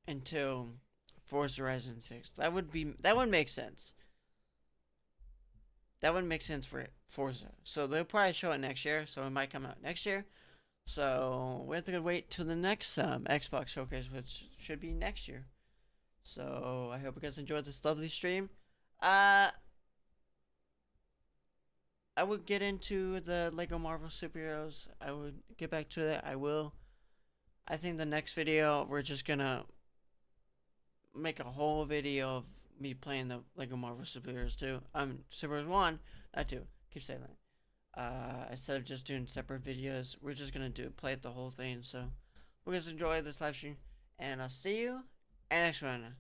until Forza Horizon 6. That would make sense. That would make sense for Forza. So they'll probably show it next year. So it might come out next year. So we have to wait till the next Xbox showcase, which should be next year. So I hope you guys enjoyed this lovely stream. I would get into the Lego Marvel superheroes. I would get back to that. I will. I think the next video, we're just gonna make a whole video of me playing the Lego Marvel superheroes 2. Superheroes 1, not 2. Keep saying that. Instead of just doing separate videos, we're just gonna play it the whole thing. So, hope you guys enjoy this live stream, and I'll see you in the next one.